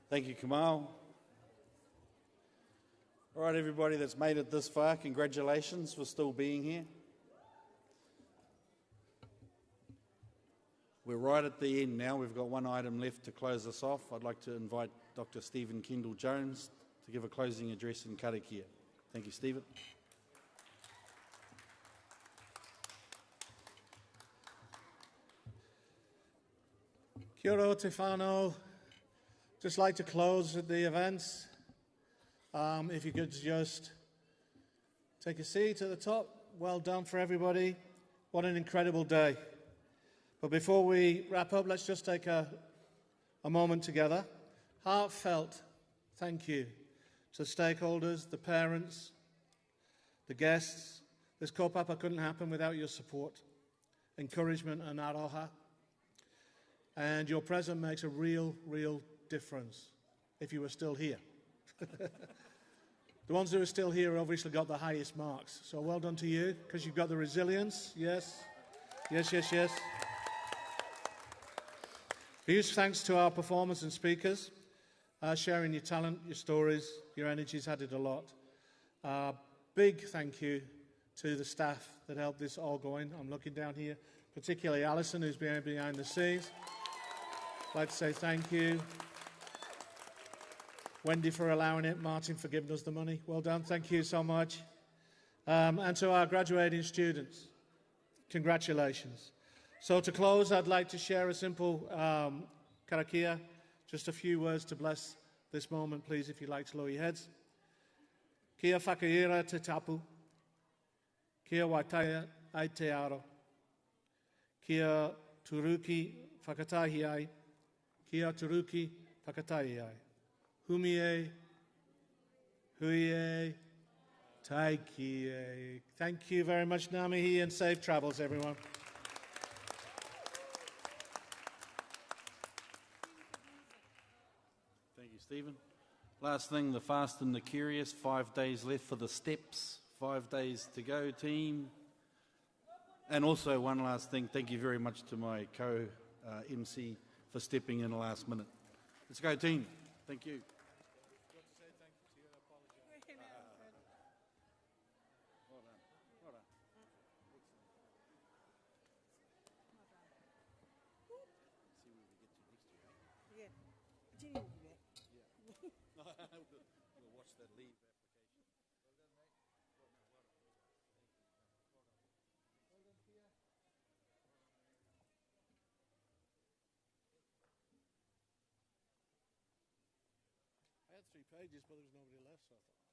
Thank you, Kamal. All right, everybody that's made it this far, congratulations for still being here. We're right at the end now. We've got one item left to close us off. I'd like to invite Dr. Stephen Kendall-Jones to give a closing address in karakia. Thank you, Stephen. Kia ora te whānau. Just like to close the events. If you could just take a seat at the top. Well done for everybody. What an incredible day. But before we wrap up, let's just take a moment together. Heartfelt thank you to the stakeholders, the parents, the guests. This kaupapa couldn't happen without your support, encouragement and aroha. And your presence makes a real difference if you were still here. The ones who are still here obviously got the highest marks. So well done to you, because you've got the resilience. Yes. Huge thanks to our performers and speakers, sharing your talent, your stories, your energies added a lot. Big thank you to the staff that helped this all going. I'm looking down here, particularly Alison, who's been behind the scenes. I'd like to say thank you. Wendy for allowing it, Martin for giving us the money. Well done, thank you so much. And to our graduating students, congratulations. So to close, I'd like to share a simple karakia, just a few words to bless this moment, please, if you'd like to lower your heads. Kia whakaira te tapu, kia waitaia ai te aro, kia turuki whakatahi ai, kia turuki whakatahi ai. Humie, huie, taikie. Thank you very much, Namihi, and safe travels, everyone. Thank you, Stephen. Last thing, the fast and the curious. 5 days left for the steps. 5 days to go, team. And also, one last thing, thank you very much to my co-MC for stepping in the last minute. Let's go, team. Thank you. We'll watch that leave I had 3 pages, but there was nobody left, so I thought.